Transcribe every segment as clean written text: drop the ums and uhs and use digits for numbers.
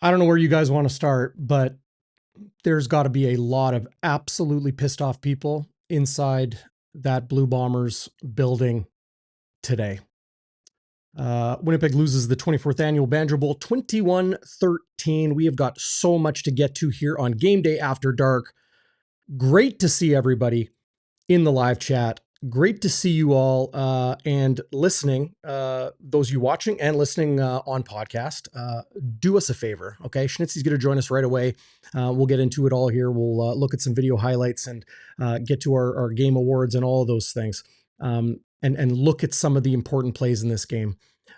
I don't know where you guys want to start, but there's got to be a lot of absolutely pissed off people inside that Blue Bombers building today. Winnipeg loses the 24th Annual Banjo Bowl 21-13. We have got so much to get to here on Game Day After Dark. Great to see everybody in the live chat. Great to see you all and listening, those of you watching and listening on podcast. Do us a favor, okay? Schnitzy's going to join us right away. We'll get into it all here. We'll look at some video highlights and get to our game awards and all of those things, and look at some of the important plays in this game.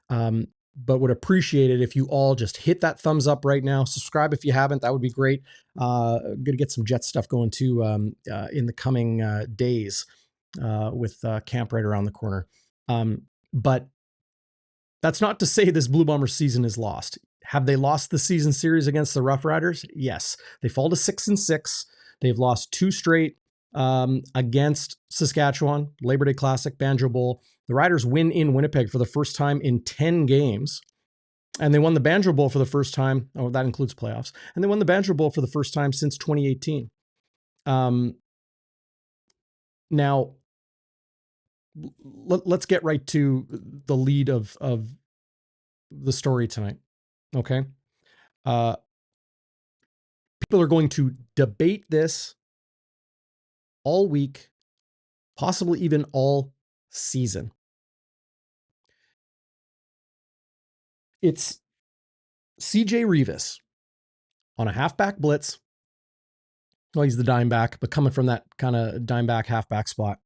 But would appreciate it if you all just hit that thumbs up right now. Subscribe if you haven't. That would be great. Going to get some Jet stuff going too in the coming days with camp right around the corner. But that's not to say this Blue Bombers season is lost. Have they lost the season series against the Roughriders? Yes. They fall to 6-6. They've lost 2 straight against Saskatchewan, Labor Day Classic, Banjo Bowl. The Riders win in Winnipeg for the first time in 10 games. And they won the Banjo Bowl for the first time. Oh, that includes playoffs. And they won the Banjo Bowl for the first time since 2018. Now, let's get right to the lead of the story tonight. Okay. People are going to debate this all week, possibly even all season. It's CJ Revis on a halfback blitz. Well, he's the dime back, but coming from that kind of dime back, halfback spot.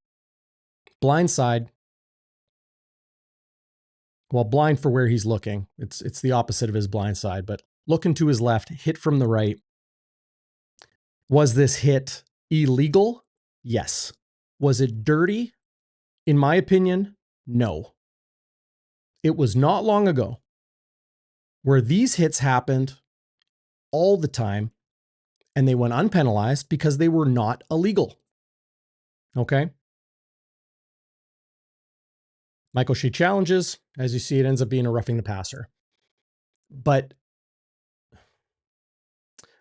Blind side. Well, blind for where he's looking. It's the opposite of his blind side, but looking to his left, hit from the right. Was this hit illegal? Yes. Was it dirty? In my opinion, no. It was not long ago where these hits happened all the time and they went unpenalized because they were not illegal. Okay. Mike O'Shea challenges. As you see, it ends up being a roughing the passer. But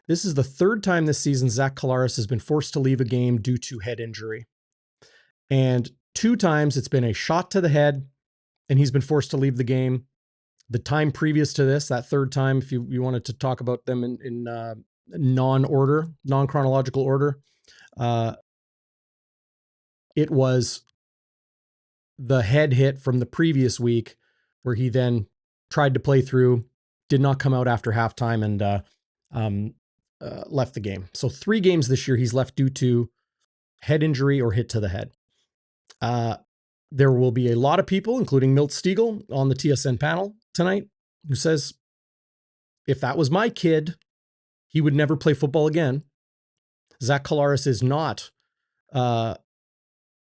this is the 3rd time this season Zach Collaros has been forced to leave a game due to head injury. And 2 times it's been a shot to the head and he's been forced to leave the game. The time previous to this, that 3rd time, if you wanted to talk about them in non-chronological order, it was the head hit from the previous week where he then tried to play through, did not come out after halftime, and left the game. So 3 games this year he's left due to head injury or hit to the head. There will be a lot of people, including Milt Stiegel, on the TSN panel tonight, who says, if that was my kid, he would never play football again. Zach Collaros is not,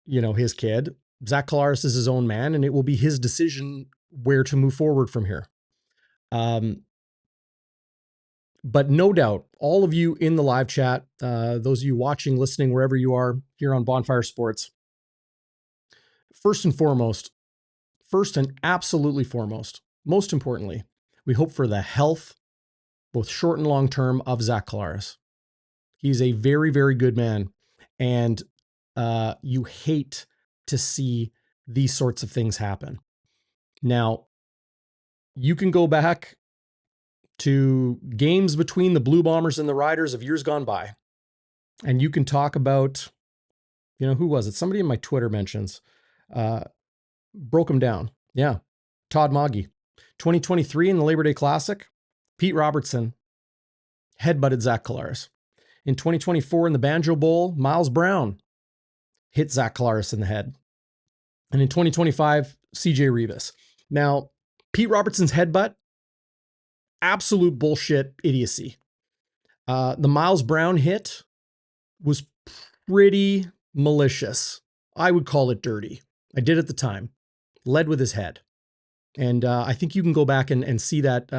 his kid. Zach Collaros is his own man, and it will be his decision where to move forward from here. But no doubt, all of you in the live chat, those of you watching, listening, wherever you are here on Bonfire Sports, first and absolutely foremost, most importantly, we hope for the health, both short and long term, of Zach Collaros. He's a very, very good man. And you hate to see these sorts of things happen. Now, you can go back to games between the Blue Bombers and the Riders of years gone by, and you can talk about, who was it? Somebody in my Twitter mentions, broke him down. Yeah. Todd Moggy. 2023 in the Labor Day Classic, Pete Robertson headbutted Zach Collaros. In 2024 in the Banjo Bowl, Miles Brown hit Zach Collaros in the head. And in 2025, CJ Revis. Now, Pete Robertson's headbutt, absolute bullshit idiocy. The Miles Brown hit was pretty malicious. I would call it dirty. I did at the time. Led with his head. And I think you can go back and see that.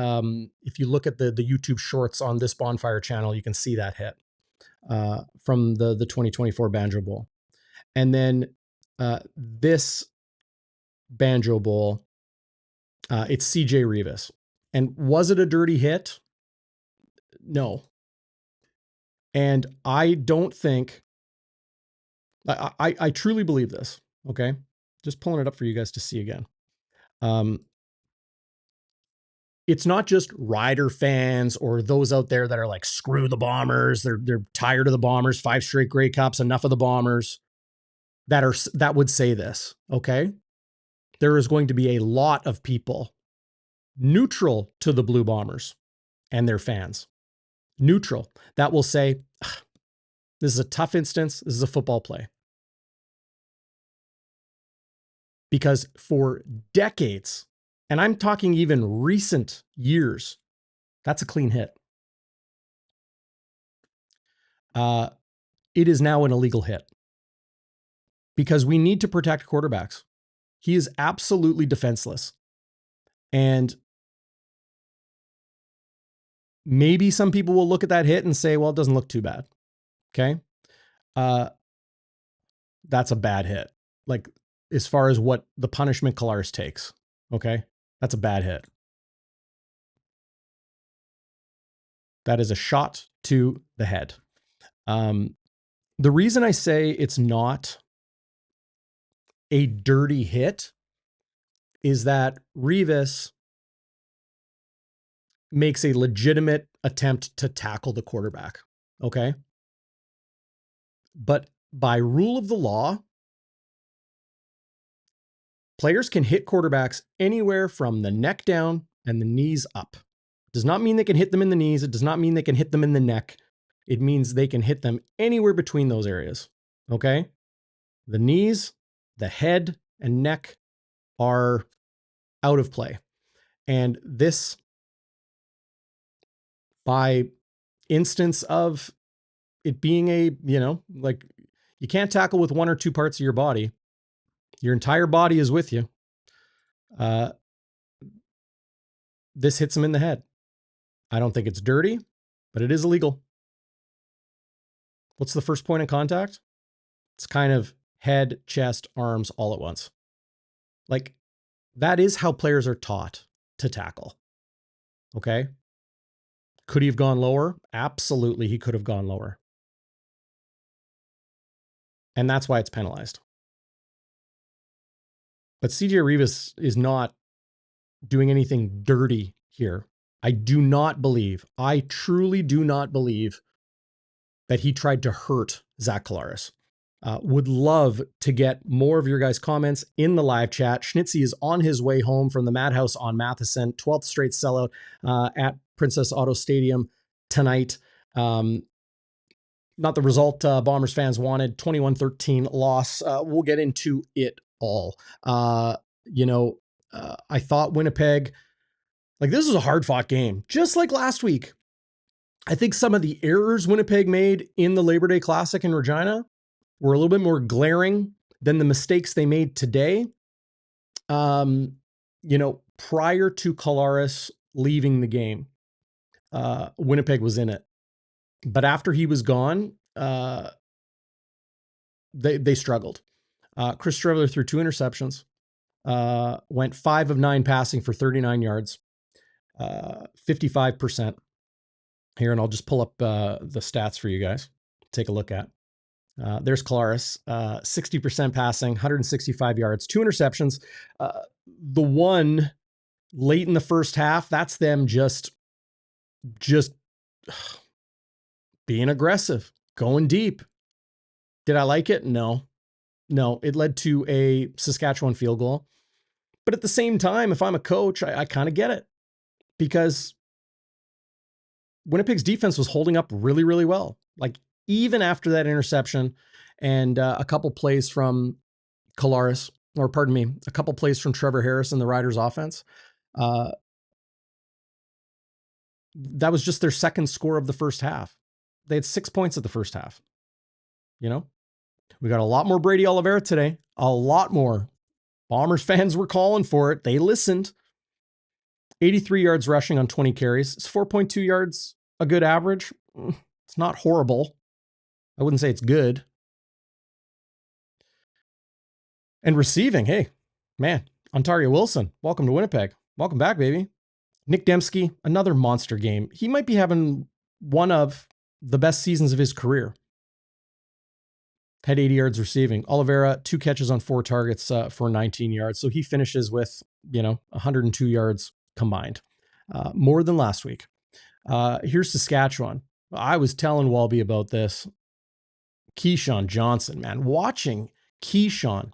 If you look at the YouTube shorts on this Bonfire channel, you can see that hit from the 2024 Banjo Bowl. And then this Banjo Bowl, it's CJ Revis. And was it a dirty hit? No. And I don't think, I truly believe this. Okay. Just pulling it up for you guys to see again. It's not just Rider fans or those out there that are like, screw the Bombers. They're tired of the Bombers, 5 straight Grey Cups, enough of the Bombers, that would say this. Okay. There is going to be a lot of people neutral to the Blue Bombers and their fans, neutral, that will say, this is a tough instance. This is a football play. Because for decades, and I'm talking even recent years, that's a clean hit. It is now an illegal hit because we need to protect quarterbacks. He is absolutely defenseless. And maybe some people will look at that hit and say, well, it doesn't look too bad. Okay. That's a bad hit. Like, as far as what the punishment Collaros takes. Okay. That's a bad hit. That is a shot to the head. The reason I say it's not a dirty hit is that Revis makes a legitimate attempt to tackle the quarterback. Okay. But by rule of the law, players can hit quarterbacks anywhere from the neck down and the knees up. It does not mean they can hit them in the knees. It does not mean they can hit them in the neck. It means they can hit them anywhere between those areas. Okay. The knees, the head, and neck are out of play. And this, by instance of it being a, like, you can't tackle with one or two parts of your body. Your entire body is with you. This hits him in the head. I don't think it's dirty, but it is illegal. What's the first point of contact? It's kind of head, chest, arms all at once. Like, that is how players are taught to tackle. Okay. Could he have gone lower? Absolutely, he could have gone lower. And that's why it's penalized. But CJ Revis is not doing anything dirty here. I do not believe, I truly do not believe that he tried to hurt Zach Collaros. Would love to get more of your guys' comments in the live chat. Schnitzy is on his way home from the Madhouse on Matheson, 12th straight sellout at Princess Auto Stadium tonight. Not the result Bombers fans wanted, 21-13 loss. We'll get into it all. I thought Winnipeg, like, this was a hard-fought game, just like last week. I think some of the errors Winnipeg made in the Labor Day Classic in Regina were a little bit more glaring than the mistakes they made today. Prior to Collaros leaving the game, Winnipeg was in it. But after he was gone, they struggled. Chris Streveler threw 2 interceptions, went 5 of 9 passing for 39 yards, 55%. Here, and I'll just pull up the stats for you guys. Take a look at. There's Collaros, 60% passing, 165 yards, 2 interceptions. The one late in the first half, that's them just being aggressive, going deep. Did I like it? No, it led to a Saskatchewan field goal. But at the same time, if I'm a coach, I kind of get it, because Winnipeg's defense was holding up really, really well. Like, even after that interception and a couple plays from Collaros, a couple plays from Trevor Harris in the Riders offense, that was just their second score of the first half. They had 6 points at the first half. We got a lot more Brady Oliveira today, a lot more. Bombers fans were calling for it. They listened. 83 yards rushing on 20 carries. It's 4.2 yards, a good average. It's not horrible. I wouldn't say it's good. And receiving, hey, man, Ontario Wilson, welcome to Winnipeg. Welcome back, baby. Nick Dembski, another monster game. He might be having one of the best seasons of his career. Had 80 yards receiving. Oliveira, 2 catches on 4 targets for 19 yards. So he finishes with, 102 yards combined. More than last week. Here's Saskatchewan. I was telling Walby about this. Keyshawn Johnson, man. Watching Keyshawn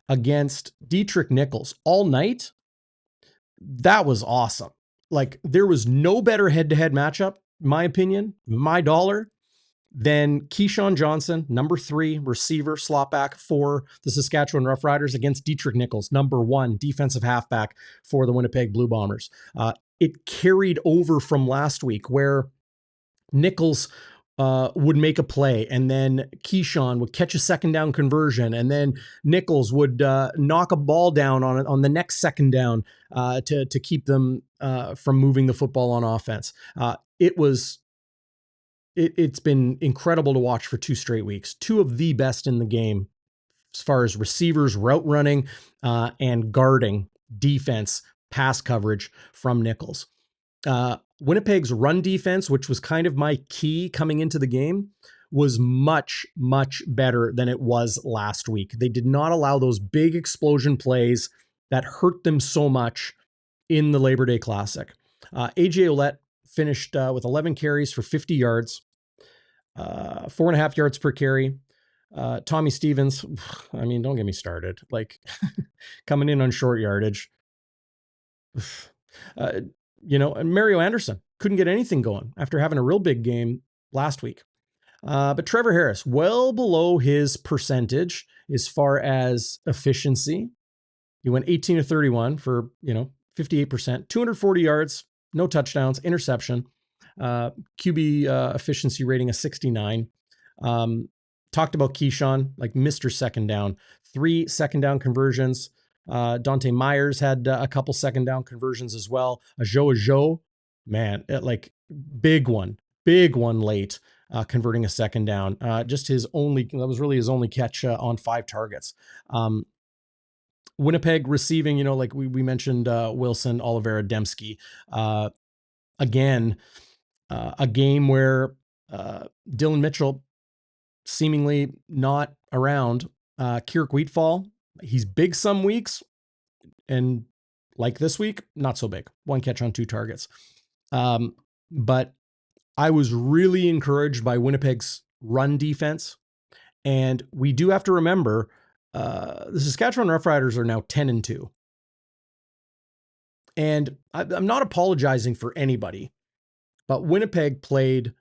against Dietrich Nichols all night, that was awesome. Like, there was no better head-to-head matchup, in my opinion, my dollar, than Keyshawn Johnson, number 3 receiver, slot back for the Saskatchewan Roughriders, against Dietrich Nichols, number 1 defensive halfback for the Winnipeg Blue Bombers. It carried over from last week, where Nichols would make a play, and then Keyshawn would catch a second down conversion, and then Nichols would knock a ball down on the next second down to keep them from moving the football on offense. It's been incredible to watch for 2 straight weeks. 2 of the best in the game as far as receivers, route running, and guarding defense, pass coverage from Nichols. Winnipeg's run defense, which was kind of my key coming into the game, was much, much better than it was last week. They did not allow those big explosion plays that hurt them so much in the Labor Day Classic. 𝘎𝙥𝙧𝙯𝙧 finished with 11 carries for 50 yards, 4.5 yards per carry. Tommy Stevens, I mean, don't get me started. Like, coming in on short yardage. And Mario Anderson couldn't get anything going after having a real big game last week. But Trevor Harris, well below his percentage as far as efficiency. He went 18 of 31 for, 58%, 240 yards, no touchdowns, interception, QB efficiency rating of 69. Talked about Keyshawn, like Mr. Second Down, 3 second down conversions. Dante Myers had a couple second down conversions as well. 𝘎𝙥𝙧𝙯𝙧, man, big one late, converting a second down. That was really his only catch on 5 targets. Winnipeg receiving, like we mentioned, Wilson, Oliveira, Dembski. Again, a game where Dylan Mitchell seemingly not around. 𝘎𝙤𝙤𝙧𝙀, he's big some weeks, and like this week, not so big. 1 catch on 2 targets. But I was really encouraged by Winnipeg's run defense. And we do have to remember, the Saskatchewan Roughriders are now 10-2. And I'm not apologizing for anybody, but Winnipeg played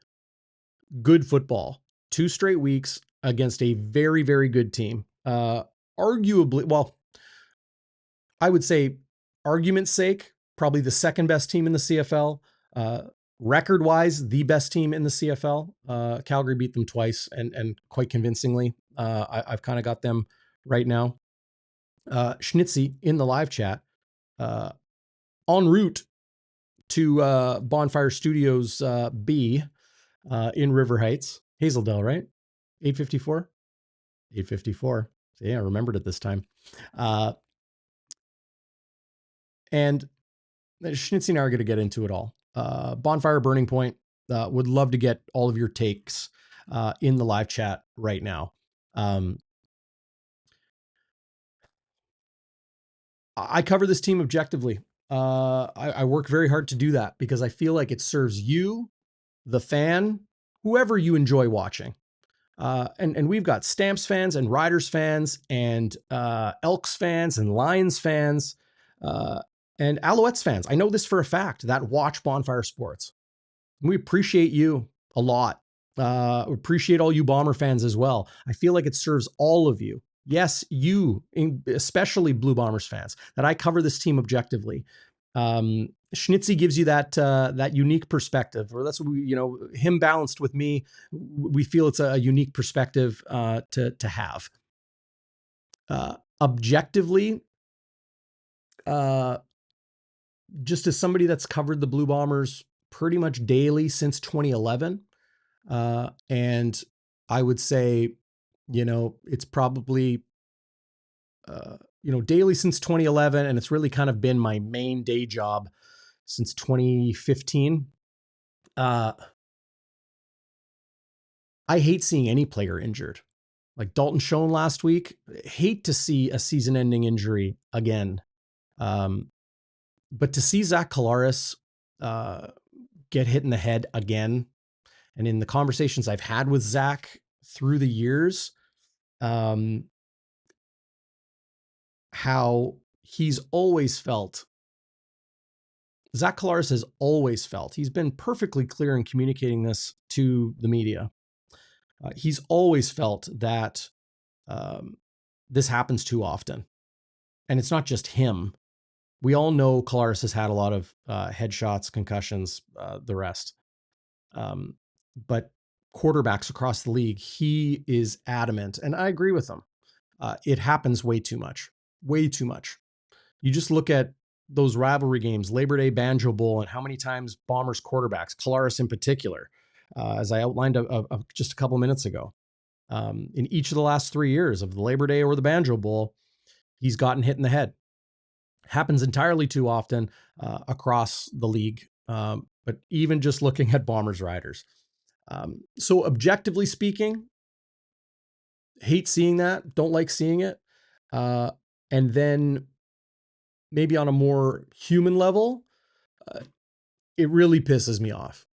good football 2 straight weeks against a very, very good team. Arguably, well, I would say, argument's sake, probably the second best team in the CFL. Record-wise, the best team in the CFL. Calgary beat them twice, and quite convincingly. I've kind of got them right now. Schnitzy in the live chat, en route to Bonfire Studios B in River Heights. Hazeldale, right? 854? 854. So yeah, I remembered it this time. And Schnitzy and I are going to get into it all. Bonfire Burning Point, would love to get all of your takes in the live chat right now. I cover this team objectively. I work very hard to do that because I feel like it serves you, the fan, whoever you enjoy watching. And we've got Stamps fans and Riders fans and Elks fans and Lions fans and Alouettes fans. I know this for a fact, that watch Bonfire Sports. We appreciate you a lot. Appreciate all you Bomber fans as well. I feel like it serves all of you. Yes, you, especially Blue Bombers fans, that I cover this team objectively. Schnitzy gives you that unique perspective, or that's what him balanced with me. We feel it's a unique perspective to have. Objectively, just as somebody that's covered the Blue Bombers pretty much daily since 2011, and I would say, it's probably daily since 2011, and it's really kind of been my main day job since 2015. I hate seeing any player injured. Like Dalton Schoen last week, hate to see a season-ending injury again. But to see Zach Collaros get hit in the head again, and in the conversations I've had with Zach through the years, how he's always felt, Zach Collaros has always felt, he's been perfectly clear in communicating this to the media. He's always felt that this happens too often. And it's not just him. We all know Collaros has had a lot of headshots, concussions, the rest. But quarterbacks across the league, he is adamant, and I agree with him. It happens way too much, way too much. You just look at those rivalry games, Labor Day Banjo Bowl, and how many times Bombers quarterbacks, Collaros in particular, as I outlined just a couple of minutes ago, in each of the last 3 years of the Labor Day or the Banjo Bowl, he's gotten hit in the head. Happens entirely too often across the league. But even just looking at Bombers riders. So objectively speaking, hate seeing that, don't like seeing it. And then maybe on a more human level, it really pisses me off.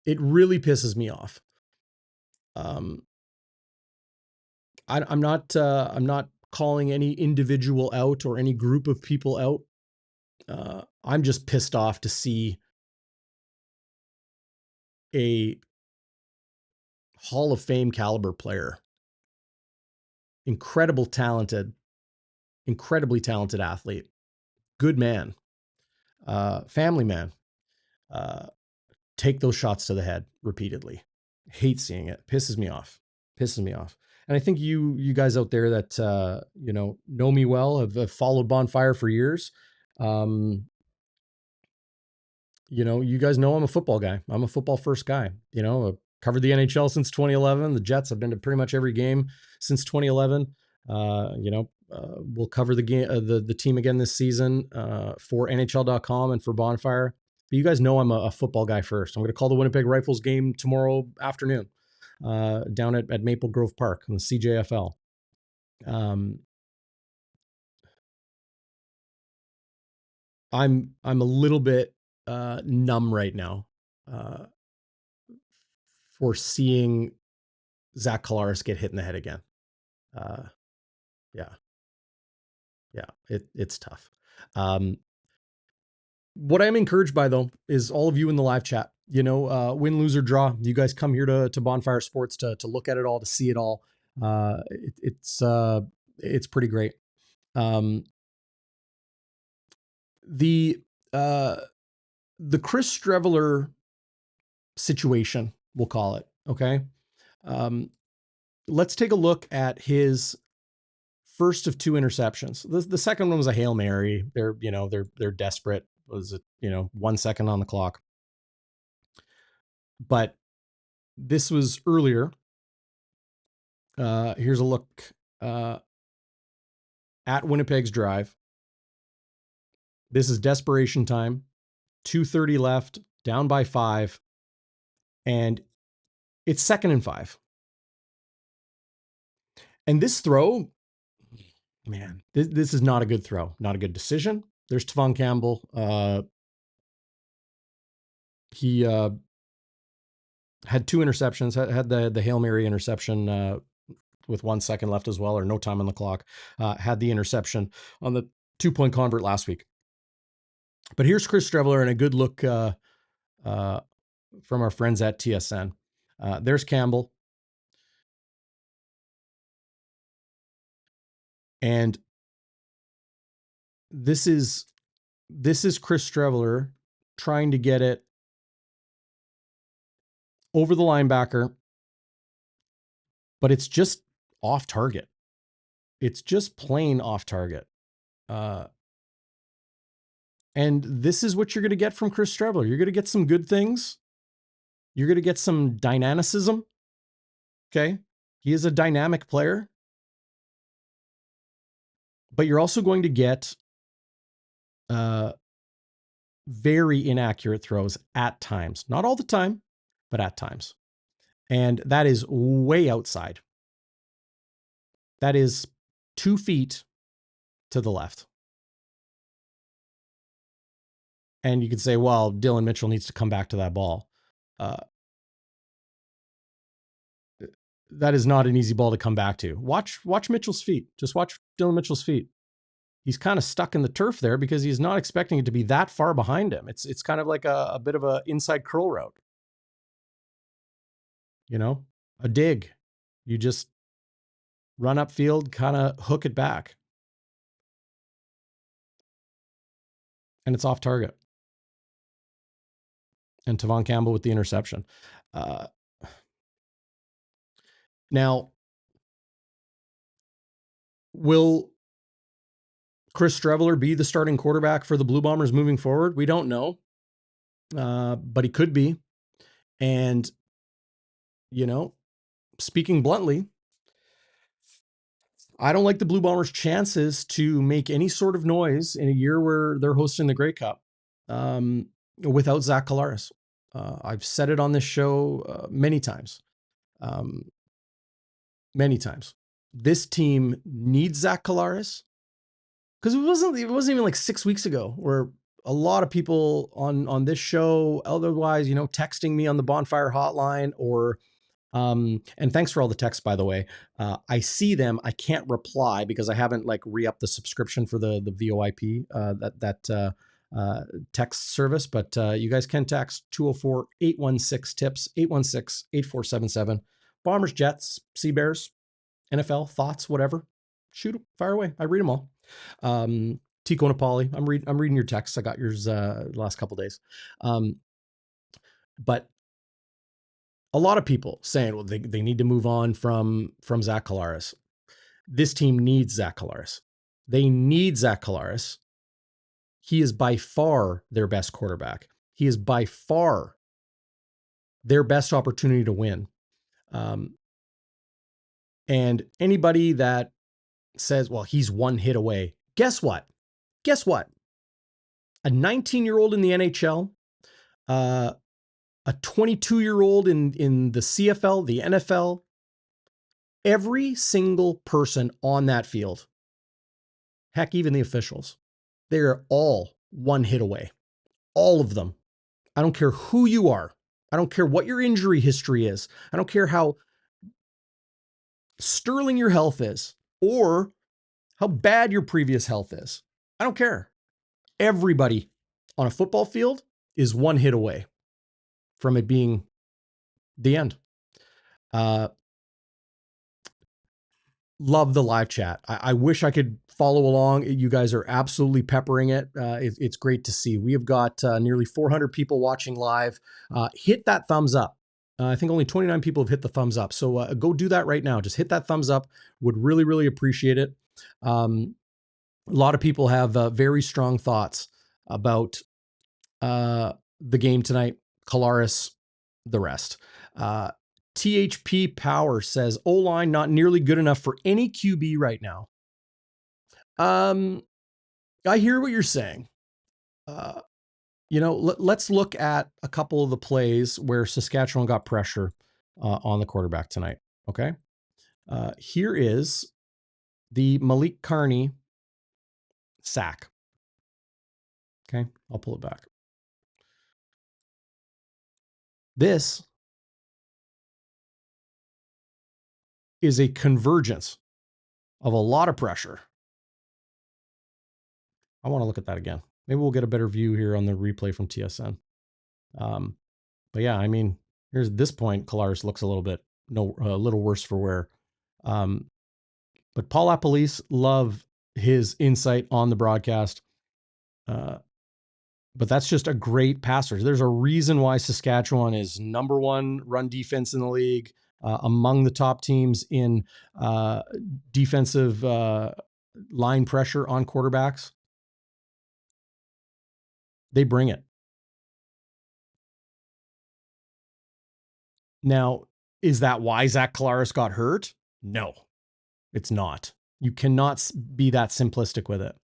It really pisses me off. I'm not calling any individual out or any group of people out. I'm just pissed off to see a Hall of Fame caliber player, incredibly talented athlete, good man, family man, take those shots to the head repeatedly. Hate seeing it. Pisses me off. And I think you guys out there that know me well, have followed Bonfire for years. You guys know I'm a football guy. I'm a football first guy. I've covered the NHL since 2011. The Jets, I've been to pretty much every game since 2011. We'll cover the game, the team again this season for NHL.com and for Bonfire. But you guys know I'm a football guy first. I'm going to call the Winnipeg Rifles game tomorrow afternoon down at Maple Grove Park in the CJFL. I'm a little bit numb right now for seeing Zach Collaros get hit in the head again. It's tough. What I'm encouraged by, though, is all of you in the live chat. Win, lose, or draw. You guys come here to Bonfire Sports to look at it all, to see it all. It's pretty great. The Chris Streveler situation, we'll call it. Okay. Let's take a look at his first of 2 interceptions. The second one was a Hail Mary. They're desperate. Was it, 1 second on the clock. But this was earlier. Here's a look at Winnipeg's drive. This is desperation time. 2:30 left, down by 5. And it's 2nd and 5. And this throw, man, this is not a good throw. Not a good decision. There's Tavon Campbell. He had 2 interceptions, had the Hail Mary interception with 1 second left as well, or no time on the clock. Had the interception on the 2-point convert last week. But here's Chris Streveler and a good look from our friends at TSN. There's Campbell. And this is Chris Streveler trying to get it over the linebacker, but it's just off target. It's just plain off target. And this is what you're going to get from Chris Streveler. You're going to get some good things. You're going to get some dynamicism. Okay. He is a dynamic player. But you're also going to get very inaccurate throws at times. Not all the time, but at times. And that is way outside. That is 2 feet to the left. And you could say, well, Dylan Mitchell needs to come back to that ball. That is not an easy ball to come back to. Watch Mitchell's feet. Just watch Dylan Mitchell's feet. He's kind of stuck in the turf there because he's not expecting it to be that far behind him. It's kind of like a bit of a inside curl route. You know, a dig. You just run upfield, kind of hook it back. And it's off target. And Tavon Campbell with the interception. Now, will Chris Streveler be the starting quarterback for the Blue Bombers moving forward? We don't know. But he could be. And, you know, speaking bluntly, I don't like the Blue Bombers' chances to make any sort of noise in a year where they're hosting the Grey Cup without Zach Collaros. I've said it on this show many times. Many times. This team needs Zach Collaros, because it wasn't even like 6 weeks ago where a lot of people on this show, otherwise, you know, texting me on the Bonfire Hotline or and thanks for all the texts, by the way. I see them. I can't reply because I haven't like re-upped the subscription for the VoIP, that text service, but you guys can text 204-816-TIPS, 816-8477. Bombers, Jets, Sea Bears, NFL, thoughts, whatever. Shoot, fire away. I read them all. Tico Napoli, I'm reading your texts. I got yours the last couple days. But a lot of people saying, well, they need to move on from Zach Collaros. This team needs Zach Collaros. They need Zach Collaros. He is by far their best quarterback. He is by far their best opportunity to win. And anybody that says, well, he's one hit away. Guess what? A 19-year-old in the NHL, a 22-year-old in the CFL, the NFL, every single person on that field, heck, even the officials, they're all one hit away. All of them. I don't care who you are. I don't care what your injury history is. I don't care how sterling your health is or how bad your previous health is. I don't care. Everybody on a football field is one hit away from it being the end. Love the live chat. I wish I could follow along. You guys are absolutely peppering it. It's great to see. We have got nearly 400 people watching live. Hit that thumbs up. I think only 29 people have hit the thumbs up. So go do that right now. Just hit that thumbs up. Would really, really appreciate it. A lot of people have very strong thoughts about the game tonight. Collaros, the rest. THP Power says O-line not nearly good enough for any QB right now. I hear what you're saying. You know, let's look at a couple of the plays where Saskatchewan got pressure on the quarterback tonight. Okay. Here is the Malik Carney sack. Okay. I'll pull it back. This is a convergence of a lot of pressure. I want to look at that again. Maybe we'll get a better view here on the replay from TSN. But yeah, I mean, here's at this point, Collaros looks a little worse for wear. But Paul Apolis, love his insight on the broadcast. But that's just a great passer. There's a reason why Saskatchewan is number one run defense in the league, among the top teams in defensive line pressure on quarterbacks. They bring it. Now, is that why Zach Collaros got hurt? No, it's not. You cannot be that simplistic with it.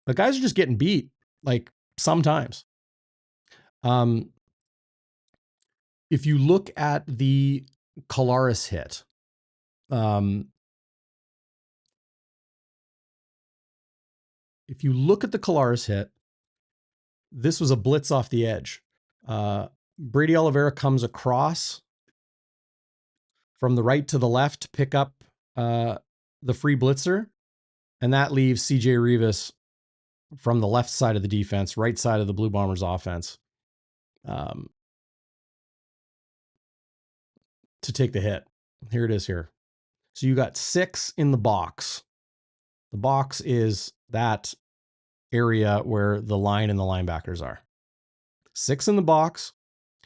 The guys are just getting beat, like sometimes. If you look at the Collaros hit. If you look at the Collaros hit, this was a blitz off the edge. Brady Oliveira comes across from the right to the left to pick up the free blitzer, and that leaves CJ Rivas from the left side of the defense, right side of the Blue Bombers offense, to take the hit. Here it is here. So you got 6 in the box. The box is that area where the line and the linebackers are. 6 in the box.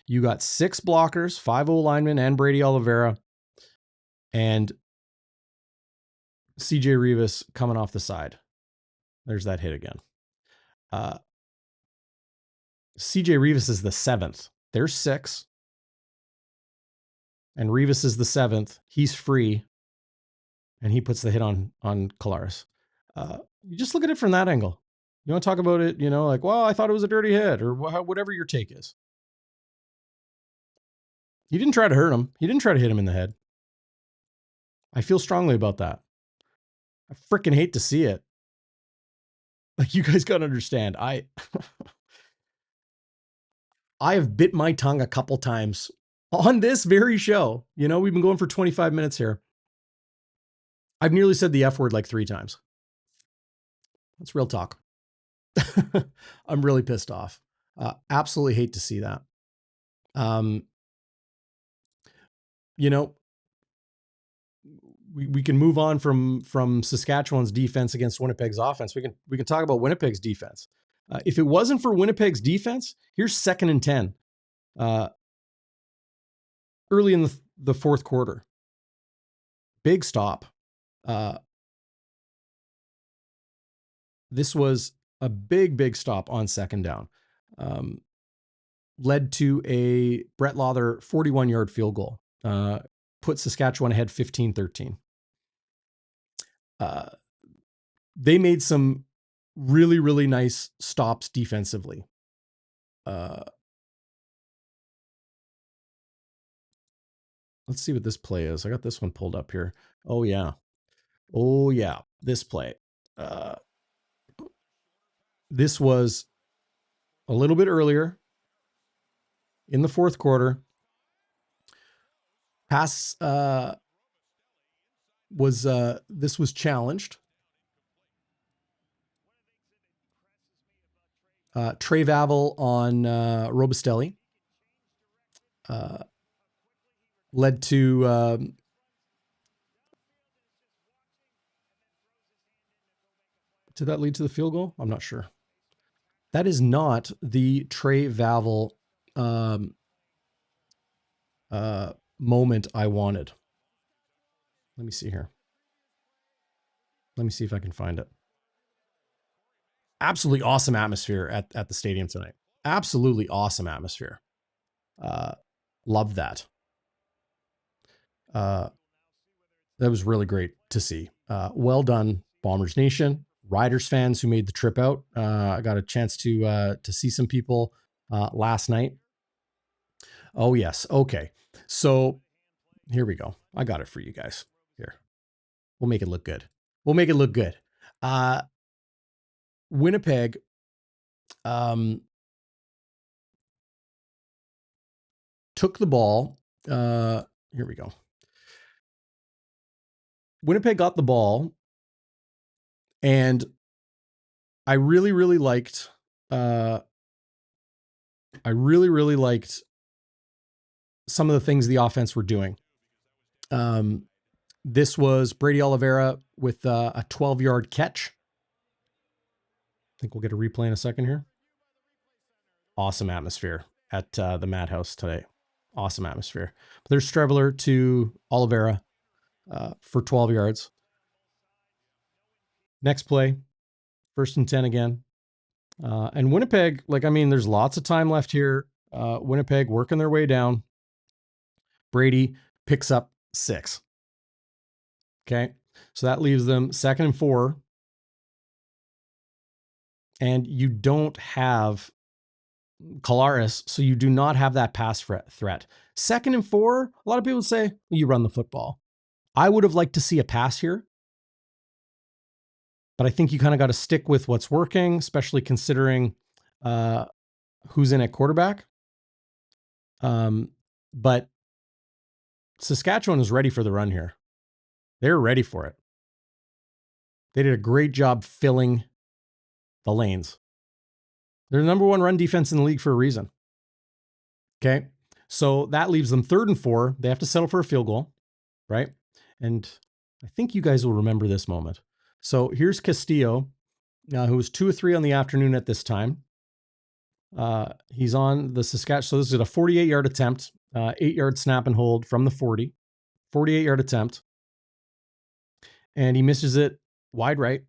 You got 6 blockers, 5 O-linemen and Brady Oliveira, and CJ Rivas coming off the side. There's that hit again. CJ Rivas is the 7th. There's 6. And Rivas is the 7th. He's free. And he puts the hit on Collaros. You just look at it from that angle. You want to talk about it, like, well, I thought it was a dirty hit, or whatever your take is. He didn't try to hurt him. He didn't try to hit him in the head. I feel strongly about that. I freaking hate to see it. Like, you guys got to understand. I have bit my tongue a couple times on this very show. We've been going for 25 minutes here. I've nearly said the F word like 3 times. That's real talk. I'm really pissed off. Absolutely hate to see that. We can move on from Saskatchewan's defense against Winnipeg's offense. We can talk about Winnipeg's defense. If it wasn't for Winnipeg's defense, here's 2nd and 10. Early in the fourth quarter. Big stop. This was a big stop on 2nd down. Led to a Brett Lawther 41-yard field goal. Put Saskatchewan ahead 15-13. They made some really nice stops defensively. Let's see what this play is. I got this one pulled up here. Oh yeah. This play. This was a little bit earlier in the fourth quarter. Pass this was challenged. Trey Vavel on Robustelli led to did that lead to the field goal? I'm not sure. That is not the Trey Vavel moment I wanted. Let me see here. Let me see if I can find it. Absolutely awesome atmosphere at the stadium tonight. Absolutely awesome atmosphere. Love that. That was really great to see. Well done, Bombers Nation. Riders fans who made the trip out. I got a chance to see some people last night. Oh, yes. Okay. So here we go. I got it for you guys. Here. We'll make it look good. Winnipeg took the ball. Here we go. Winnipeg got the ball, and I really liked. I really liked some of the things the offense were doing. This was Brady Oliveira with a 12-yard catch. I think we'll get a replay in a second here. Awesome atmosphere at the Madhouse today. Awesome atmosphere. But there's Streveler to Oliveira for 12 yards. Next play, 1st and 10 again. And Winnipeg, there's lots of time left here. Winnipeg working their way down. Brady picks up 6. Okay. So that leaves them 2nd and 4. And you don't have Collaros, so you do not have that pass threat. 2nd and 4, a lot of people say, well, you run the football. I would have liked to see a pass here, but I think you kind of got to stick with what's working, especially considering who's in at quarterback. But Saskatchewan is ready for the run here. They're ready for it. They did a great job filling the lanes. They're the number 1 run defense in the league for a reason. Okay. So that leaves them 3rd and 4. They have to settle for a field goal, right? And I think you guys will remember this moment. So here's Castillo, who was 2 of 3 on the afternoon at this time. He's on the Saskatchewan. So this is a 48-yard attempt, 8-yard snap and hold from the 40, 48-yard attempt. And he misses it wide right.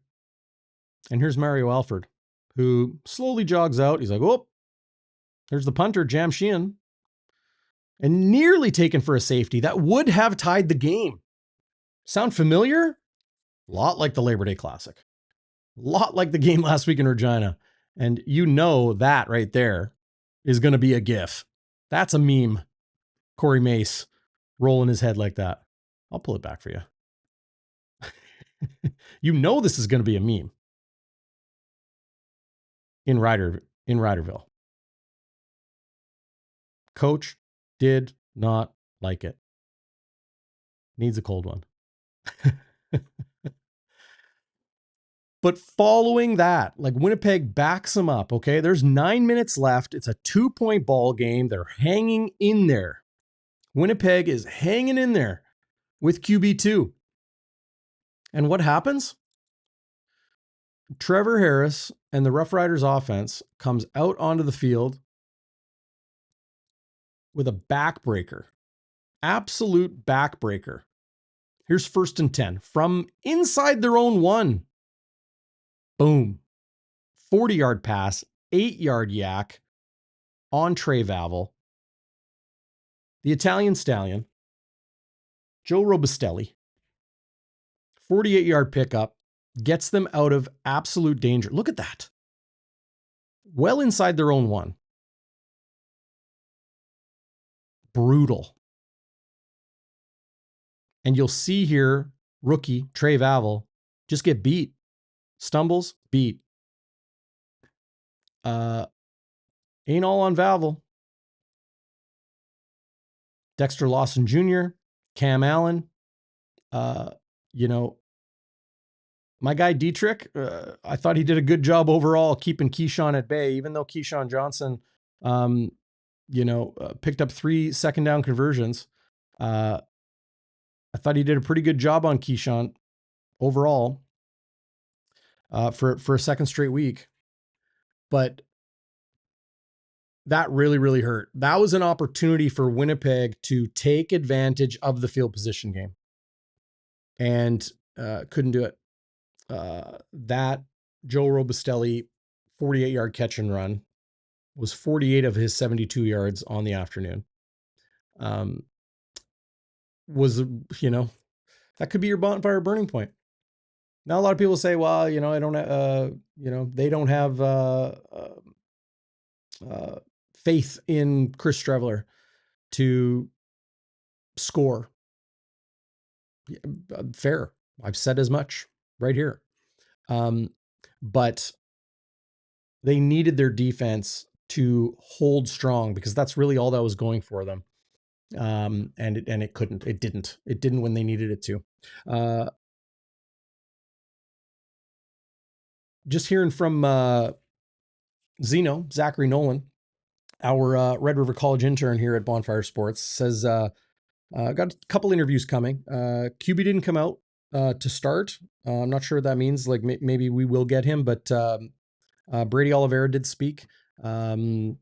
And here's Mario Alford, who slowly jogs out. He's like, oh, there's the punter, 𝘎𝙤𝙤𝙧𝙨, and nearly taken for a safety. That would have tied the game. Sound familiar? A lot like the Labor Day Classic. A lot like the game last week in Regina. And you know that right there is going to be a GIF. That's a meme. Corey Mace rolling his head like that. I'll pull it back for you. You know this is going to be a meme in Riderville. Coach did not like it. Needs a cold one. But following that, like Winnipeg backs them up, okay? There's 9 minutes left. It's a 2-point ball game. They're hanging in there. Winnipeg is hanging in there with QB2. And what happens? Trevor Harris and the Roughriders offense comes out onto the field with a backbreaker. Absolute backbreaker. Here's 1st and 10 from inside their own 1. Boom. 40-yard pass, 8-yard yak on Trey Vavel. The Italian Stallion, Joe Robustelli, 48-yard pickup, gets them out of absolute danger. Look at that. Well inside their own 1. Brutal. And you'll see here, rookie Trey Vavel just get beat. Stumbles, beat. Ain't all on Vavel. Dexter Lawson Jr., Cam Allen, my guy Dietrich, I thought he did a good job overall keeping Keyshawn at bay, even though Keyshawn Johnson, picked up 3 second down conversions. I thought he did a pretty good job on Keyshawn overall for a second straight week. But that really, really hurt. That was an opportunity for Winnipeg to take advantage of the field position game. And couldn't do it. That Joe Robustelli 48-yard catch and run was 48 of his 72 yards on the afternoon. That could be your bonfire burning point. Now, a lot of people say, well, I don't, they don't have faith in Chris Streveler to score. Fair. I've said as much right here. But they needed their defense to hold strong because that's really all that was going for them. And it couldn't. It didn't when they needed it to. Just hearing from Zachary Nolan, our Red River College intern here at Bonfire Sports, says got a couple interviews coming. QB didn't come out to start. I'm not sure what that means. Like maybe we will get him, but Brady Oliveira did speak. Always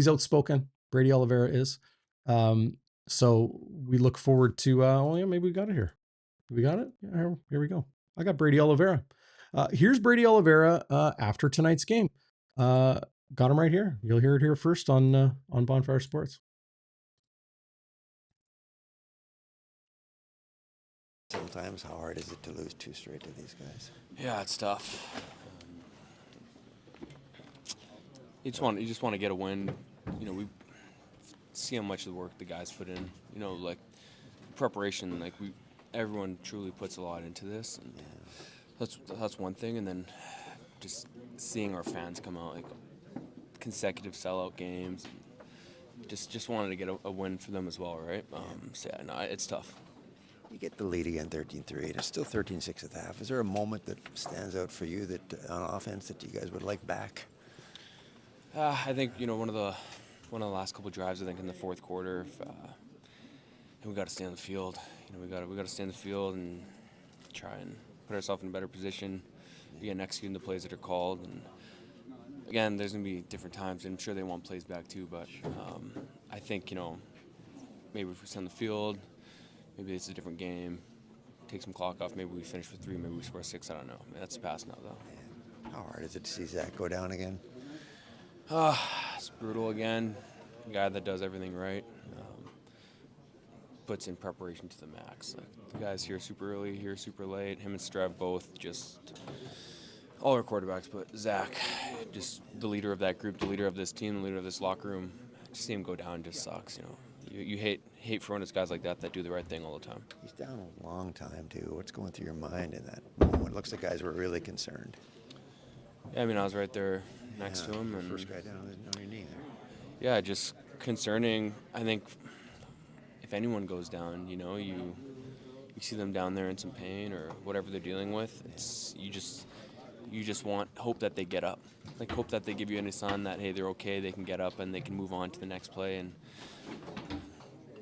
outspoken. Brady Oliveira is. So we look forward to. Maybe we got it here. We got it. Yeah, here we go. I got Brady Oliveira. Here's Brady Oliveira after tonight's game. Got him right here. You'll hear it here first on Bonfire Sports. Sometimes, how hard is it to lose 2 straight to these guys? Yeah, it's tough. you just want to get a win. We see how much of the work the guys put in. Like preparation. Like everyone truly puts a lot into this, and that's one thing. And then just seeing our fans come out, like consecutive sellout games. Just wanted to get a win for them as well, right? So yeah, no, it's tough. You get the lead again, 13-3. It's still 13-6 at the half. Is there a moment that stands out for you that on offense that you guys would like back? I think one of the last couple of drives. I think in the fourth quarter, and we got to stay on the field. We got to stay on the field and try and put ourselves in a better position. Again, executing the plays that are called. And again, there's gonna be different times, and I'm sure they want plays back too. But I think maybe if we stay on the field, maybe it's a different game. Take some clock off. Maybe we finish with 3. Maybe we score 6. I don't know. I mean, that's past now, though. Yeah. How hard is it to see Zach go down again? It's brutal again. A guy that does everything right. Puts in preparation to the max. Like, the guys here super early, here super late. Him and Strev both just all our quarterbacks, but Zach, just the leader of that group, the leader of this team, the leader of this locker room. To see him go down just sucks. You hate for when it's guys like that do the right thing all the time. He's down a long time too. What's going through your mind in that moment? It looks like guys were really concerned. Yeah, I mean, I was right there next to him, and first guy down on your knee there. Yeah, just concerning. I think if anyone goes down, you see them down there in some pain or whatever they're dealing with. You just hope that they get up. Like, hope that they give you any sign that, hey, they're okay, they can get up and they can move on to the next play. And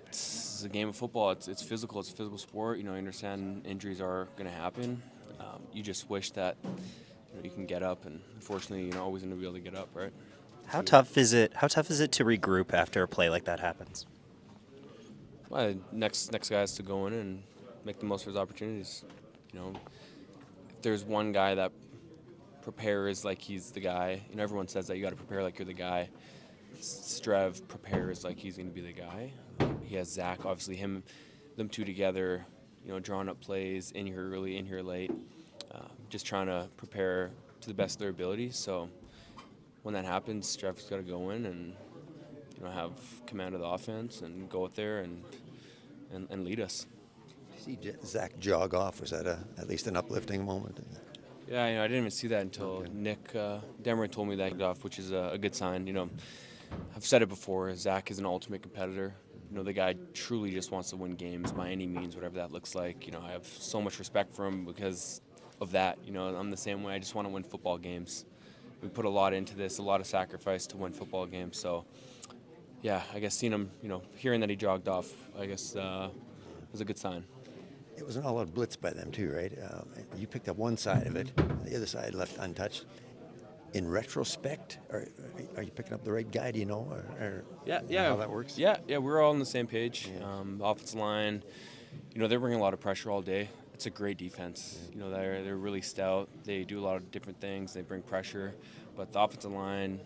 it's a game of football. It's physical. It's a physical sport. I understand injuries are going to happen. You just wish that you can get up, and unfortunately, you're not always going to be able to get up, right? How tough is it to regroup after a play like that happens? Well, next guy has to go in and make the most of his opportunities. If there's one guy that prepares like he's the guy, everyone says that you got to prepare like you're the guy. Strev prepares like he's going to be the guy. He has Zach, obviously them two together, drawing up plays in here early, in here late, just trying to prepare to the best of their ability. So when that happens, Strev's got to go in and have command of the offense and go out there and lead us. See Zach jog off. Was that at least an uplifting moment? Yeah, I didn't even see that until Nick Demery told me that he got off, which is a good sign. I've said it before. Zach is an ultimate competitor. The guy truly just wants to win games by any means, whatever that looks like. I have so much respect for him because of that. I'm the same way. I just want to win football games. We put a lot into this, a lot of sacrifice to win football games. So, yeah, I guess seeing him, hearing that he jogged off, I guess was a good sign. It was an all-out blitz by them too, right? You picked up one side of it, the other side left untouched. In retrospect, are you picking up the right guy? Do you know, or how that works? Yeah, we're all on the same page. Offensive line, they're bringing a lot of pressure all day. It's a great defense. They're really stout. They do a lot of different things. They bring pressure, but the offensive line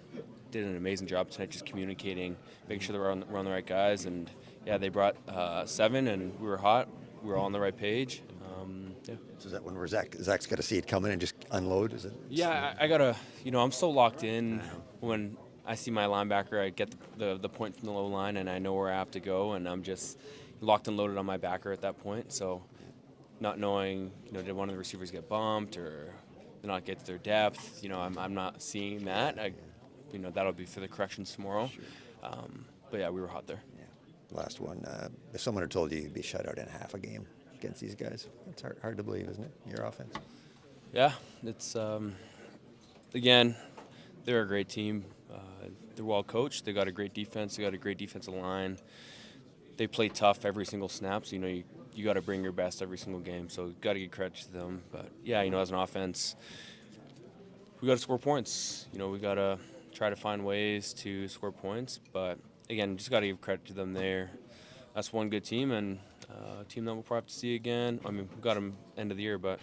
did an amazing job tonight, just communicating, making sure we're on the right guys. And yeah, they brought 7, and we were hot. We were all on the right page. Yeah. So is that when Zach's got to see it coming and just unload? Is it? Yeah, I gotta. I'm so locked in when I see my linebacker. I get the point from the low line, and I know where I have to go, and I'm just locked and loaded on my backer at that point. So, not knowing, did one of the receivers get bumped or did not get to their depth? I'm not seeing that. That'll be for the corrections tomorrow. Sure. But yeah, we were hot there. Yeah. Last one. If someone had told you you'd be shut out in half a game against these guys, it's hard to believe, isn't it? Your offense. Yeah, it's again, they're a great team. They're well coached. They got a great defense. They got a great defensive line. They play tough every single snap. So you got to bring your best every single game. So got to give credit to them. But yeah, as an offense, we got to score points. We got to try to find ways to score points. But again, just got to give credit to them there. That's one good team, and a team that we'll probably have to see again. I mean, we've got them end of the year, but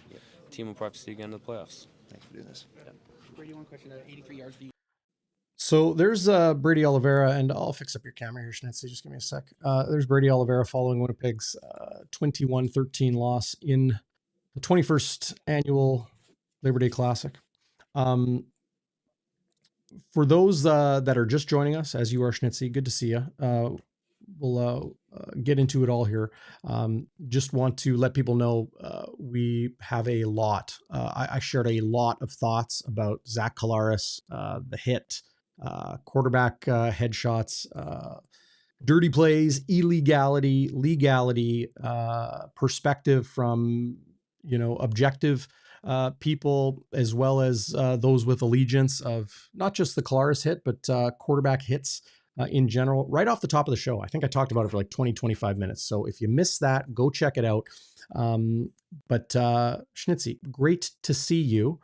a team we'll probably have to see again in the playoffs. Thanks for doing this. Yeah. Brady, one question. 83 yards for you. So there's Brady Oliveira, and I'll fix up your camera here, Schnitzy. Just give me a sec. There's Brady Oliveira following Winnipeg's 21-13 loss in the 21st Annual Labor Day Classic. For those that are just joining us, as you are, Schnitzy, good to see you. We'll get into it all here. Just want to let people know we have a lot. I shared a lot of thoughts about Zach Collaros, the hit, quarterback headshots, dirty plays, illegality, legality, perspective from objective people, as well as those with allegiance of not just the Collaros hit, but quarterback hits in general. Right off the top of the show, I think I talked about it for like 20, 25 minutes. So if you missed that, go check it out. But Schnitzy, great to see you.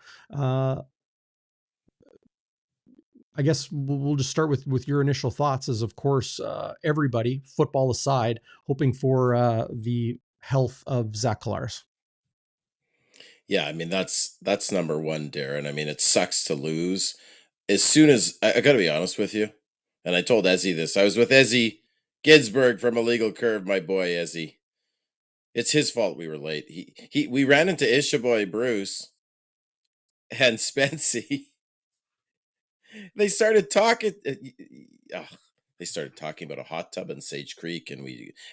I guess we'll just start with your initial thoughts. As of course, everybody, football aside, hoping for the health of Zach Collaros. Yeah, I mean that's number one, Darrin. I mean, it sucks to lose. As soon as I got to be honest with you, and I told Ezzy this. I was with Ezzy Ginsburg from Illegal Curve, my boy Ezzy. It's his fault we were late. We ran into 𝘎𝙥𝙤𝙧𝙨 Bruce and Spency. They started talking. They started talking about a hot tub in Sage Creek, and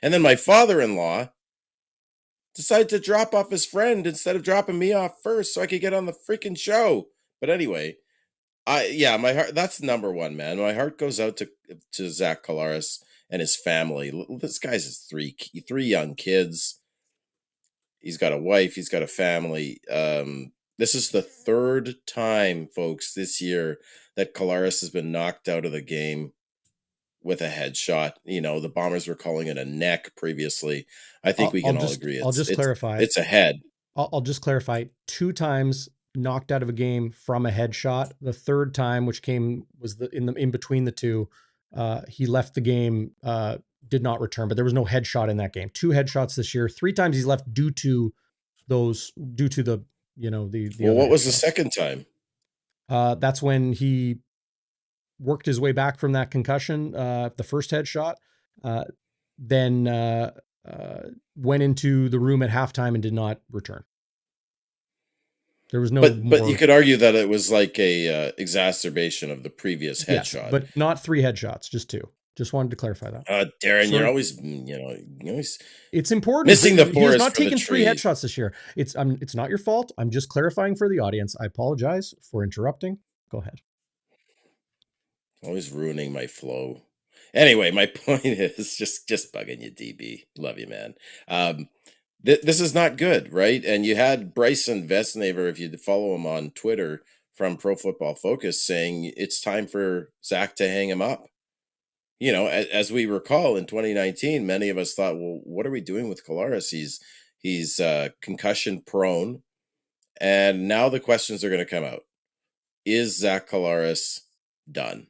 then my father-in-law decided to drop off his friend instead of dropping me off first so I could get on the freaking show. But anyway, my heart, that's number one, man. My heart goes out to Zach Collaros and his family. This guy's has three young kids. He's got a wife, he's got a family. This is the third time, folks, this year that Collaros has been knocked out of the game with a headshot. The Bombers were calling it a neck previously. I think we can all agree. I'll just clarify. It's a head. I'll just clarify. 2 times knocked out of a game from a headshot. The third time, which was in between the two, he left the game, did not return, but there was no headshot in that game. 2 headshots this year. 3 times he's left due to the Well, what was the second time? That's when he worked his way back from that concussion, the first headshot, then went into the room at halftime and did not return. There was no but you could argue that it was like a exacerbation of the previous headshot. Yes, but not 3 headshots, just 2. Just wanted to clarify that. Darrin, you're always, it's important. Missing the forest. He has not taken 3 headshots this year. It's not your fault. I'm just clarifying for the audience. I apologize for interrupting. Go ahead. Always ruining my flow. Anyway, my point is just bugging you, DB. Love you, man. This is not good, right? And you had Bryson Vesnaver, if you follow him on Twitter, from Pro Football Focus, saying it's time for Zach to hang him up. As we recall in 2019, many of us thought, well, what are we doing with Collaros? He's concussion prone. And now the questions are going to come out. Is Zach Collaros done?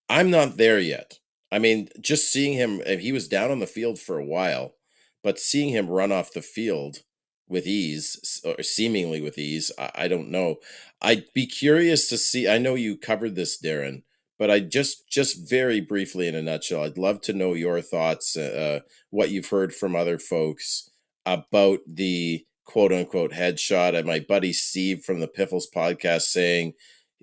I'm not there yet. I mean, just seeing him, he was down on the field for a while, but seeing him run off the field with ease, or seemingly with ease, I don't know. I'd be curious to see. I know you covered this, Darrin, but I just very briefly, in a nutshell, I'd love to know your thoughts, what you've heard from other folks about the quote-unquote headshot. And my buddy Steve from the Piffles podcast saying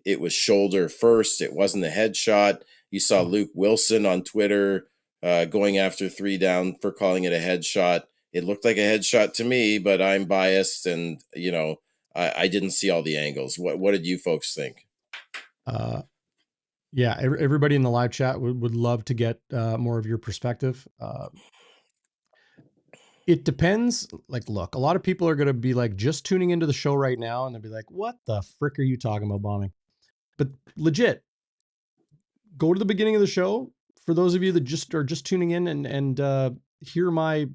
it was shoulder first, it wasn't a headshot. You saw Luke Wilson on Twitter going after 3 down for calling it a headshot. It looked like a headshot to me, but I'm biased, and I didn't see all the angles. What did you folks think? Yeah, everybody in the live chat would love to get more of your perspective. It depends. Like, look, a lot of people are going to be like just tuning into the show right now, and they'll be like, "What the frick are you talking about, Bombing?" But legit, go to the beginning of the show. For those of you that are just tuning in and hear my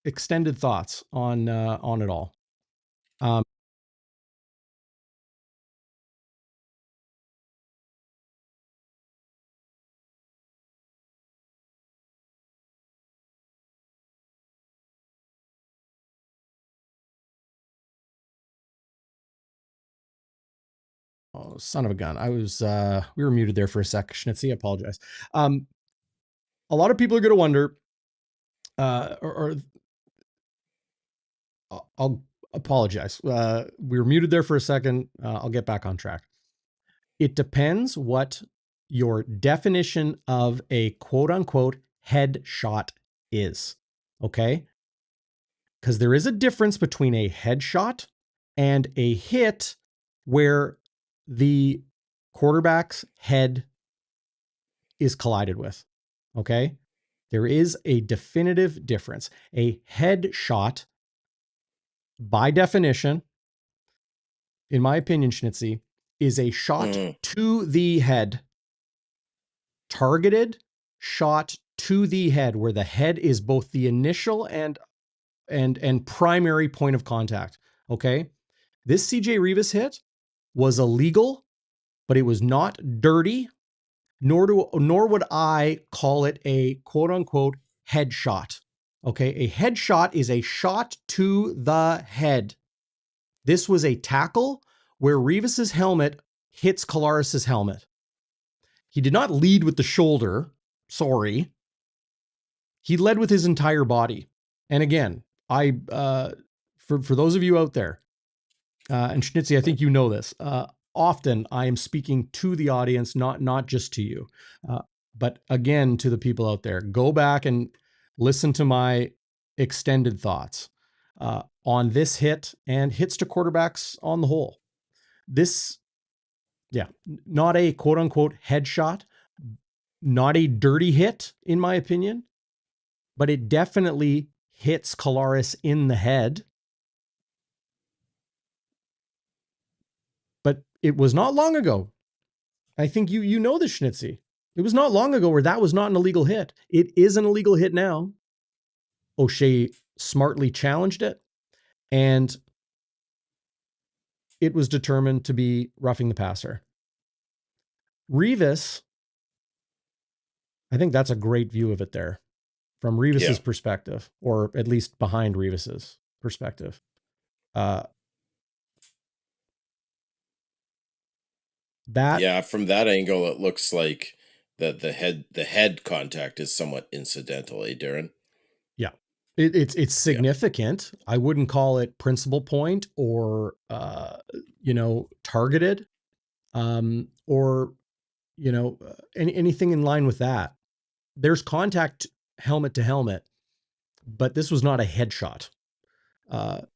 extended thoughts on it all. Oh, son of a gun. We were muted there for a sec. Schnitzy, I apologize. A lot of people are going to wonder, or I'll apologize. We were muted there for a second. I'll get back on track. it depends what your definition of a quote unquote headshot is. Okay? Because there is a difference between a headshot and a hit where the quarterback's head is collided with. Okay? There is a definitive difference. A headshot, by definition, in my opinion, Schnitzy, is a shot to the head. Targeted shot to the head, where the head is both the initial and primary point of contact. Okay? This CJ Rivas hit was illegal, but it was not dirty, nor would I call it a quote unquote headshot. Okay? A headshot is a shot to the head. This was a tackle where Rivas's helmet hits Collaros' helmet. He did not lead with the shoulder. Sorry. He led with his entire body. And again, for those of you out there, and Schnitzy, I think you know this, often I am speaking to the audience, not just to you. But again, to the people out there, go back and listen to my extended thoughts on this hit and hits to quarterbacks on the whole. This, not a quote unquote headshot, not a dirty hit, in my opinion, but it definitely hits Collaros in the head. But it was not long ago. I think you know this, Schnitzy. It was not long ago where that was not an illegal hit. It is an illegal hit now. O'Shea smartly challenged it, and it was determined to be roughing the passer. Rivas, I think that's a great view of it there from Rivas's perspective, or at least behind Rivas's perspective. From that angle, it looks like that the head contact is somewhat incidental, Darrin? Yeah, it's significant. I wouldn't call it principal point or targeted, or anything in line with that. There's contact helmet to helmet, but this was not a headshot.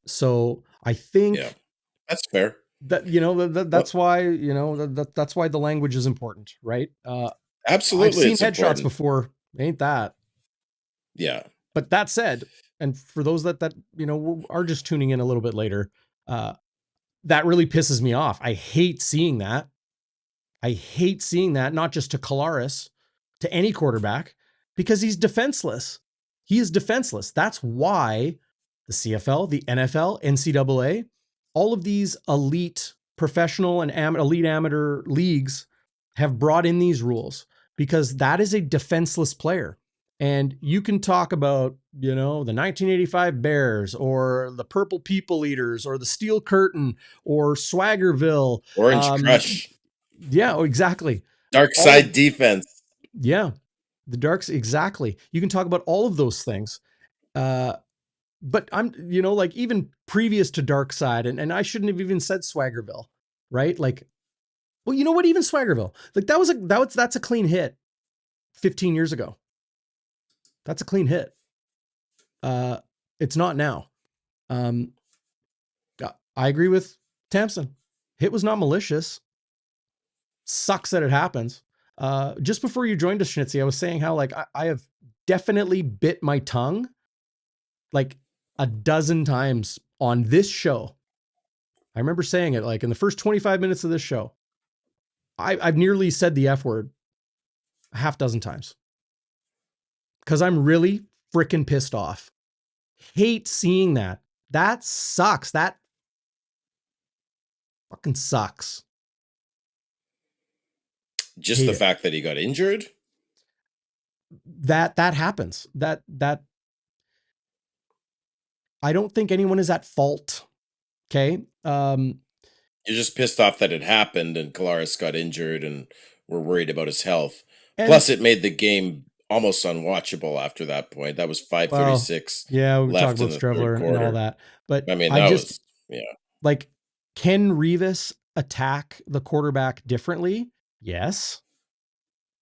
So I think that's fair. That that's why that's why the language is important, right? Absolutely, I've seen it's headshots important before, ain't that? Yeah. But that said, and for those that are just tuning in a little bit later, that really pisses me off. I hate seeing that. Not just to Collaros, to any quarterback, because he's defenseless. He is defenseless. That's why the CFL, the NFL, NCAA, all of these elite professional and elite amateur leagues have brought in these rules, because that is a defenseless player. And you can talk about, the 1985 Bears or the Purple People Eaters or the Steel Curtain or Swaggerville. Orange Crush. Yeah, exactly. Dark side defense. Yeah, the darks. Exactly. You can talk about all of those things. But I'm, even previous to Dark Side, and I shouldn't have even said Swaggerville, right? Like, well, you know what? Even Swaggerville, like that's a clean hit 15 years ago. That's a clean hit. It's not now. I agree with Tamsin. Hit was not malicious. Sucks that it happens. Just before you joined us, Schnitzy, I was saying how I have definitely bit my tongue like a dozen times on this show. I remember saying it like in the first 25 minutes of this show. I've nearly said the F word a half dozen times because I'm really freaking pissed off. Hate seeing that. That sucks. That fucking sucks. Just hate the fact that he got injured. That happens. That I don't think anyone is at fault. Okay. You're just pissed off that it happened and Collaros got injured and we're worried about his health. And plus, it made the game almost unwatchable after that point. That was 5:36. Yeah, we talked about Strevler and all that. But I mean, like, Ken Rivas attack the quarterback differently? Yes.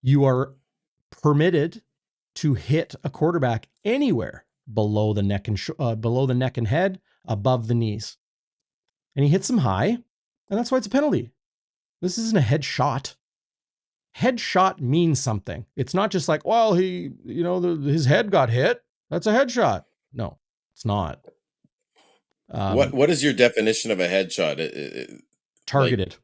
You are permitted to hit a quarterback anywhere below the neck and head, above the knees. And he hits them high, and that's why it's a penalty. This isn't a headshot. Headshot means something. It's not just like, well, his head got hit. That's a headshot. No, it's not. What is your definition of a headshot? Targeted.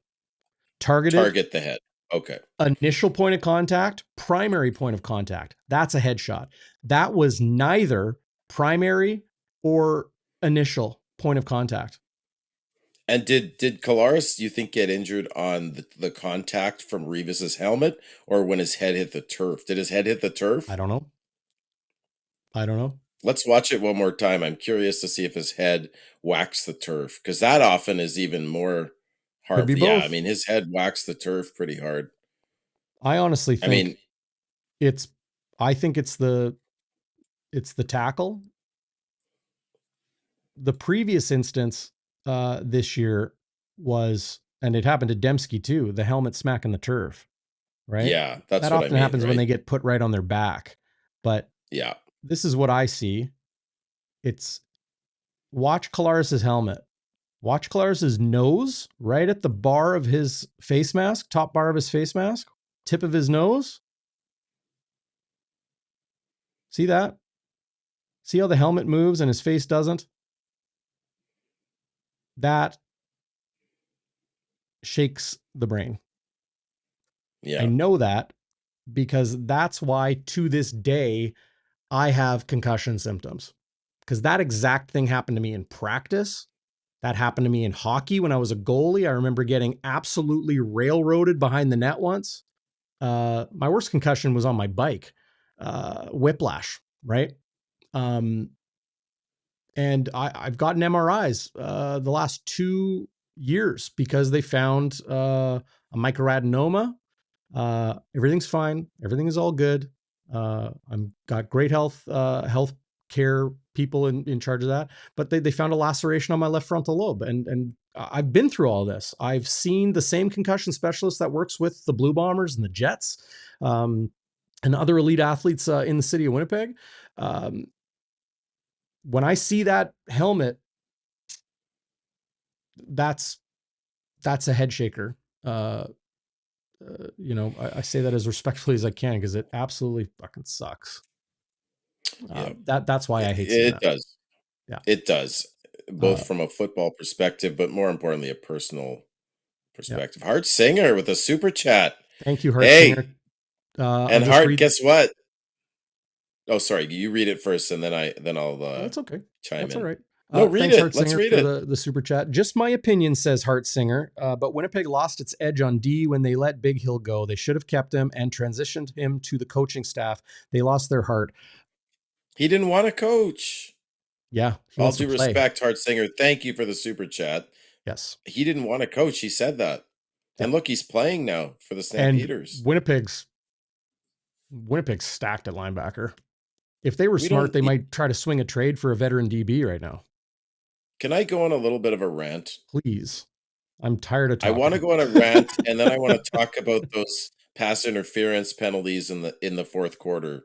Targeted. Target the head. Okay. Initial point of contact, primary point of contact. That's a headshot. That was neither primary or initial point of contact. And did Collaros, you think, get injured on the contact from Revis's helmet, or when his head hit the turf? Did his head hit the turf? I don't know. Let's watch it one more time. I'm curious to see if his head whacks the turf, because that often is even more hard. Could be Yeah, both. I mean, his head whacks the turf pretty hard. I honestly think it's the tackle. The previous instance this year was, and it happened to Dembski too, the helmet smacking the turf, right? Yeah, that's that what often I mean, happens when right? they get put right on their back. But Yeah, this is what I see. It's watch Collaros' helmet. Watch Collaros' nose right at the bar of his face mask, top bar of his face mask, tip of his nose. See that? See how the helmet moves and his face doesn't? That shakes the brain. yeah. I know that because that's why to this day I have concussion symptoms. Because that exact thing happened to me in practice. That happened to me in hockey when I was a goalie. I remember getting absolutely railroaded behind the net once. My worst concussion was on my bike, whiplash, right? And I've gotten MRIs the last 2 years because they found a microadenoma. Everything's fine. Everything is all good. I'm got great health care people in charge of that. But they found a laceration on my left frontal lobe, and I've been through all this. I've seen the same concussion specialist that works with the Blue Bombers and the Jets, and other elite athletes in the city of Winnipeg. When I see that helmet, that's a head shaker. I say that as respectfully as I can because it absolutely fucking sucks. Yeah. That's why I hate seeing It that. does. Yeah. It does, both from a football perspective, but more importantly, a personal perspective. Hart Singer with a super chat. Thank you, Hart Hey, Singer. and Hart, guess what? Oh, sorry. You read it first, and then I'll That's okay. chime That's in. all right. No, read thanks, it. Hart Let's Singer, read for it. the super chat. Just my opinion, says Hart Singer, but Winnipeg lost its edge on D when they let Big Hill go. They should have kept him and transitioned him to the coaching staff. They lost their heart. He didn't want to coach. Yeah. All due respect, Hart Singer. Thank you for the super chat. Yes. He didn't want to coach. He said that. Yeah. And look, he's playing now for the Stampeders. And Winnipeg's stacked at linebacker. If they were smart, they might try to swing a trade for a veteran DB right now. Can I go on a little bit of a rant? Please. I'm tired of talking. I want to go on a rant, and then I want to talk about those pass interference penalties in the fourth quarter,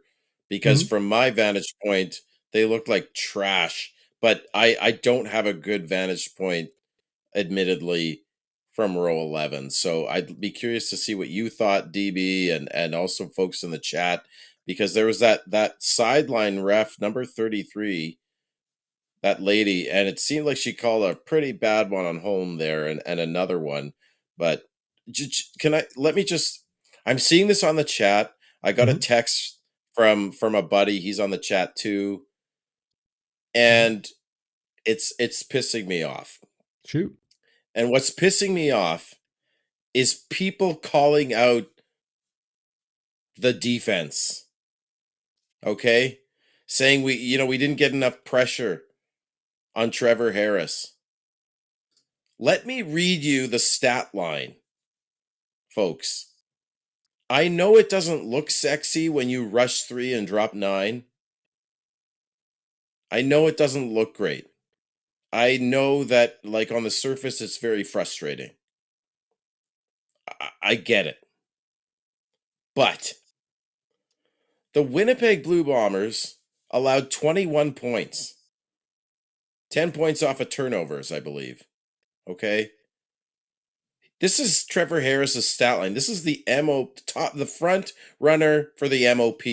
because from my vantage point, they look like trash. But I don't have a good vantage point, admittedly, from row 11. So I'd be curious to see what you thought, DB, and also folks in the chat, because there was that sideline ref, number 33, that lady, and it seemed like she called a pretty bad one on home there, and another one. But I'm seeing this on the chat. I got a text from a buddy. He's on the chat too. And it's pissing me off. Shoot. And what's pissing me off is people calling out the defense. Okay? Saying we didn't get enough pressure on Trevor Harris. Let me read you the stat line, folks. I know it doesn't look sexy when you rush 3 and drop 9. I know it doesn't look great. I know that, like, on the surface, it's very frustrating. I get it. But the Winnipeg Blue Bombers allowed 21 points. 10 points off of turnovers, I believe. Okay? This is Trevor Harris's stat line. This is the the front runner for the MOP.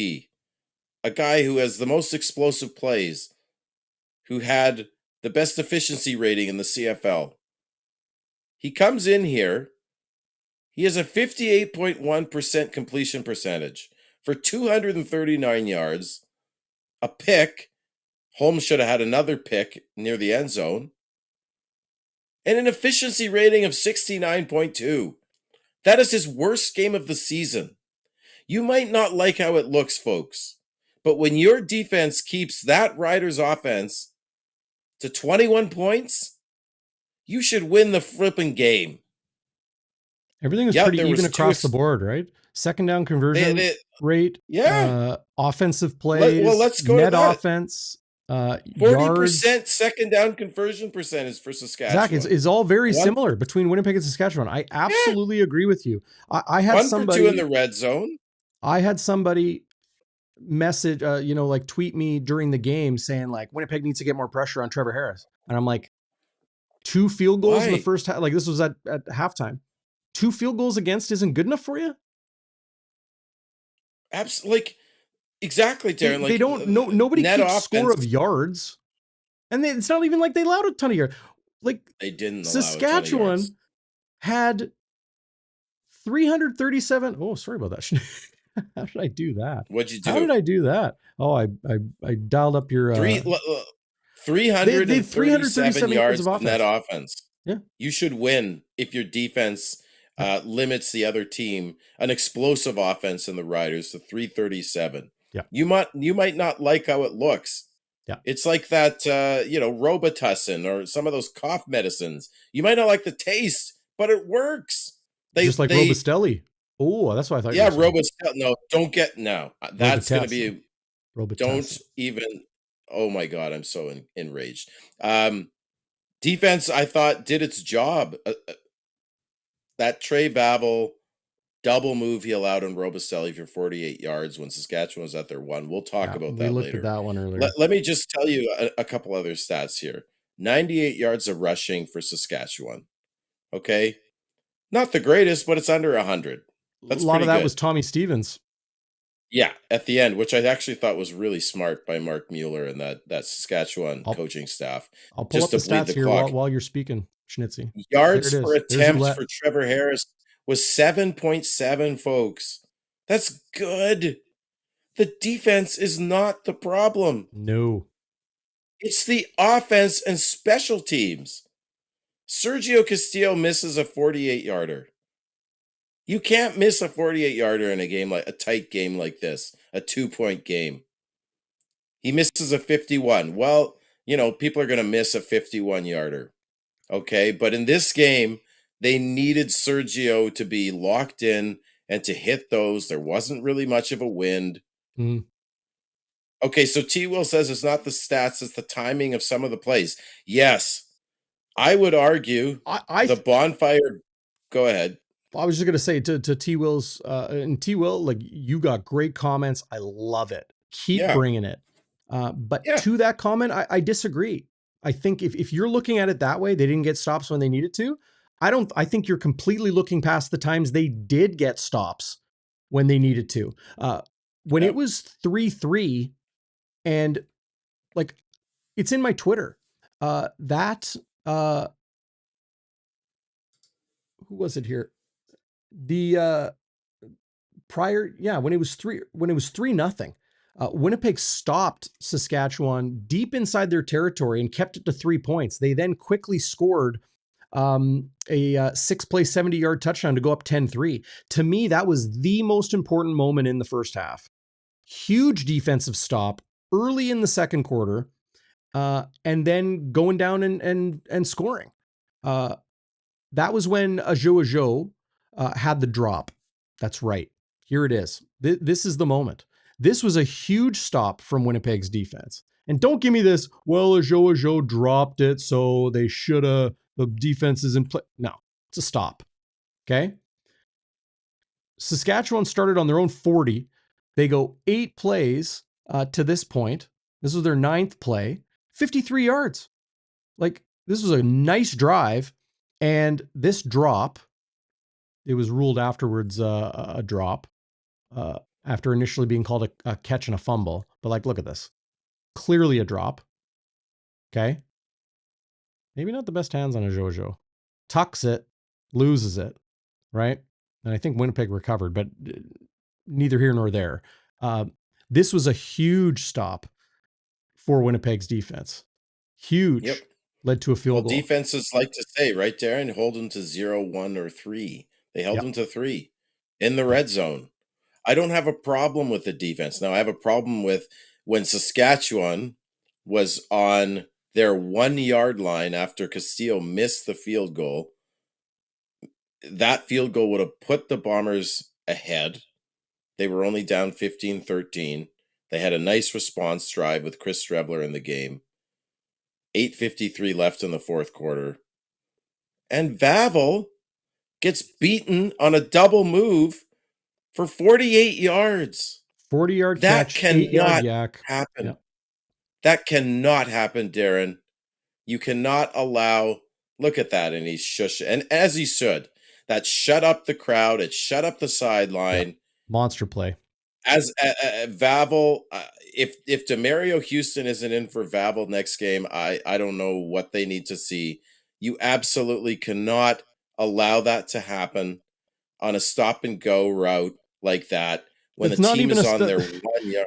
A guy who has the most explosive plays, who had the best efficiency rating in the CFL. He comes in here. He has a 58.1% completion percentage for 239 yards, a pick. Holmes should have had another pick near the end zone, and an efficiency rating of 69.2. That is his worst game of the season. You might not like how it looks, folks, but when your defense keeps that Riders offense to 21 points, you should win the flipping game. Everything was pretty even across the board, right? Second down conversion rate, offensive plays, let's go net to that. Offense, 40% second down conversion percentage for Saskatchewan. Zach, it's all very similar between Winnipeg and Saskatchewan. I absolutely agree with you. I had 1 somebody for 2 in the red zone. I had somebody message, like tweet me during the game saying like Winnipeg needs to get more pressure on Trevor Harris, and I'm like, 2 field goals in the first half. Like this was at halftime. 2 field goals against isn't good enough for you? Absolutely. Like, exactly, Darrin. They don't. Nobody keeps score of yards, and it's not even like they allowed a ton of yards. Like they didn't. Saskatchewan had 337. Oh, sorry about that. How did I do that? What'd you do? How did I do that? Oh, I dialed up your 337 yards of net offense. Yeah, you should win if your defense limits the other team, an explosive offense in the Riders to 337. Yeah, you might not like how it looks. Yeah, it's like that Robitussin or some of those cough medicines. You might not like the taste, but it works. Just like Robustelli. Oh, that's what I thought. Yeah, Robustelli. No, don't get that's going to be. Don't even. Oh my God, I'm so enraged. Defense, I thought, did its job. That Trey Babel double move he allowed on Robustelli for 48 yards when Saskatchewan was at their 1. We'll talk about that later. We looked at that one earlier. Let me just tell you a couple other stats here. 98 yards of rushing for Saskatchewan. Okay? Not the greatest, but it's under 100. That's a lot of that good. Was Tommy Stevens. Yeah, at the end, which I actually thought was really smart by Mark Mueller and that Saskatchewan coaching staff. I'll pull up the stats here while you're speaking, Schnitzy. Yards per attempt for Trevor Harris was 7.7, folks. That's good. The defense is not the problem. No. It's the offense and special teams. Sergio Castillo misses a 48-yarder. You can't miss a 48-yarder in a game like a tight game like this, a 2-point game. He misses a 51. Well, people are going to miss a 51-yarder. Okay, but in this game, they needed Sergio to be locked in and to hit those. There wasn't really much of a wind. Okay, so T. Will says it's not the stats, it's the timing of some of the plays. Yes, I would argue the Bonfire. Go ahead. I was just going to say to T. Will's, and T. Will, like, you got great comments. I love it. Keep bringing it. But to that comment, I disagree. I think if you're looking at it that way, they didn't get stops when they needed to. I think you're completely looking past the times they did get stops when they needed to. When it was 3-3 and like, it's in my Twitter, who was it here? The prior, when it was 3-0, Winnipeg stopped Saskatchewan deep inside their territory and kept it to 3 points. They then quickly scored a 6-play 70-yard touchdown to go up 10-3. To me, that was the most important moment in the first half. Huge defensive stop early in the second quarter, and then going down and scoring. That was when 𝘎𝙤𝙧𝙧𝙯 had the drop. That's right. Here it is. This is the moment. This was a huge stop from Winnipeg's defense. And don't give me this, well, 𝘎𝙧𝙧𝙯 dropped it, so they should have, the defense is in play. No, it's a stop. Okay? Saskatchewan started on their own 40. They go 8 plays to this point. This was their 9th play, 53 yards. Like, this was a nice drive. And this drop, it was ruled afterwards a drop after initially being called a catch and a fumble. But like, look at this. Clearly a drop. Okay. Maybe not the best hands on a 𝘎𝙤𝙧𝙯. Tucks it, loses it, right? And I think Winnipeg recovered, but neither here nor there. This was a huge stop for Winnipeg's defense. Huge. Yep. Led to a field goal. Defenses like to say, right, Darrin, hold them to 0, 1, or 3. They held them to 3 in the red zone. I don't have a problem with the defense. Now, I have a problem with when Saskatchewan was on their 1-yard line after Castillo missed the field goal. That field goal would have put the Bombers ahead. They were only down 15-13. They had a nice response drive with Chris Streveler in the game. 8:53 left in the fourth quarter. And Vavel gets beaten on a double move for 48 yards. 40-yard That catch, cannot 8-yard yak. happen. Yep. That cannot happen, Darrin. You cannot allow, look at that, and he's shush, and as he should, that shut up the crowd, it shut up the sideline. Yep. Monster play. As Vavel, if Demario Houston isn't in for Vavel next game, I don't know what they need to see. You absolutely cannot allow that to happen on a stop and go route like that when It's the not team even is a on their 1 yard.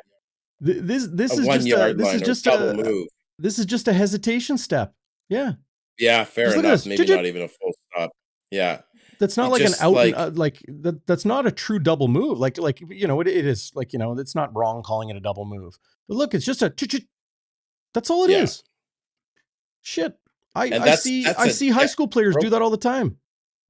This is a 1 just yard a this line is or just double a move. this is just a hesitation step. Yeah. Yeah, fair Just look at enough. this. Maybe not even a full stop. Yeah. That's not You like an just, out like- that's not a true double move. Like you know, it is like, you know, it's not wrong calling it a double move. But look, it's just a that's all it Yeah. is. Shit. And I that's see a high school players do that all the time.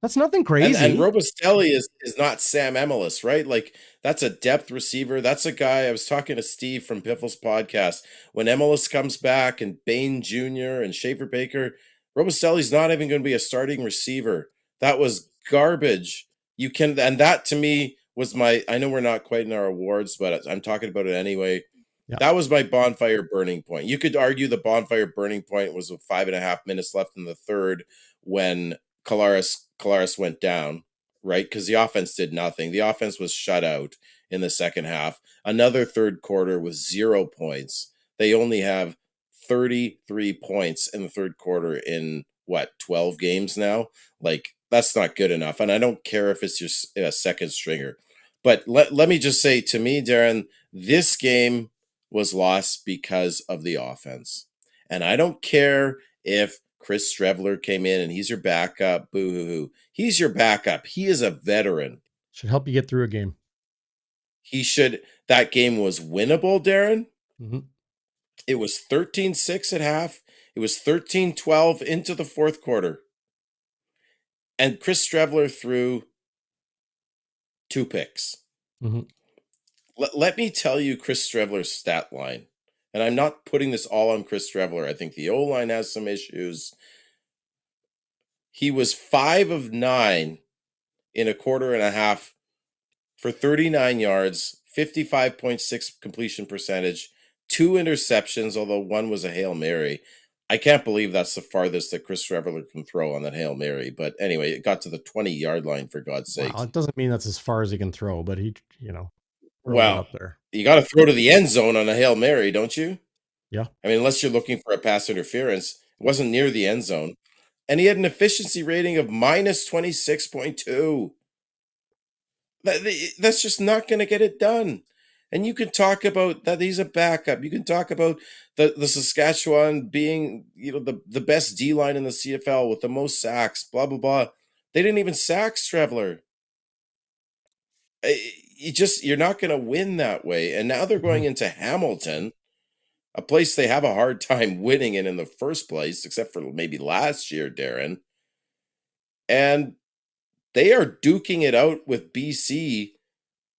That's nothing crazy. And Robustelli is not Sam Emelis, right? Like, that's a depth receiver. That's a guy, I was talking to Steve from Piffle's podcast. When Emelis comes back and Bain Jr. and Schaefer Baker, Robustelli's not even going to be a starting receiver. That was garbage. And that to me was I know we're not quite in our awards, but I'm talking about it anyway. Yeah. That was my bonfire burning point. You could argue the bonfire burning point was with 5.5 minutes left in the third when Collaros went down, right? Because the offense did nothing. The offense was shut out in the second half. Another third quarter with 0 points. They only have 33 points in the third quarter in 12 games now? Like, that's not good enough. And I don't care if it's your second stringer. But let me just say, to me, Darrin, this game was lost because of the offense. And I don't care if Chris Streveler came in and he's your backup. Boo-hoo-hoo. He's your backup. He is a veteran. Should help you get through a game. That game was winnable, Darrin. Mm-hmm. It was 13-6 at half. It was 13-12 into the fourth quarter. And Chris Streveler threw 2 picks. Mm-hmm. Let me tell you Chris Streveler's stat line. And I'm not putting this all on Chris Streveler. I think the O-line has some issues. He was 5 of 9 in a quarter and a half for 39 yards, 55.6 completion percentage, 2 interceptions, although one was a Hail Mary. I can't believe that's the farthest that Chris Streveler can throw on that Hail Mary. But anyway, it got to the 20-yard line, for God's sake. Wow, it doesn't mean that's as far as he can throw, but he, you know, well, up there. You got to throw to the end zone on a Hail Mary, don't you? Yeah. I mean, unless you're looking for a pass interference, it wasn't near the end zone. And he had an efficiency rating of minus 26.2. That's just not going to get it done. And you can talk about that he's a backup. You can talk about the Saskatchewan being, you know, the best D-line in the CFL with the most sacks, blah, blah, blah. They didn't even sack Streveler. You're not going to win that way. And now they're going into Hamilton, a place they have a hard time winning in the first place, except for maybe last year, Darrin. And they are duking it out with BC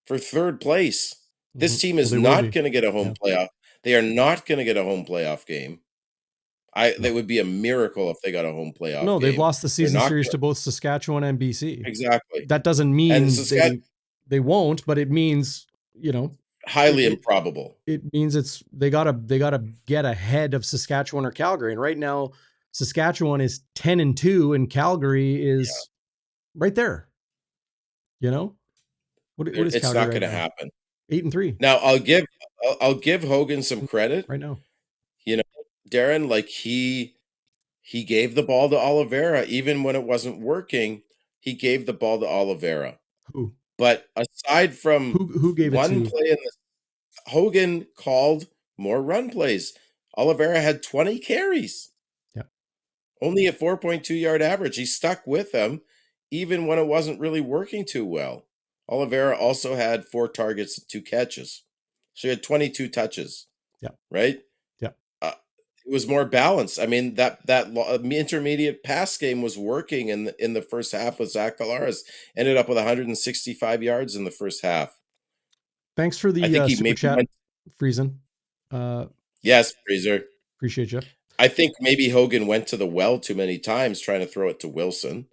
for third place. This team is not going to get a home playoff. They are not going to get a home playoff game. That would be a miracle if they got a home playoff game. No, they've lost the season series to both Saskatchewan and BC. Exactly. That doesn't mean They won't, but it means, highly improbable. It means they gotta get ahead of Saskatchewan or Calgary. And right now, Saskatchewan is 10-2 and Calgary is right there. What is It's Calgary not right going to now? happen. 8-3 Now I'll give 𝘎𝙤𝙤𝙧𝙧𝙯 some credit. right now. Darrin, like he gave the ball to Oliveira even when it wasn't working. He gave the ball to Oliveira. Who? But aside from Who gave it one to? play in the Hogan called more run plays. Oliveira had 20 carries. Yeah. Only a 4.2-yard average. He stuck with them even when it wasn't really working too well. Oliveira also had 4 targets and 2 catches. So he had 22 touches. Yeah. Right? Yeah. It was more balanced. I mean, that intermediate pass game was working in the first half with Zach Collaros. Ended up with 165 yards in the first half. Thanks for the I think he super maybe chat, went, Friesen. yes, Freezer. Appreciate you. I think maybe Hogan went to the well too many times trying to throw it to Wilson.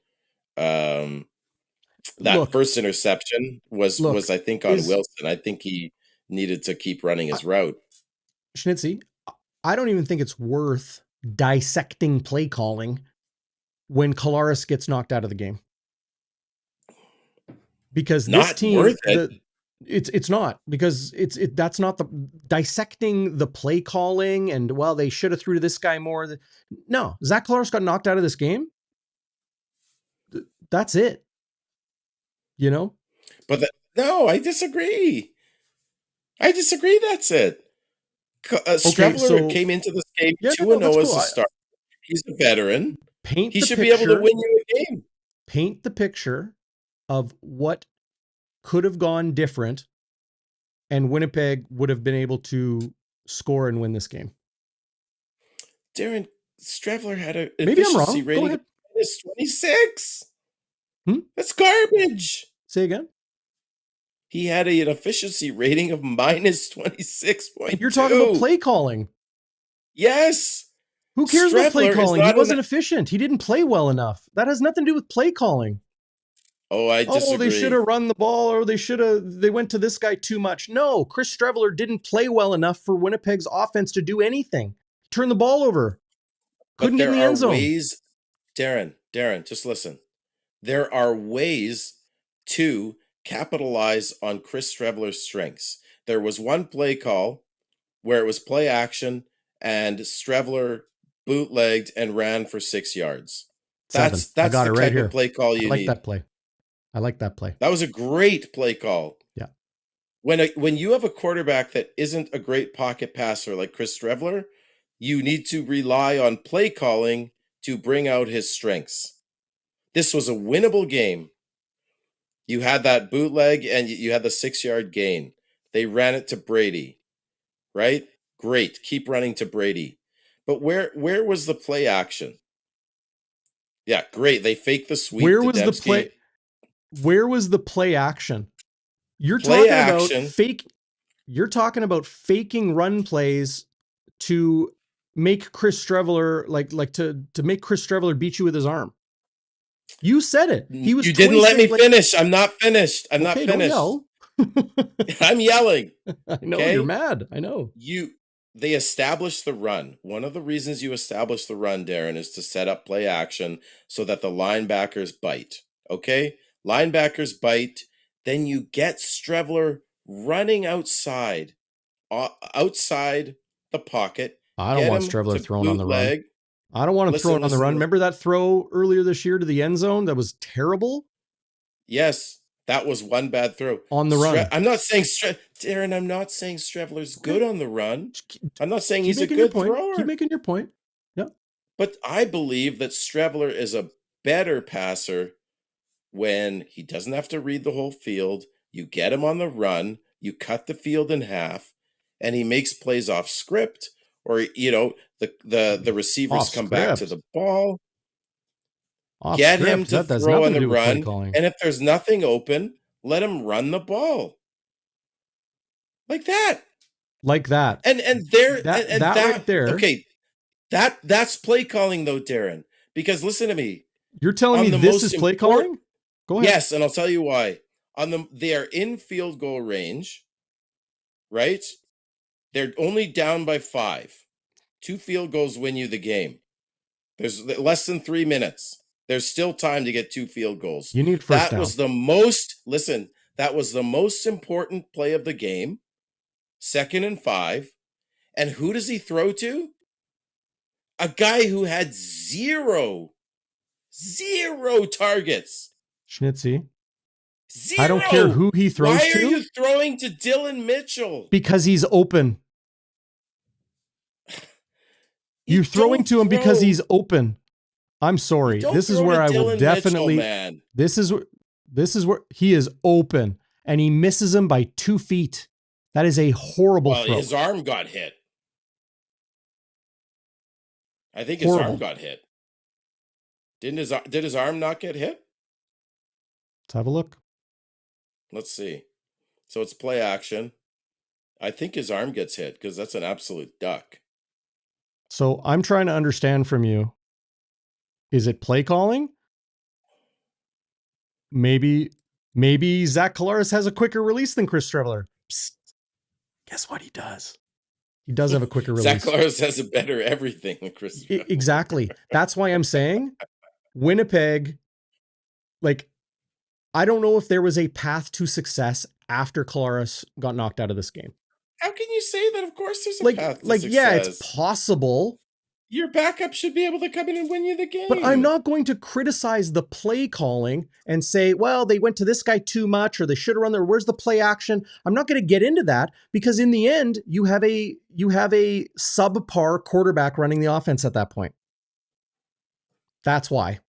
That first interception was I think on Wilson. I think he needed to keep running his route. Schnitzy, I don't even think it's worth dissecting play calling when Collaros gets knocked out of the game. Because this Not team, worth it. It's not, because that's not the dissecting the play calling and, well, they should have threw to this guy more. No, Zach Collaros got knocked out of this game. That's it. But no, I disagree. That's it. Strevler came into this game 2-0 as a start. He's a veteran. He should be able to win you a game. Paint the picture of what could have gone different, and Winnipeg would have been able to score and win this game. Darrin, Strevler had an Maybe I'm efficiency wrong. rating of -26. That's garbage. Say again? He had an efficiency rating of -26.2. You're talking about play calling. Yes. Who cares about play calling? He wasn't efficient. He didn't play well enough. That has nothing to do with play calling. Oh, I disagree. Oh, they should have run the ball, or they went to this guy too much. No, Chris Strevler didn't play well enough for Winnipeg's offense to do anything. Turn the ball over. Couldn't get in the end zone. Ways, Darrin, just listen. There are ways to capitalize on Chris Strevler's strengths. There was one play call where it was play action and Strevler bootlegged and ran for 6 yards. That's the type of play call you need. I like that play. I like that play. That was a great play call. Yeah. When you have a quarterback that isn't a great pocket passer like Chris Strevler, you need to rely on play calling to bring out his strengths. This was a winnable game. You had that bootleg and you had the 6-yard gain. They ran it to Brady, right? Great. Keep running to Brady. But where was the play action? Yeah, great. They faked the sweep. Where was the play action? You're talking about faking run plays to make Chris Strevler to make Chris Strevler beat you with his arm. You said it. You didn't let me finish. I'm not finished. I'm not finished. Don't yell. I'm yelling. I know you're mad. I know. They established the run. One of the reasons you establish the run, Darrin, is to set up play action so that the linebackers bite. Okay? Linebackers bite. Then you get Strevler running outside the pocket. I don't want Strevler thrown on the run. I don't want him thrown on the run. Remember that throw earlier this year to the end zone? That was terrible. Yes, that was one bad throw. On the run. I'm not saying Darrin, I'm not saying Strevler's good on the run. I'm not saying he's a good thrower. Keep making your point. Yeah. But I believe that Strevler is a better passer when he doesn't have to read the whole field. You get him on the run, you cut the field in half, and he makes plays off script, or the receivers come back to the ball. Get him to throw on the run, and if there's nothing open, let him run the ball. Like that. And that right there. Okay. That's play calling though, Darrin. Because listen to me. You're telling me this is play calling? Go ahead. Yes, and I'll tell you why. they are in field goal range, right? They're only down by 5. 2 field goals win you the game. There's less than 3 minutes. There's still time to get 2 field goals. You need first That down. was the most important play of the game. 2nd and 5. And who does he throw to? A guy who had zero targets. Schnitzy. 0. I don't care who he throws Why to. are you throwing to Dylan Mitchell? Because he's open. You're throwing to him because he's open. I'm sorry. This is where I will definitely. Man. This is where he is open and he misses him by 2 feet. That is a horrible throw. His arm got hit. I think his arm got hit. Did his arm not get hit? Let's have a look. Let's see. So it's play action. I think his arm gets hit because that's an absolute duck. So I'm trying to understand from you. Is it play calling? Maybe Zach Collaros has a quicker release than Chris Streveler. Psst. Guess what he does? He does have a quicker release. Zach Collaros has a better everything than Chris Streveler. Exactly. That's why I'm saying Winnipeg, like, I don't know if there was a path to success after Collaros got knocked out of this game. How can you say that? Of course there's a path to success. Yeah, it's possible. Your backup should be able to come in and win you the game. But I'm not going to criticize the play calling and say, well, they went to this guy too much or they should have run there. Where's the play action? I'm not going to get into that because in the end, you have a subpar quarterback running the offense at that point. That's why.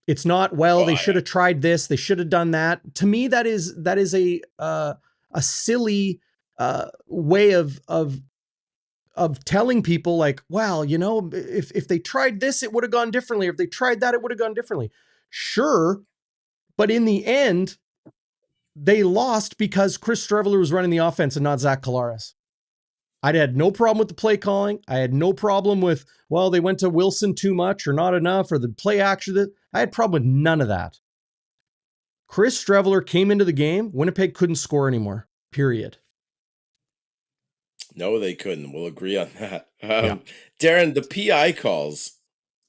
It's not, well, they should have tried this. They should have done that. To me, that is a silly way of telling people like, wow, you know, if they tried this, it would have gone differently. If they tried that, it would have gone differently. Sure. But in the end, they lost because Chris Streveler was running the offense and not Zach Collaros. I had no problem with the play calling. I had no problem with, well, they went to Wilson too much or not enough or the play action. I had a problem with none of that. Chris Streveler came into the game. Winnipeg couldn't score anymore, period. No, they couldn't. We'll agree on that. Darrin, the PI calls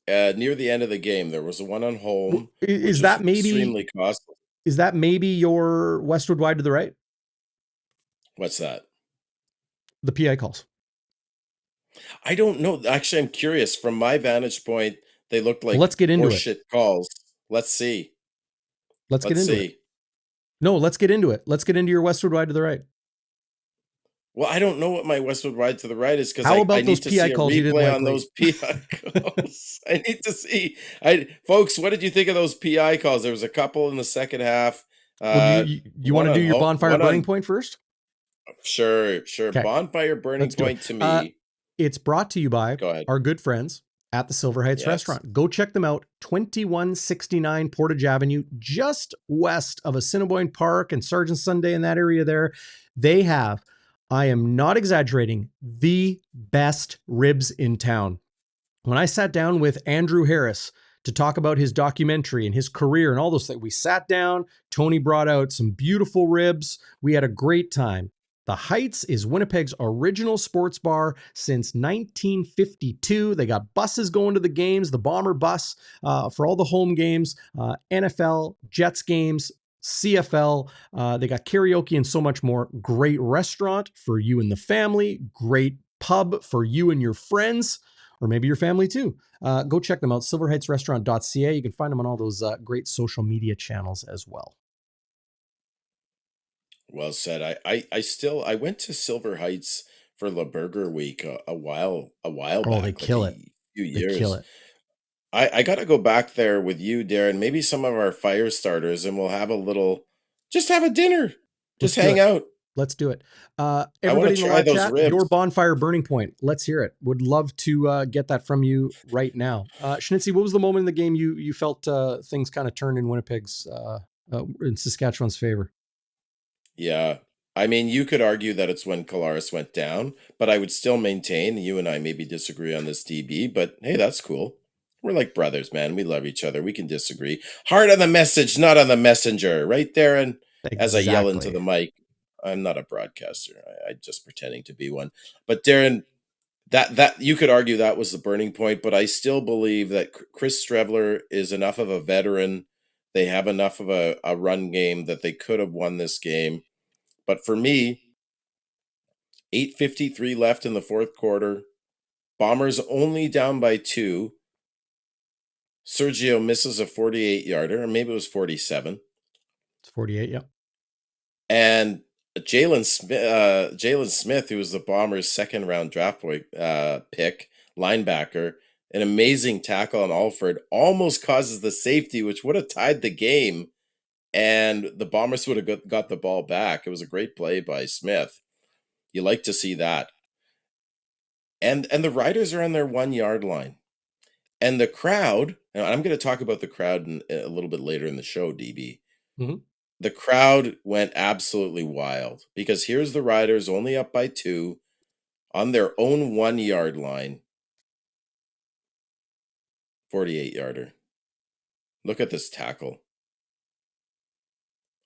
near the end of the game, there was a one on home. Is that maybe extremely costly? Is that maybe your westward wide to the right? What's that? The PI calls. I don't know. Actually, I'm curious. From my vantage point, they looked like let's get into horseshit calls. Let's see. Let's get into it. No, let's get into it. Let's get into your westward wide to the right. Well, I don't know what my westward wide to the right is because I need those to PI see calls a you didn't replay like on those PI calls. I need to see. Folks, what did you think of those PI calls? There was a couple in the second half. Well, you want to do your bonfire burning point first? Sure. Okay. Bonfire burning point to me. It's brought to you by our good friends at the Silver Heights Restaurant. Go check them out. 2169 Portage Avenue, just west of Assiniboine Park and Sergeant Sunday in that area there. They have, I am not exaggerating, the best ribs in town. When I sat down with Andrew Harris to talk about his documentary and his career and all those things, we sat down. Tony brought out some beautiful ribs. We had a great time. The Heights is Winnipeg's original sports bar since 1952. They got buses going to the games, the Bomber bus for all the home games, NFL, Jets games, CFL. They got karaoke and so much more. Great restaurant for you and the family. Great pub for you and your friends, or maybe your family too. Go check them out, silverheightsrestaurant.ca. You can find them on all those great social media channels as well. Well said. I went to Silver Heights for La Burger Week a while back. They kill it. Few years. They kill it. I got to go back there with you, Darrin. Maybe some of our fire starters, and we'll have just have a dinner. Just hang out. Let's do it. Everybody in the live chat, ribs. Your bonfire burning point. Let's hear it. Would love to get that from you right now. Schnitzy, what was the moment in the game you felt things kind of turned in Winnipeg's, in Saskatchewan's favor? Yeah. I mean, you could argue that it's when Collaros went down, but I would still maintain, you and I maybe disagree on this, DB, but hey, that's cool. We're like brothers, man. We love each other. We can disagree. Heart on the message, not on the messenger, right, Darrin? As I yell into the mic, I'm not a broadcaster. I'm just pretending to be one. But Darrin, that you could argue that was the burning point, but I still believe that Chris Streveler is enough of a veteran. They have enough of a run game that they could have won this game. But for me, 8:53 left in the fourth quarter. Bombers only down by 2. Sergio misses a 48-yarder, or maybe it was 47. It's 48, yeah. And Jalen Smith, who was the Bombers' second-round draft pick, linebacker, an amazing tackle on Alford, almost causes the safety, which would have tied the game, and the Bombers would have got the ball back. It was a great play by Smith. You like to see that. And the Riders are on their 1-yard line. And the crowd, and I'm going to talk about the crowd a little bit later in the show, DB. Mm-hmm. The crowd went absolutely wild because here's the Riders only up by 2 on their own 1-yard line. 48-yarder. Look at this tackle.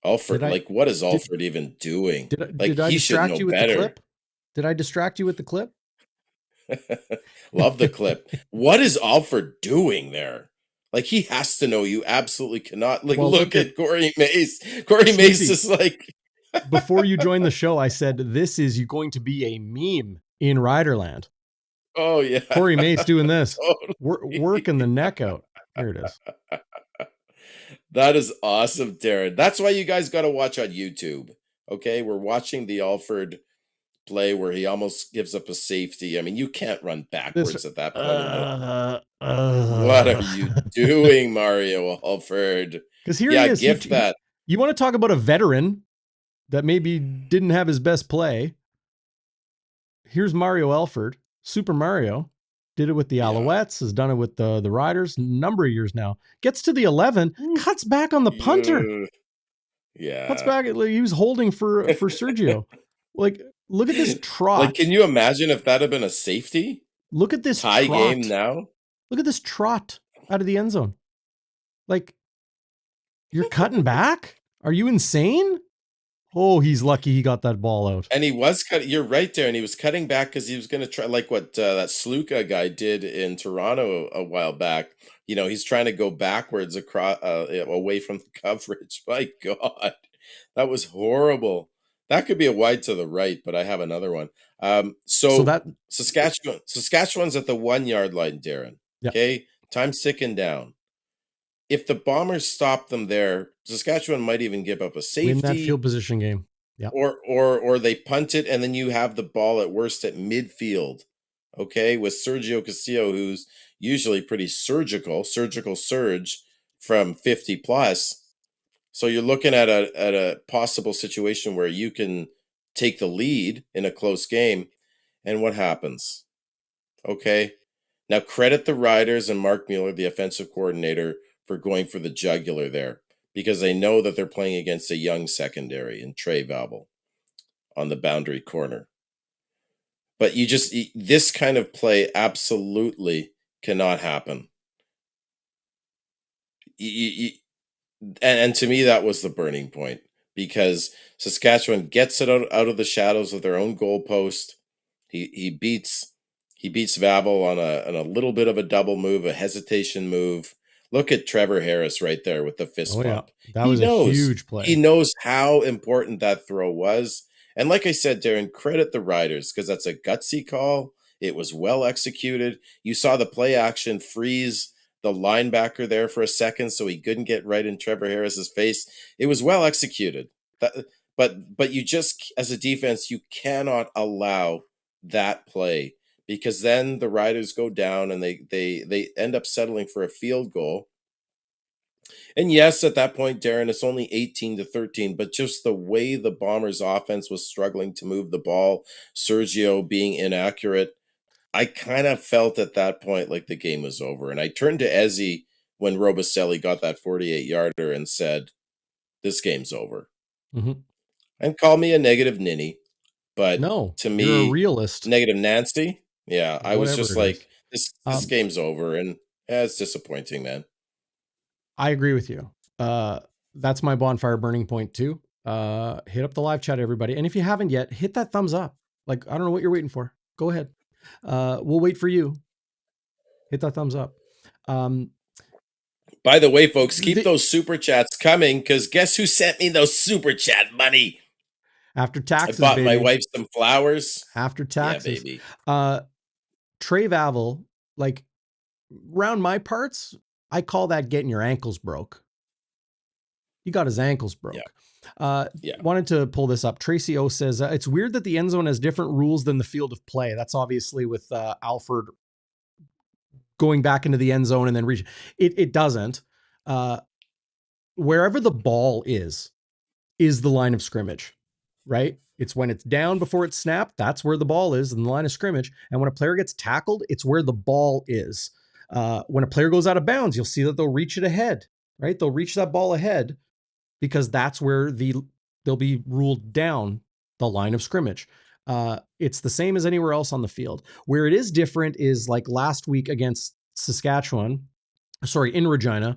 Alford, what is Alford even doing? Did I distract you with the clip? Did I distract you with the clip? Love the clip. What is Alford doing there? Like, he has to know you absolutely cannot. Like, look at Corey Mace. Corey Mace is like... Before you joined the show, I said, this is going to be a meme in Riderland. Oh, yeah. Corey Mace doing this. Totally. Working the neck out. Here it is. That is awesome, Darrin. That's why you guys got to watch on YouTube. Okay? We're watching the Alford play where he almost gives up a safety. I mean, you can't run backwards at that point. What are you doing, Mario Alford? Because here he is. That. You want to talk about a veteran that maybe didn't have his best play? Here's Mario Alford, Super Mario. Did it with the Alouettes, has done it with the Riders a number of years now. Gets to the 11, cuts back on the punter. Yeah. Cuts back. He was holding for Sergio. Like, look at this trot. Like, can you imagine if that had been a safety? Look at this tie trot. Game now. Look at this trot out of the end zone. Like, you're cutting back? Are you insane? Oh, he's lucky he got that ball out. And he was cutting. You're right there. And he was cutting back because he was going to try, like what that 𝘎𝙤𝙤𝙧𝙯 guy did in Toronto a while back. You know, he's trying to go backwards across, away from the coverage. My God, that was horrible. That could be a wide to the right, but I have another one. So that Saskatchewan's at the 1-yard line, Darrin. Yep. Okay, time's ticking down. If the Bombers stop them there, Saskatchewan might even give up a safety. Win that field position game. Yep. Or they punt it, and then you have the ball at worst at midfield. Okay, with Sergio Castillo, who's usually pretty surgical surge from 50 plus. So you're looking at a possible situation where you can take the lead in a close game. And what happens? Okay. Now credit the Riders and Mark Mueller, the offensive coordinator, for going for the jugular there, because they know that they're playing against a young secondary in Trey Vabel on the boundary corner. But this kind of play absolutely cannot happen. And to me, that was the burning point, because Saskatchewan gets it out of the shadows of their own goalpost. He beats Vabel on a little bit of a double move, a hesitation move. Look at Trevor Harris right there with the fist pump. Yeah. That was a huge play. He knows how important that throw was. And like I said, Darrin, credit the Riders, because that's a gutsy call. It was well executed. You saw the play action freeze the linebacker there for a second so he couldn't get right in Trevor Harris's face. It was well executed. But you just, as a defense, you cannot allow that play, because then the Riders go down and they end up settling for a field goal. And yes, at that point, Darrin, it's only 18-13, but just the way the Bombers' offense was struggling to move the ball, Sergio being inaccurate, I kind of felt at that point like the game was over. And I turned to Ezzy when Robicelli got that 48-yarder and said, this game's over. Mm-hmm. And call me a negative ninny, but no, to me, you're a realist. Negative Nancy. Yeah, I was just like, this game's over. And Yeah, it's disappointing, man. I agree with you. That's my bonfire burning point too. Hit up the live chat, everybody. And if you haven't yet, hit that thumbs up. Like, I don't know what you're waiting for. Go ahead. We'll wait for you. Hit that thumbs up. By the way, folks, keep those super chats coming, because guess who sent me those super chat money? After taxes, I bought baby. my wife some flowers. After taxes. Yeah, baby. Trey Vavel, like, round my parts, I call that getting your ankles broke. He got his ankles broke. Wanted to pull this up. Tracy O says, it's weird that the end zone has different rules than the field of play. That's obviously with Alford going back into the end zone and then reaching. It doesn't. Wherever the ball is the line of scrimmage, right? It's when it's down before it's snapped. That's where the ball is in the line of scrimmage. And when a player gets tackled, it's where the ball is. When a player goes out of bounds, you'll see that they'll reach it ahead, right? They'll reach that ball ahead because that's where they'll be ruled down the line of scrimmage. It's the same as anywhere else on the field. Where it is different is like last week against Saskatchewan, in Regina,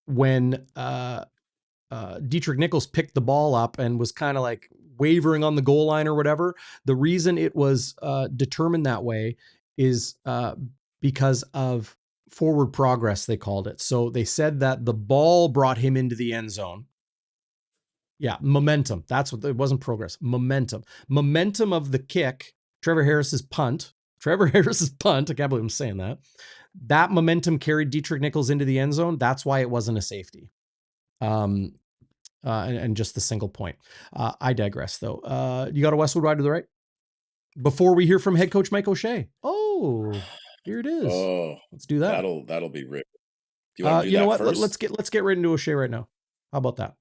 when Dietrich Nichols picked the ball up and was kind of like wavering on the goal line or whatever. The reason it was determined that way is because of forward progress, they called it. So they said that the ball brought him into the end zone. Yeah, momentum. That's what it wasn't progress. Momentum. Momentum of the kick. Trevor Harris's punt. I can't believe I'm saying that. That momentum carried Dietrich Nichols into the end zone. That's why it wasn't a safety. And just the single point. I digress, though. You got a Westwood ride to the right? Before we hear from head coach Mike O'Shea. Oh, here it is. Oh, let's do that. That'll be rich. Do you want to do you that know what? first? Let's get right into O'Shea right now. How about that?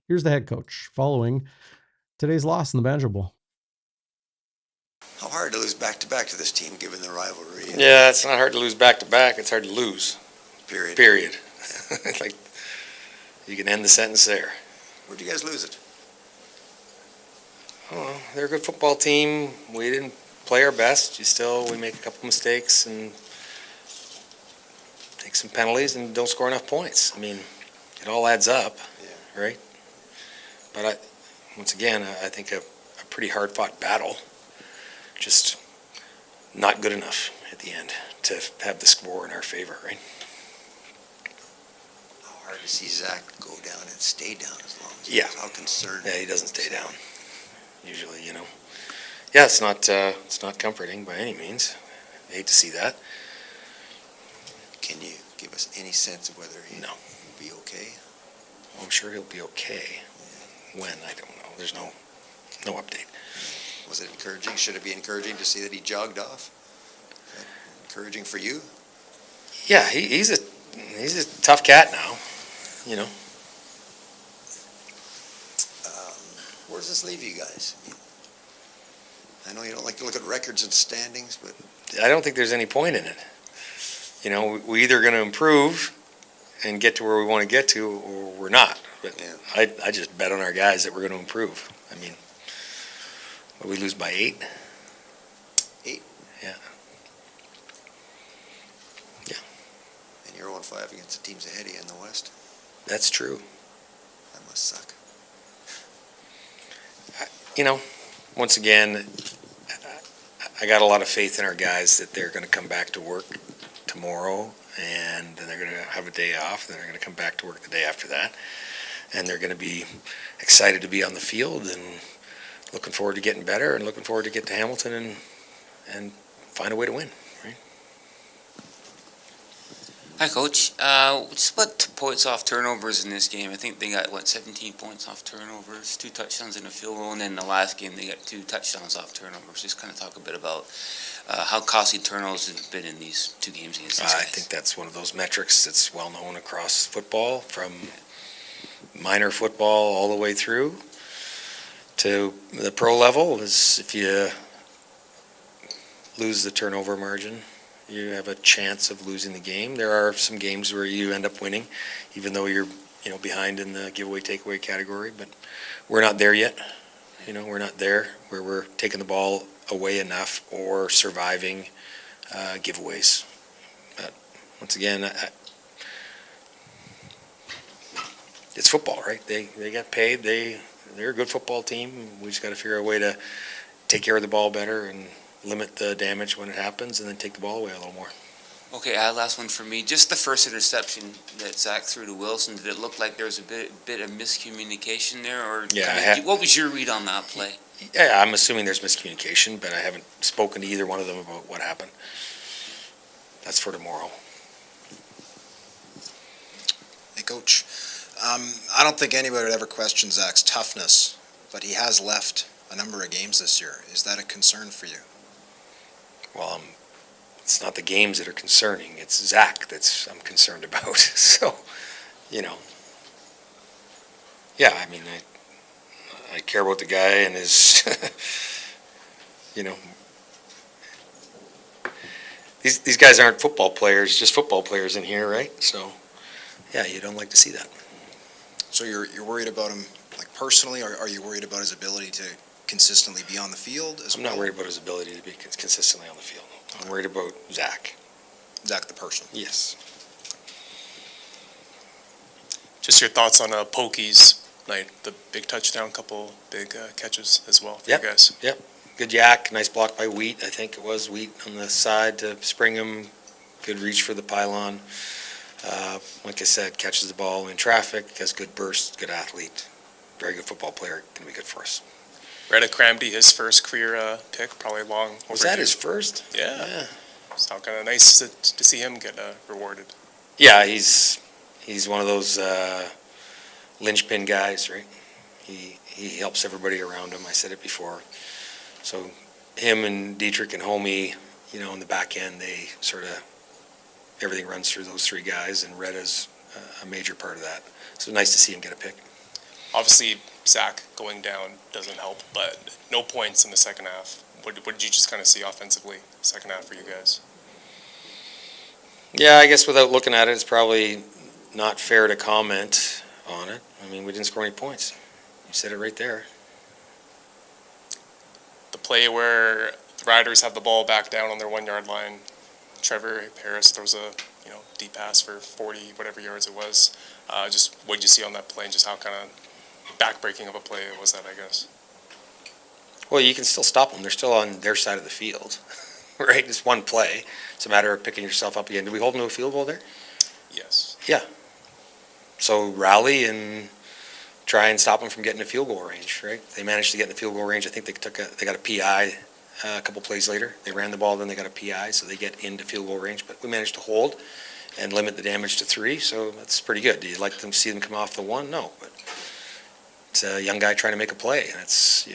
Here's the head coach following today's loss in the Banjo Bowl. How hard to lose back-to-back to this team, given the rivalry? Yeah, it's not hard to lose back-to-back. It's hard to lose. Period. It's like, you can end the sentence there. Where'd you guys lose it? I don't know. They're a good football team. We didn't play our best. We make a couple mistakes and take some penalties and don't score enough points. I mean, it all adds up, right? But once again, I think a pretty hard-fought battle. Just not good enough at the end to have the score in our favor, right? How hard to see Zach go down and stay down as long as Yeah. How concerned? Yeah, he doesn't stay down. Usually, Yeah, it's not comforting by any means. I hate to see that. Can you give us any sense of whether he'll be okay? I'm sure he'll be okay. When, I don't know. There's no update. Was it encouraging? Should it be encouraging to see that he jogged off? Encouraging for you? Yeah, he's a tough cat now, Where does this leave you guys? I know you don't like to look at records and standings, but I don't think there's any point in it. We're either going to improve and get to where we want to get to, or we're not. But I just bet on our guys that we're going to improve. I mean, we lose by 8? 8? Yeah. Yeah. And you're 0-5 against the teams ahead of you in the West. That's true. That must suck. Once again, I got a lot of faith in our guys that they're going to come back to work tomorrow, and then they're going to have a day off, and then they're going to come back to work the day after that, and they're going to be excited to be on the field and looking forward to getting better and looking forward to get to Hamilton and find a way to win, right? Hi, Coach. Split points off turnovers in this game. I think they got, 17 points off turnovers, 2 touchdowns and a field goal, and then in the last game they got 2 touchdowns off turnovers. Just kind of talk a bit about how costly turnovers have been in these 2 games against these guys. I think that's one of those metrics that's well known across football, from minor football all the way through to the pro level. Is if you lose the turnover margin, you have a chance of losing the game. There are some games where you end up winning, even though you're behind in the giveaway takeaway category. But we're not there yet. We're not there where we're taking the ball away enough or surviving giveaways. But once again, it's football, right? They get paid. They're a good football team. We just got to figure out a way to take care of the ball better and limit the damage when it happens, and then take the ball away a little more. Okay, last one for me. Just the first interception that Zach threw to Wilson, did it look like there was a bit of miscommunication there? Or Yeah, what was your read on that play? Yeah, I'm assuming there's miscommunication, but I haven't spoken to either one of them about what happened. That's for tomorrow. Hey, Coach. I don't think anybody would ever question Zach's toughness, but he has left a number of games this year. Is that a concern for you? Well, it's not the games that are concerning. It's Zach I'm concerned about. So, yeah, I mean, I care about the guy and his, these guys aren't football players, just football players in here, right? So, yeah, you don't like to see that. So you're worried about him, like, personally, or are you worried about his ability to consistently be on the field as well? I'm not worried about his ability to be consistently on the field. I'm worried about Zach. Zach the person? Yes. Just your thoughts on Pokey's night, the big touchdown, couple big catches as well for you guys. Yep. Good yak, nice block by Wheat. I think it was Wheat on the side to spring him. Good reach for the pylon. Like I said, catches the ball in traffic, has good burst, good athlete. Very good football player, going to be good for us. Retta Cramdy, his first career pick, probably long overdue. Was that his first? Yeah. So kind of nice to see him get rewarded. Yeah, he's one of those linchpin guys, right? He helps everybody around him. I said it before. So him and Dietrich and Homie, in the back end, they sort of, everything runs through those three guys, and Retta's a major part of that. So nice to see him get a pick. Obviously, Zach going down doesn't help, but no points in the second half. What did you just kind of see offensively, second half for you guys? Yeah, I guess without looking at it, it's probably not fair to comment on it. I mean, we didn't score any points. You said it right there. The play where the Riders have the ball back down on their 1 yard line, Trevor Harris throws a deep pass for 40 whatever yards it was. Just what did you see on that play, and just how kind of backbreaking of a play was that, I guess? Well, you can still stop them. They're still on their side of the field, right? It's one play. It's a matter of picking yourself up again. Did we hold them to a field goal there? Yes. Yeah. So rally and try and stop them from getting to field goal range, right? They managed to get in the field goal range. I think they got a PI a couple plays later. They ran the ball, then they got a PI, so they get into field goal range. But we managed to hold and limit the damage to 3, so that's pretty good. Do you like them see them come off the 1? No, but it's a young guy trying to make a play, and it's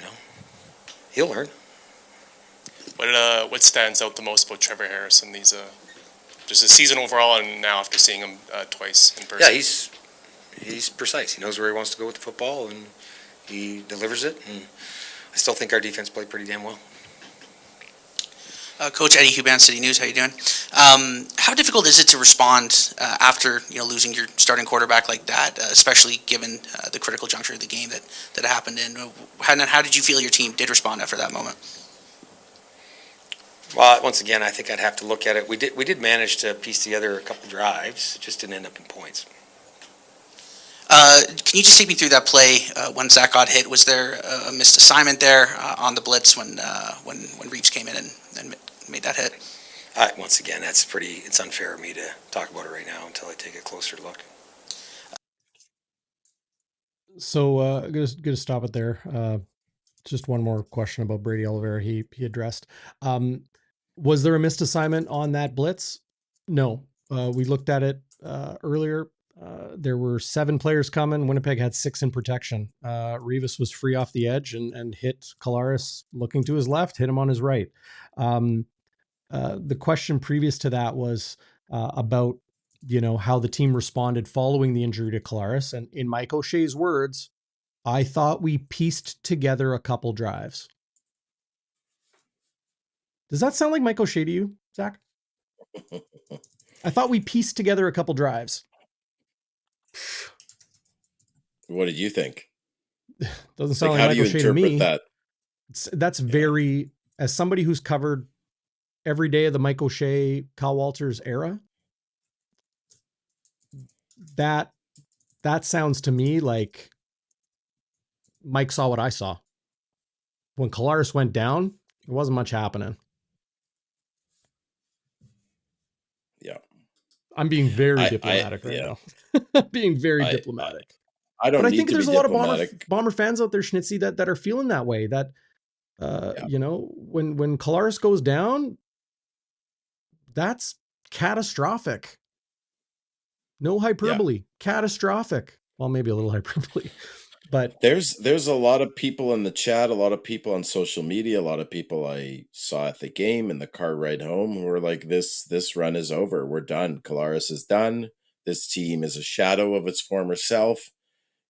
he'll learn. What stands out the most about Trevor Harris in these just the season overall, and now after seeing him twice in person? Yeah, he's precise. He knows where he wants to go with the football, and he delivers it. And I still think our defense played pretty damn well. Coach Eddie Huban, City News, how you doing? How difficult is it to respond after losing your starting quarterback like that, especially given the critical juncture of the game that happened in? How did you feel your team did respond after that moment? Well, once again, I think I'd have to look at it. We did manage to piece together a couple drives. It just didn't end up in points. Can you just take me through that play when Zach got hit? Was there a missed assignment there on the blitz when Reeves came in and made that hit? Once again, it's unfair of me to talk about it right now until I take a closer look. So I'm gonna stop it there. Just one more question about Brady Oliveira. He addressed. Was there a missed assignment on that blitz? No. We looked at it earlier. There were 7 players coming. Winnipeg had 6 in protection. Reeves was free off the edge and hit Collaros looking to his left, hit him on his right. The question previous to that was about, how the team responded following the injury to Collaros. And in Mike O'Shea's words, I thought we pieced together a couple drives. Does that sound like Mike O'Shea to you, Zach? I thought we pieced together a couple drives. What did you think? Doesn't sound like how do Mike you O'Shea to me. interpret that? That's very, as somebody who's covered every day of the Mike O'Shea, Kyle Walters era, that sounds to me like Mike saw what I saw. When Collaros went down, there wasn't much happening. Yeah. I'm being very diplomatic right now. Being very diplomatic. I don't but I need think to there's be a lot diplomatic. of Bomber fans out there, Schnitzy, that are feeling that way. That you know, when Collaros goes down, that's catastrophic. No hyperbole. Catastrophic. Well, maybe a little hyperbole. But there's a lot of people in the chat, a lot of people on social media, a lot of people I saw at the game in the car ride home who were like, this run is over. We're done. Collaros is done. This team is a shadow of its former self.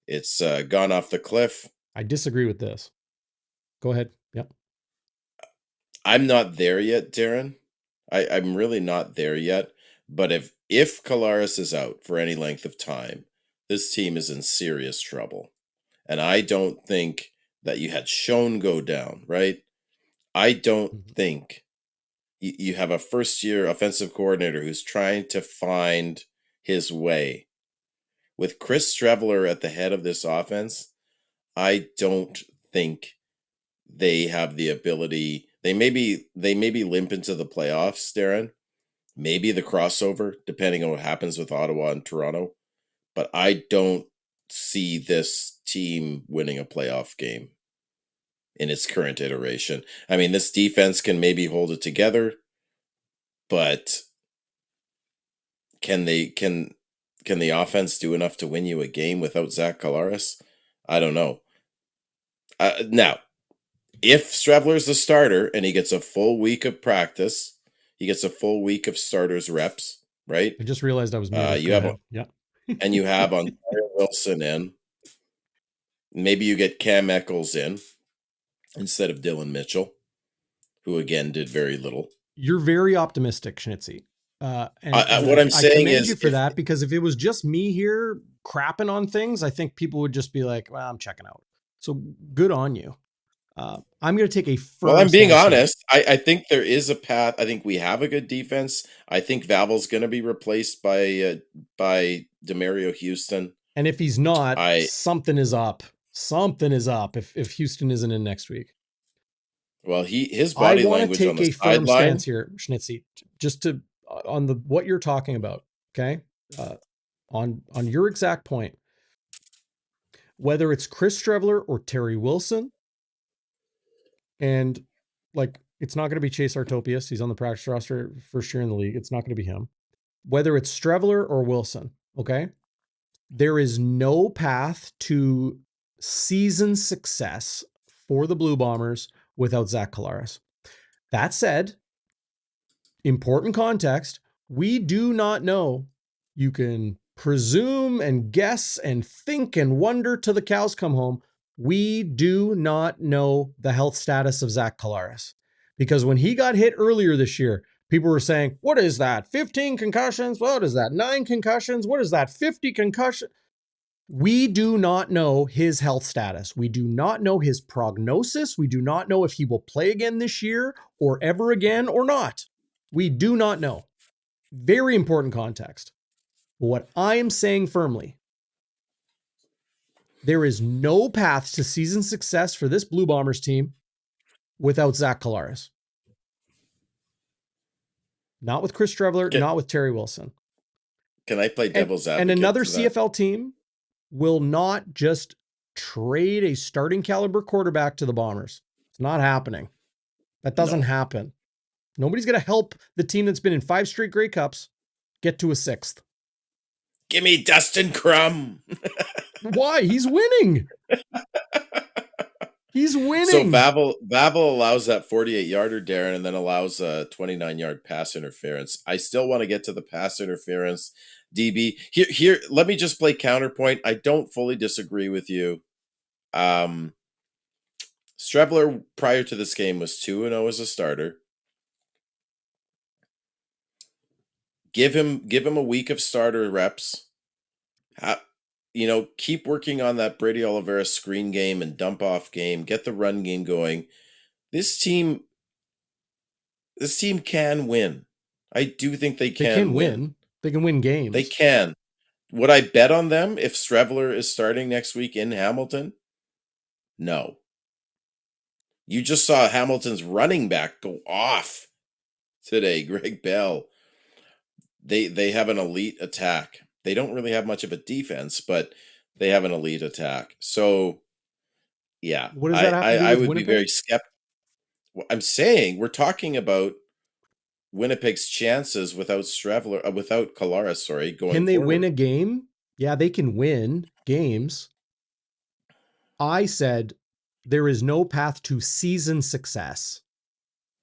It's gone off the cliff. I disagree with this. Go ahead. Yep. I'm not there yet, Darrin. I'm really not there yet. But if Collaros is out for any length of time, this team is in serious trouble. And I don't think that you had Schoen go down, right? I don't think you have a first-year offensive coordinator who's trying to find his way. With Chris Streveler at the head of this offense, I don't think they have the ability. They maybe limp into the playoffs, Darrin. Maybe the crossover, depending on what happens with Ottawa and Toronto. But I don't see this team winning a playoff game in its current iteration. I mean, this defense can maybe hold it together, but can the offense do enough to win you a game without Zach Collaros? I don't know. Now, if Streveler's the starter and he gets a full week of practice, he gets a full week of starters reps, right? I just realized I was muted. And you have Ontario Wilson in. Maybe you get Cam Eccles in instead of Dylan Mitchell, who again did very little. You're very optimistic, Schnitzy. And what I'm saying commend is, you for that, because if it was just me here crapping on things, I think people would just be like, well, I'm checking out. So good on you. I'm going to take a firm I'm being stance honest. I think there is a path. I think we have a good defense. I think Vavil's going to be replaced by Demario Houston. And if he's not, something is up. Something is up if Houston isn't in next week. Well, his body language on the sideline. I want to take a firm stance here, Schnitzy, just to on what you're talking about. Okay, on your exact point, whether it's Chris Streveler or Terry Wilson, and like it's not going to be Chase Artopius. He's on the practice roster first year in the league. It's not going to be him. Whether it's Streveler or Wilson, okay, there is no path to season success for the Blue Bombers without Zach Collaros. That said, important context, we do not know. You can presume and guess and think and wonder till the cows come home. We do not know the health status of Zach Collaros. Because when he got hit earlier this year, people were saying, what is that? 15 concussions? What is that? 9 concussions? What is that? 50 concussions? We do not know his health status. We do not know his prognosis. We do not know if he will play again this year or ever again or not. We do not know. Very important context. But what I am saying firmly, there is no path to season success for this Blue Bombers team without Zach Collaros. Not with Chris Streveler, not with Terry Wilson. Can I play devil's advocate? And another CFL team will not just trade a starting caliber quarterback to the Bombers. It's not happening. That doesn't happen. Nobody's going to help the team that's been in 5 straight Grey Cups get to a 6th. Give me Dustin Crum. Why? He's winning. He's winning. So Vavel allows that 48-yarder, Darrin, and then allows a 29-yard pass interference. I still want to get to the pass interference. DB, here. Let me just play counterpoint. I don't fully disagree with you. Streveler prior to this game was 2-0 as a starter. Give him a week of starter reps. Keep working on that Brady Oliveira screen game and dump off game. Get the run game going. This team can win. I do think they can win. They can win games. They can. Would I bet on them if Strevler is starting next week in Hamilton? No. You just saw Hamilton's running back go off today, Greg Bell. They have an elite attack. They don't really have much of a defense, but they have an elite attack. So, yeah, What does that have to do I with would be Winnipeg? very skeptical. I'm saying we're talking about Winnipeg's chances without Strevler, without Collaros, sorry, going Can they forward. win a game? Yeah, they can win games. I said there is no path to season success.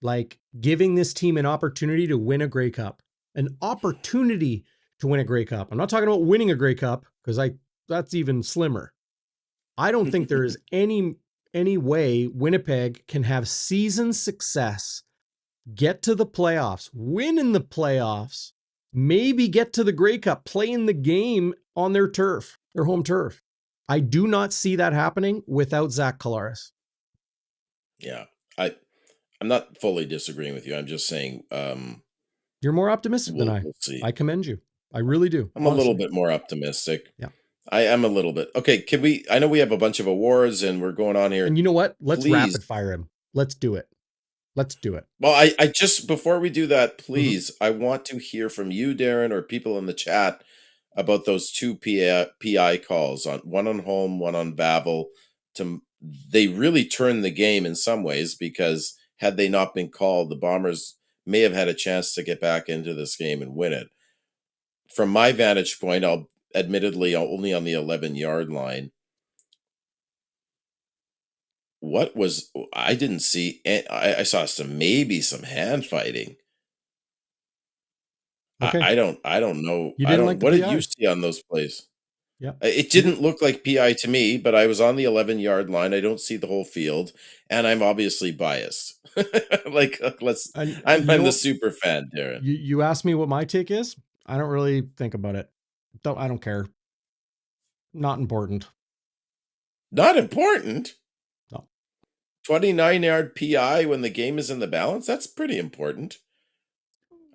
Like giving this team an opportunity to win a Grey Cup, an opportunity to win a Grey Cup. I'm not talking about winning a Grey Cup because that's even slimmer. I don't think there is any way Winnipeg can have season success, get to the playoffs, win in the playoffs, maybe get to the Grey Cup, play in the game on their turf, their home turf. I do not see that happening without Zach Collaros. Yeah, I'm not fully disagreeing with you. I'm just saying You're more optimistic than I. we'll see. I commend you. I really do. I'm a little bit more optimistic. Yeah. I am a little bit. Okay, can we? I know we have a bunch of awards and we're going on here. And you know what? Let's Please. rapid fire him. Let's do it. Let's do it. Well, I just, before we do that, please, I want to hear from you, Darren, or people in the chat about those two PI calls, one on home, one on Vavel. They really turned the game in some ways, because had they not been called, the Bombers may have had a chance to get back into this game and win it. From my vantage point, I'll admittedly only on the 11-yard line. I didn't see, I saw maybe some hand fighting. Okay. I don't know. You didn't like the what did PI? you see on those plays? Yeah. It didn't look like PI to me, but I was on the 11-yard line. I don't see the whole field, and I'm obviously biased. I'm the super fan, Darren. You asked me what my take is. I don't really think about it. I don't care. Not important. Not important? No. 29-yard PI when the game is in the balance? That's pretty important.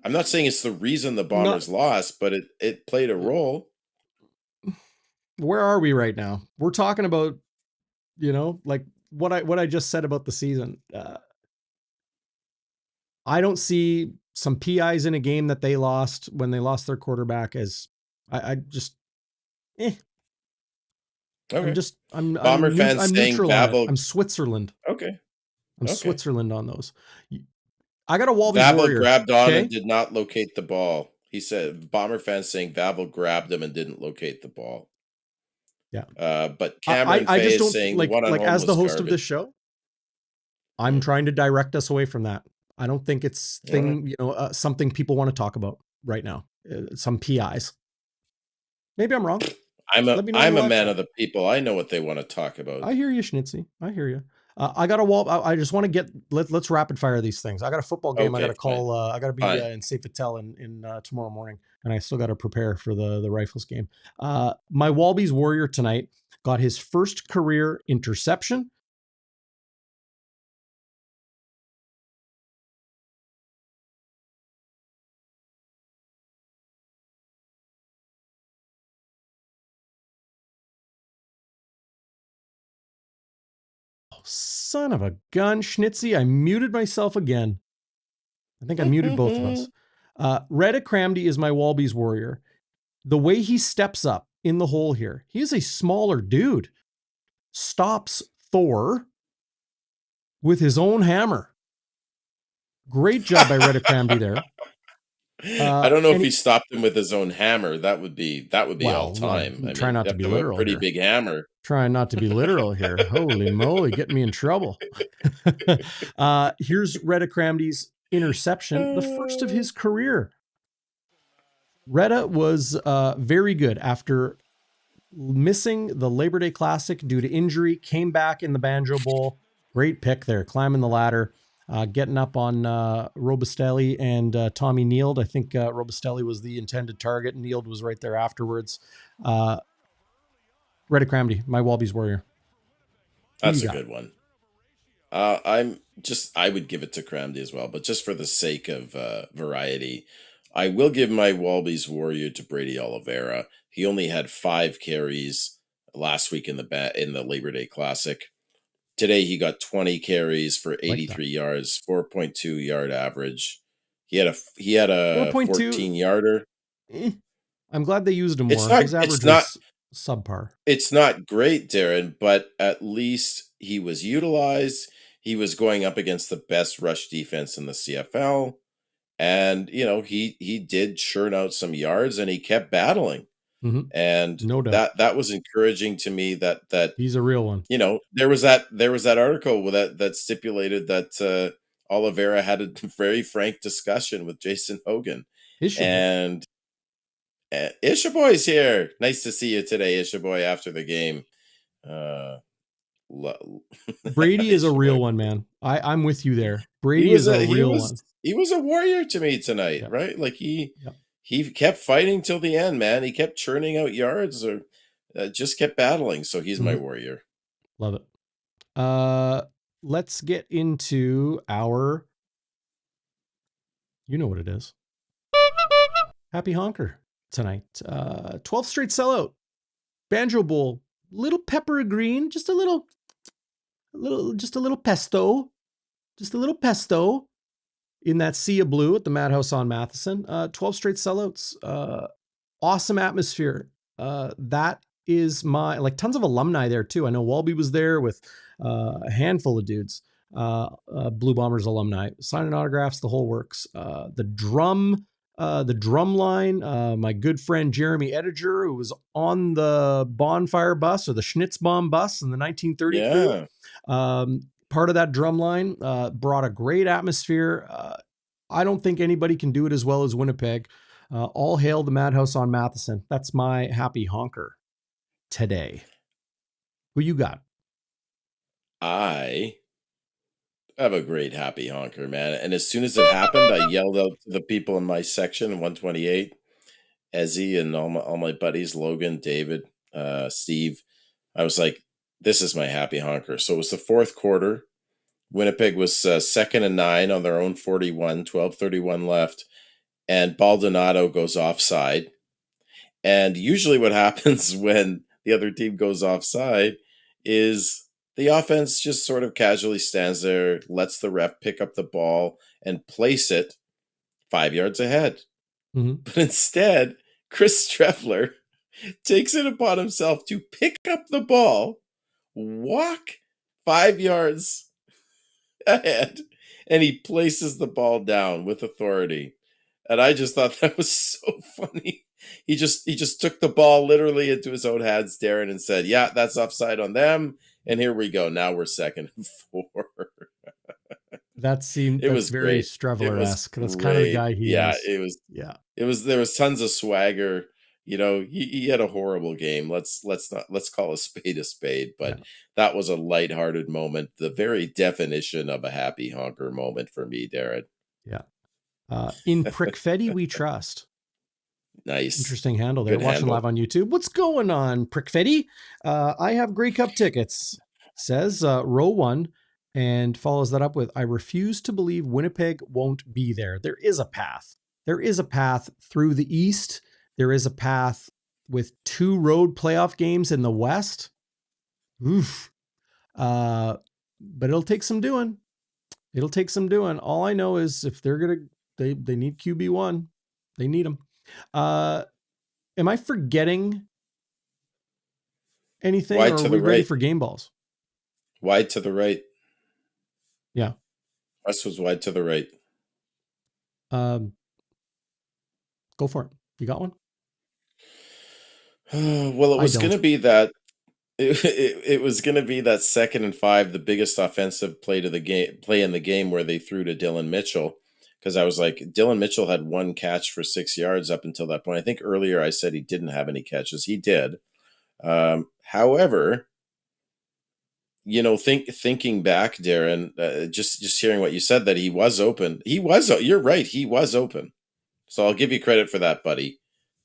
I'm not saying it's the reason the Bombers lost, but it played a role. Where are we right now? We're talking about, like what I just said about the season. I don't see some PIs in a game that they lost when they lost their quarterback as I just Okay. I'm Bomber fans saying neutral Vavel. on it. I'm Switzerland. Okay. I'm Switzerland on those. I got a Walby's Vavel Warrior. grabbed on and did not locate the ball. He said Bomber fans saying Vavel grabbed him and didn't locate the ball. Yeah. But Cameron I Fay just is don't saying like one on home as the was host of garbage. this show. I'm trying to direct us away from that. I don't think it's something people want to talk about right now. Some PIs. Maybe I'm wrong. I'm a man of the people. I know what they want to talk about. I hear you, Schnitzy. I hear you. I got a wall. I just want to let's rapid fire these things. I got a football game. Okay, I got to call. I got to be fine. in Safe Patel in tomorrow morning, and I still got to prepare for the Rifles game. My Walby's Warrior tonight got his first career interception. Son of a gun, Schnitzy. I muted myself again. I think I muted both of us. Reda Cramdy is my Walby's Warrior. The way he steps up in the hole here, he is a smaller dude. Stops Thor with his own hammer. Great job by Reda Cramdy there. I don't know if he stopped him with his own hammer. That would be all time. Try not to be literal. Pretty big hammer. Trying not to be literal here. Holy moly, getting me in trouble. Here's Reda Cramdy's interception, the first of his career. Reda was very good after missing the Labor Day Classic due to injury, came back in the Banjo Bowl. Great pick there, climbing the ladder, getting up on Robustelli and Tommy Neild. I think Robustelli was the intended target. Neild was right there afterwards. Reda Cramdy, my Walby's Warrior. That's a good one. I would give it to Cramdy as well, but just for the sake of variety, I will give my Walby's Warrior to Brady Oliveira. He only had 5 carries last week in the Labor Day Classic. Today he got 20 carries for 83 yards, 4.2 yard average. He had a 14 yarder. I'm glad they used him more. His average It's not was subpar. It's not great, Darren, but at least he was utilized. He was going up against the best rush defense in the CFL. And, he did churn out some yards and he kept battling. Mm-hmm. And no doubt that was encouraging to me that he's a real one. There was that article that stipulated that Oliveira had a very frank discussion with Jason Hogan. And 𝘎𝙤𝙧𝙪's here. Nice to see you today, 𝘎𝙤𝙧, after the game. Brady is a real one, man. I'm with you there. Brady is a real one. He was a warrior to me tonight, right? Like he kept fighting till the end, man. He kept churning out yards or just kept battling. So he's my warrior. Love it. Let's get into our, you know what it is. Happy honker tonight. 12th straight sellout. Banjo Bowl. Little pepper green, just a little pesto. Just a little pesto in that sea of blue at the Madhouse on Matheson. 12 straight sellouts. Awesome atmosphere. That is tons of alumni there too. I know Walby was there with a handful of dudes. Blue Bombers alumni signing autographs, the whole works. The drum line, my good friend Jeremy Ettinger, who was on the Bonfire bus or the Schnitzbaum bus in the 1930 crew. Part of that drum line brought a great atmosphere. I don't think anybody can do it as well as Winnipeg. All hail the Madhouse on Matheson. That's my happy honker today. Who you got? I have a great happy honker, man. And as soon as it happened, I yelled out to the people in my section, 128, Ezzy and all my buddies, Logan, David, Steve. I was like, this is my happy honker. So it was the fourth quarter. Winnipeg was 2nd and 9 on their own 41, 12:31 left. And Baldonado goes offside. And usually what happens when the other team goes offside is the offense just sort of casually stands there, lets the ref pick up the ball and place it 5 yards ahead. Mm-hmm. But instead, Chris Streffler takes it upon himself to pick up the ball, walk 5 yards ahead, and he places the ball down with authority. And I just thought that was so funny. He just took the ball literally into his own hands, Darren, and said, yeah, that's offside on them. And here we go. Now we're 2nd and 4. It was very Streffler-esque. That's kind of the guy he is. There was tons of swagger. He had a horrible game. Let's call a spade, but that was a lighthearted moment. The very definition of a happy honker moment for me, Darren. Yeah. In Prickfetti we trust. Nice. Interesting handle there. Good Watching handle. live on YouTube. What's going on, Prickfetti? I have Grey Cup tickets, says row 1, and follows that up with, I refuse to believe Winnipeg won't be there. There is a path. There is a path through the East. There is a path with 2 road playoff games in the West. Oof. But it'll take some doing. All I know is if they're going to, they need QB1. They need them. Am I forgetting anything? Wide or to are we the ready right. for game balls? Wide to the right. Yeah. Us was wide to the right. Go for it. You got one? Well, it was going to be that. It was going to be that 2nd and 5, the biggest offensive play in the game, where they threw to Dylan Mitchell. Because I was like, Dylan Mitchell had 1 catch for 6 yards up until that point. I think earlier I said he didn't have any catches. He did. However, thinking back, Darren, just hearing what you said, that he was open. You're right. He was open. So I'll give you credit for that, buddy.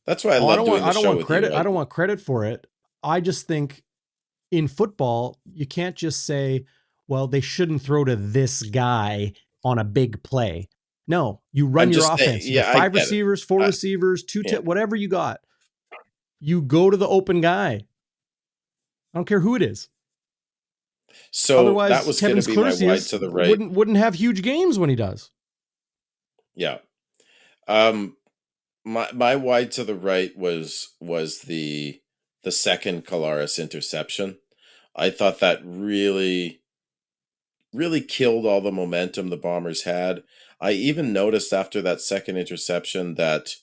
That's why I love doing the show with you. I don't want credit for it. I just think in football, you can't just say, well, they shouldn't throw to this guy on a big play. No, you run your offense. You got 5 receivers, 4 receivers, 2 whatever you got. You go to the open guy. I don't care who it is. So Otherwise, that was going Kevin to be my wide Schnitzer to the right. wouldn't have huge games when he does. Yeah. My wide to the right was the second Collaros interception. I thought that really killed all the momentum the Bombers had. I even noticed after that second interception that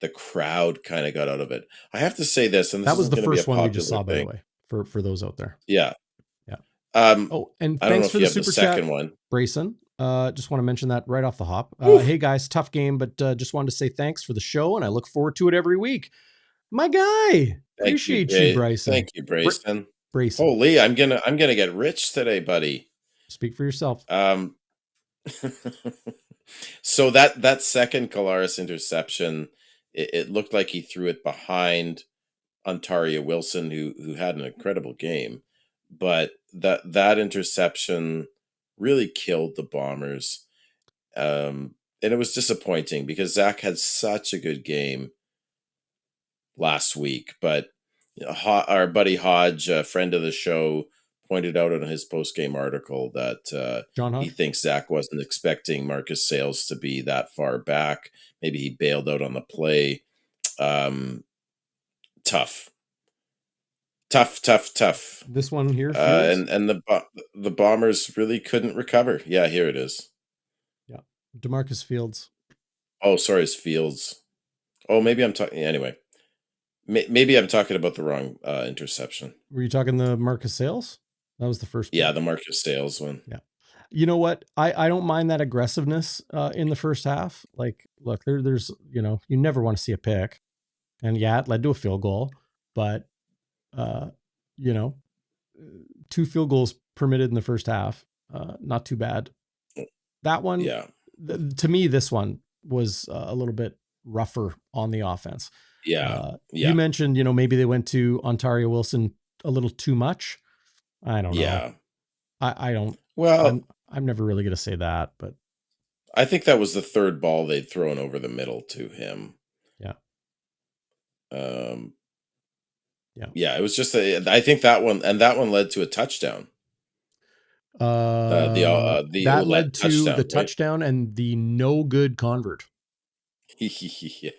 the crowd kind of got out of it. I have to say this, and this That was isn't the going to be a first one we just popular saw, by the thing. way, for those out there. Yeah. Yeah. And Oh, and I don't know thanks if for you the have the super chat, second one. Brayson. Just want to mention that right off the hop. Hey guys, tough game, but just wanted to say thanks for the show, and I look forward to it every week. My guy, appreciate you, Bryson. Thank you, Brayson. Brayson, Holy, I'm gonna get rich today, buddy. speak for yourself. So that second Collaros interception, it looked like he threw it behind Ontario Wilson, who had an incredible game, but that interception really killed the Bombers, and it was disappointing because Zach had such a good game last week. But our buddy Hodge, a friend of the show, pointed out in his post-game article that he thinks Zach wasn't expecting Marcus Sayles to be that far back. Maybe he bailed out on the play. Tough. This one here, and the Bombers really couldn't recover. Yeah, here it is. Yeah, DeMarcus Fields. Oh, sorry, it's Fields. Oh, maybe I'm talking. Anyway, maybe I'm talking about the wrong interception. Were you talking the Marcus Sayles? That was the first. Yeah, the Marcus Sayles one. Yeah. You know what? I don't mind that aggressiveness in the first half. Like, look, there's you never want to see a pick, and yeah, it led to a field goal, but 2 field goals permitted in the first half. Not too bad. That one, yeah. To me, this one was a little bit rougher on the offense. Yeah. You mentioned, maybe they went to Ontario Wilson a little too much. I don't know. Yeah. I don't. Well, I'm never really going to say that, but I think that was the third ball they'd thrown over the middle to him. Yeah. Yeah, it was just I think that one led to a touchdown. That led to touchdown, the touchdown and the no good convert. Yeah.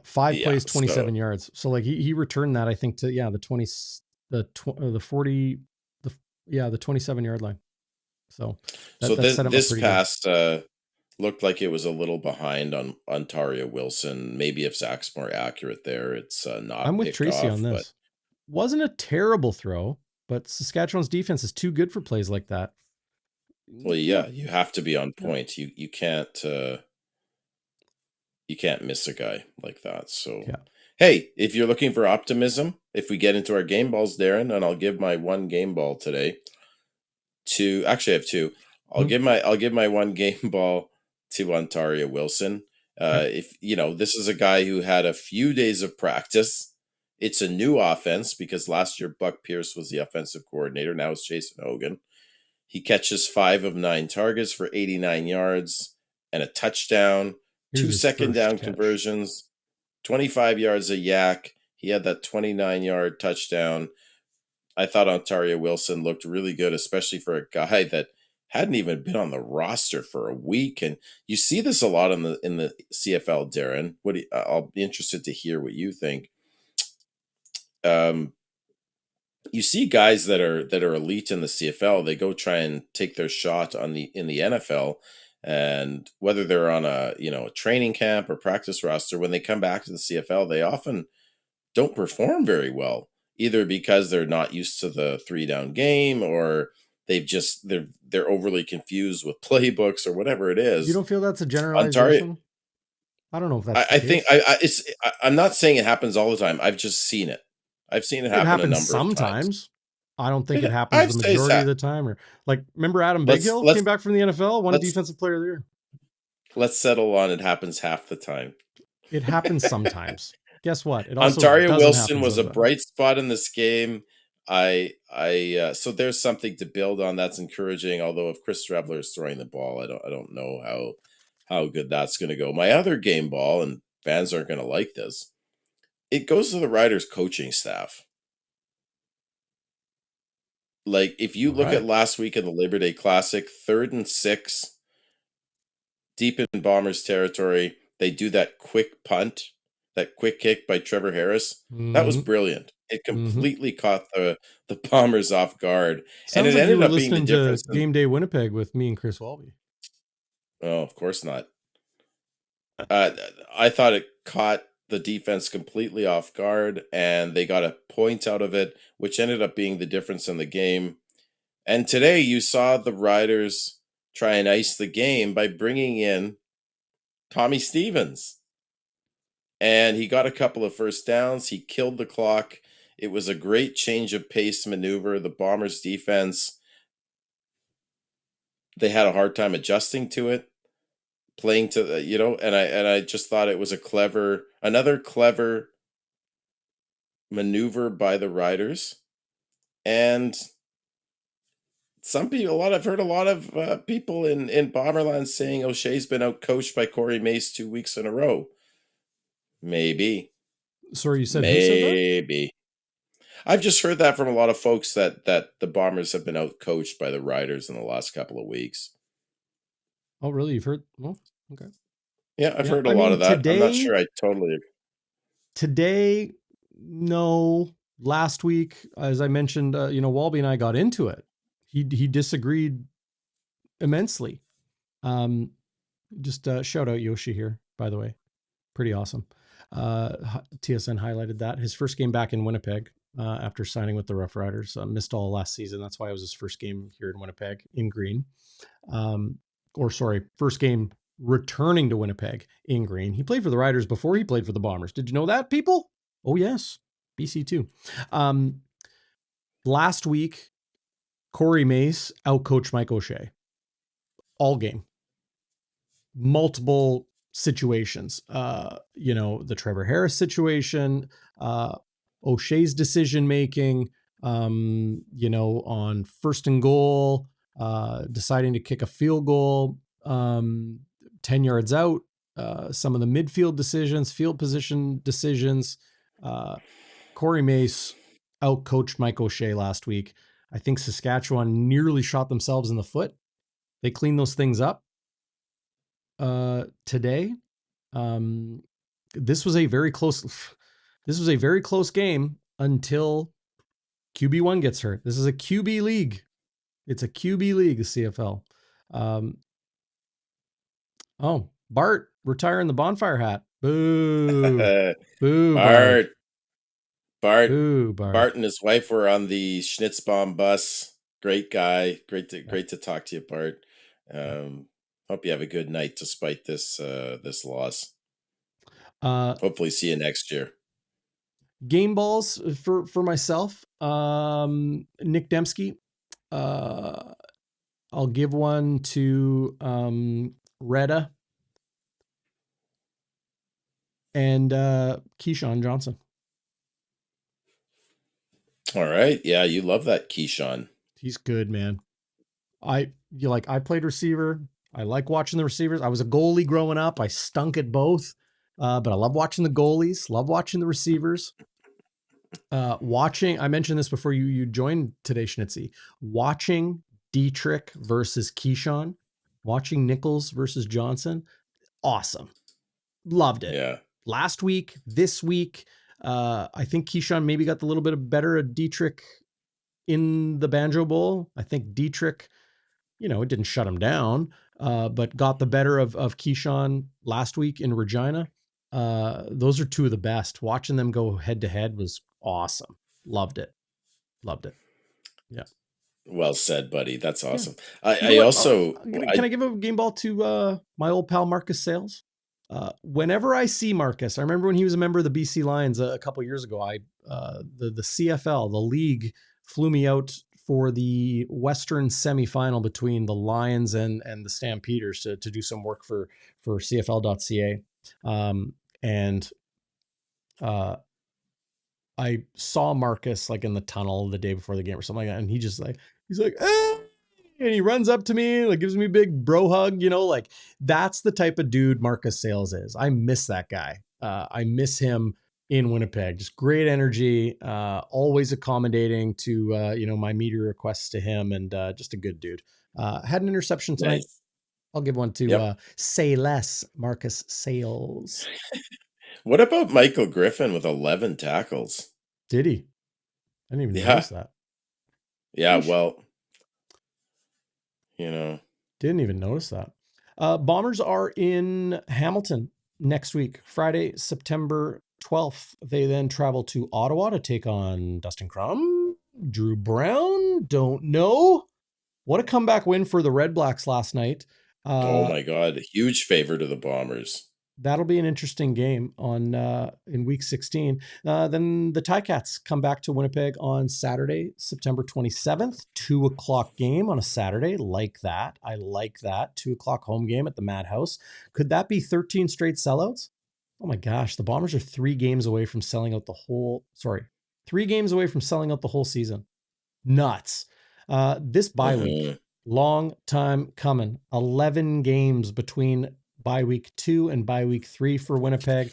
5 plays, 27 yards. So like he returned that, I think, to the 27-yard line. So this pass looked like it was a little behind on Ontario Wilson. Maybe if Zach's more accurate there, it's not. I'm with Tracy on this. Wasn't a terrible throw, but Saskatchewan's defense is too good for plays like that. Well, yeah, you have to be on point. You can't miss a guy like that. So, hey, if you're looking for optimism, if we get into our game balls, Darrin, and I'll give my one game ball today to. Actually, I have two. I'll give my one game ball to Ontario Wilson. If this is a guy who had a few days of practice. It's a new offense because last year Buck Pierce was the offensive coordinator. Now it's Jason Hogan. He catches 5 of 9 targets for 89 yards and a touchdown. 2 second down conversions, 25 yards a yak. He had that 29-yard touchdown. I thought Ontario Wilson looked really good, especially for a guy that hadn't even been on the roster for a week. And you see this a lot in the CFL, Darrin. I'll be interested to hear what you think. You see guys that are elite in the CFL, they go try and take their shot in the NFL. And whether they're on a training camp or practice roster, when they come back to the CFL, they often don't perform very well, either because they're not used to the 3-down game or they're overly confused with playbooks or whatever it is. You don't feel that's a generalization? I don't know if that's. I think I'm not saying it happens all the time. I've just seen it. I've seen it happen a number of times. I don't think it happens the majority of the time. Or like, remember Adam Bighill came back from the NFL, won Defensive Player of the Year. Let's settle on it happens half the time. It happens sometimes. Guess what? It also Ontario Wilson was a bright spot in this game. So there's something to build on. That's encouraging. Although if Chris Streveler is throwing the ball, I don't know how good that's going to go. My other game ball, and fans aren't going to like this. It goes to the Riders coaching staff. Like, if you look at last week in the Labor Day Classic, 3rd and 6, deep in Bombers territory, they do that quick punt, that quick kick by Trevor Harris. That was brilliant. It completely caught the Bombers off guard. Sounds and it like ended you were up being the listening difference. to Game Day Winnipeg with me and Chris Walby. Oh, of course not. I thought it caught the defense completely off guard, and they got a point out of it, which ended up being the difference in the game. And today you saw the Riders try and ice the game by bringing in Tommy Stevens. And he got a couple of first downs. He killed the clock. It was a great change of pace maneuver. The Bombers defense, they had a hard time adjusting to it, playing to the, and I just thought it was another clever maneuver by the Riders. And I've heard a lot of people in Bomberland saying 𝘎𝙤𝙤's been outcoached by Corey Mace 2 weeks in a row. Maybe. Sorry, you said who said that? Maybe. I've just heard that from a lot of folks that the Bombers have been outcoached by the Riders in the last couple of weeks. Oh, really? You've heard? Well, okay. Yeah, I've heard a lot of that. I'm not sure I totally agree. Today, no. Last week, as I mentioned, Walby and I got into it. He disagreed immensely. Just shout out Yoshi here, by the way. Pretty awesome. TSN highlighted that. His first game back in Winnipeg after signing with the Roughriders. Missed all last season. That's why it was his first game here in Winnipeg in green. First game returning to Winnipeg in green. He played for the Riders before he played for the Bombers. Did you know that, people? Oh, yes. BC too. Last week, Corey Mace outcoached Mike 𝘎𝙤. All game. Multiple situations. The Trevor Harris situation, 𝘎𝙤's decision making, on first and goal, deciding to kick a field goal, 10 yards out, some of the midfield decisions, field position decisions. Corey Mace outcoached Mike 𝘎𝙤 last week. I think Saskatchewan nearly shot themselves in the foot. They cleaned those things up today. This was a very close game until QB1 gets hurt. This is a QB league. It's a QB league, the CFL. Bart retiring the Bonfire Hat. Boo. Boo, Bart. Boo, Bart. Bart and his wife were on the Schnitzbaum bus. Great guy. Great to talk to you, Bart. Hope you have a good night despite this loss. Hopefully see you next year. Game balls for myself. Nick Dembski. I'll give one to Retta and Keyshawn Johnson. All right. Yeah, you love that Keyshawn. He's good, man. I played receiver. I like watching the receivers. I was a goalie growing up. I stunk at both. But I love watching the goalies, love watching the receivers. I mentioned this before you joined today, Schnitzy. Watching Dietrich versus Keyshawn, watching Nichols versus Johnson, awesome. Loved it. Yeah. Last week, this week, I think Keyshawn maybe got a little bit better at Dietrich in the Banjo Bowl. I think Dietrich, it didn't shut him down, but got the better of Keyshawn last week in Regina. Those are two of the best. Watching them go head to head was awesome. Loved it. Yeah. Well said, buddy. That's awesome. Yeah. Can I give a game ball to my old pal Marcus Sales? Whenever I see Marcus, I remember when he was a member of the BC Lions a couple of years ago. The CFL, the league, flew me out for the Western semifinal between the Lions and the Stampeders to do some work for CFL.ca. I saw Marcus in the tunnel the day before the game or something like that. And he's like, ah! And he runs up to me, gives me a big bro hug, that's the type of dude Marcus Sales is. I miss that guy. I miss him in Winnipeg. Just great energy, always accommodating to, my media requests to him, and just a good dude. Had an interception tonight. Nice. I'll give one to Yep. Say Less, Marcus Sales. What about Michael Griffin with 11 tackles? Did he? I didn't even Yeah. notice that. Yeah, Sheesh. well, Didn't even notice that. Bombers are in Hamilton next week, Friday, September 12th. They then travel to Ottawa to take on Dustin Crum, Drew Brown. Don't know. What a comeback win for the Red Blacks last night. oh my God, a huge favor to the Bombers. That'll be an interesting game on in week 16. Then the Ticats come back to Winnipeg on Saturday, September 27th, 2:00 game on a Saturday. Like that. I like that. 2:00 home game at the Madhouse. Could that be 13 straight sellouts? Oh my gosh, the Bombers are 3 games away from selling out the whole, 3 games away from selling out the whole season. Nuts. This bye week, long time coming. 11 games between bye week 2 and bye week 3 for Winnipeg.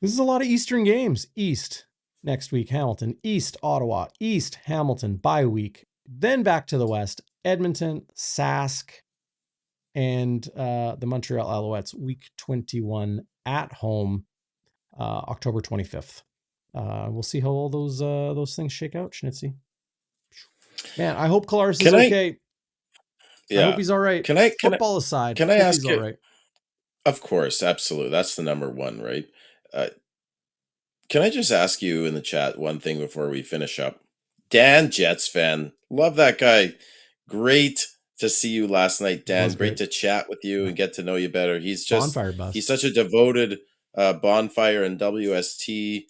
This is a lot of Eastern games. East next week, Hamilton. East, Ottawa. East, Hamilton, bye week. Then back to the West, Edmonton, Sask, and the Montreal Alouettes, week 21 at home, October 25th. We'll see how all those things shake out, Schnitzy. Man, I hope Collaros is okay. Yeah. I hope he's all right. Football aside, can I ask he's you? all right. Of course, absolutely. That's the number one, right? Can I just ask you in the chat one thing before we finish up? Dan, Jets fan, love that guy. Great to see you last night, Dan. Great to chat with you and get to know you better. He's just he's such a devoted Bonfire and WST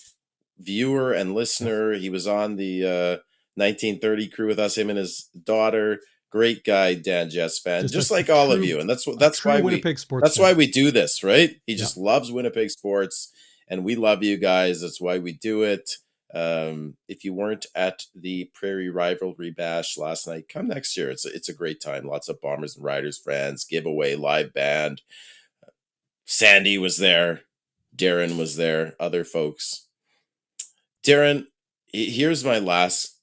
viewer and listener. He was on the 1930 crew with us, him and his daughter. Great guy, Dan, Jets fan, just like all of you, and that's why we do this, right? He just loves Winnipeg sports, and we love you guys. That's why we do it. If you weren't at the Prairie Rivalry Bash last night, come next year. It's a great time. Lots of Bombers and Riders friends, giveaway, live band. Sandy was there. Darrin was there. Other folks. Darrin, here's my last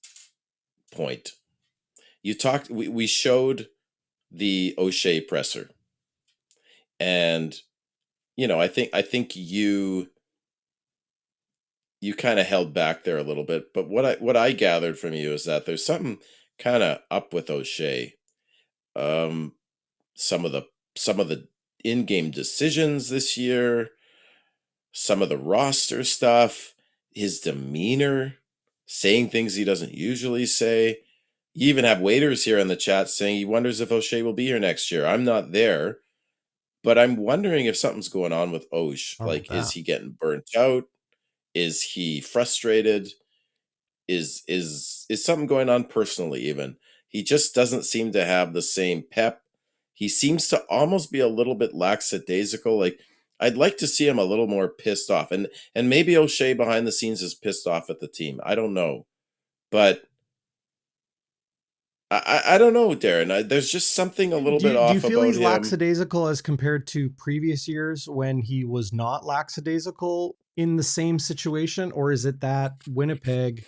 point. You talked. We showed the 𝘎𝙤 presser, and I think you kind of held back there a little bit. But what I gathered from you is that there's something kind of up with 𝘎𝙤. Some of the in-game decisions this year, some of the roster stuff, his demeanor, saying things he doesn't usually say. You even have waiters here in the chat saying he wonders if 𝘎𝙤 will be here next year. I'm not there, but I'm wondering if something's going on with 𝘎𝙤. Like, is he getting burnt out? Is he frustrated? Is something going on personally even? He just doesn't seem to have the same pep. He seems to almost be a little bit lackadaisical. Like, I'd like to see him a little more pissed off. And maybe 𝘎𝙤 behind the scenes is pissed off at the team. I don't know. But I don't know, Darrin. There's just something a little bit off about him. Do you feel he's lackadaisical as compared to previous years when he was not lackadaisical in the same situation? Or is it that Winnipeg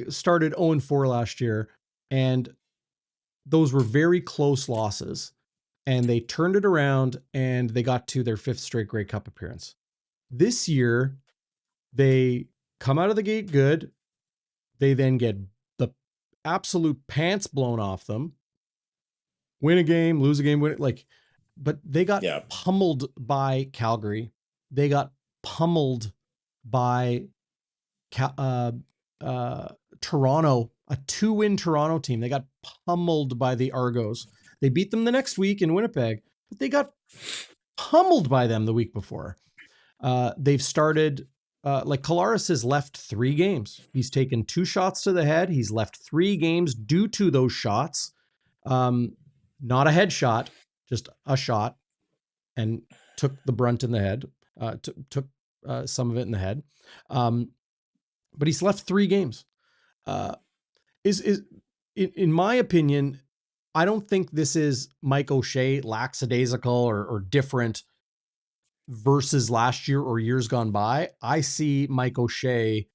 started 0-4 last year, and those were very close losses, and they turned it around and they got to their 5th straight Grey Cup appearance. This year, they come out of the gate good. They then get the absolute pants blown off them. Win a game, lose a game, but they got pummeled by Calgary. They got pummeled by Toronto, a 2-win Toronto team. They got pummeled by the Argos. They beat them the next week in Winnipeg, but they got pummeled by them the week before. They've started, Collaros has left 3 games. He's taken 2 shots to the head. He's left 3 games due to those shots. Not a headshot, just a shot, and took the brunt in the head, took some of it in the head. But he's left 3 games. In my opinion, I don't think this is Mike 𝘎𝙤 lackadaisical or different versus last year or years gone by, I see Mike O'Shea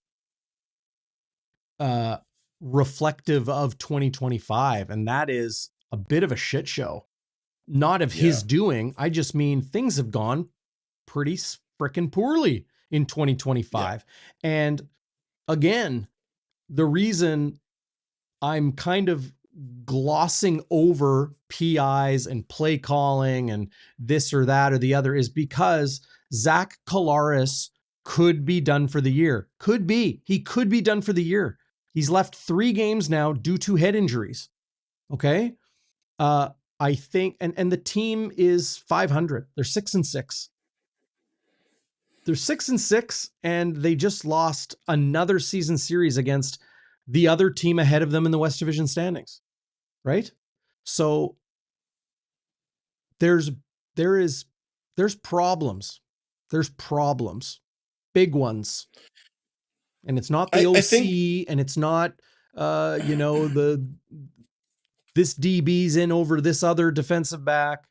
reflective of 2025, and that is a bit of a shit show. Not of his doing. I just mean things have gone pretty frickin' poorly in 2025. Yeah. And again, the reason I'm kind of glossing over PIs and play calling and this or that or the other is because Zach Collaros could be done for the year. Could be. He could be done for the year. He's left 3 games now due to head injuries. Okay. I think, and the team is 500. They're 6-6. They're 6-6, and they just lost another season series against the other team ahead of them in the West Division standings. Right? So there's problems. There's problems. Big ones. And it's not the OC, and it's not this DB's in over this other defensive back.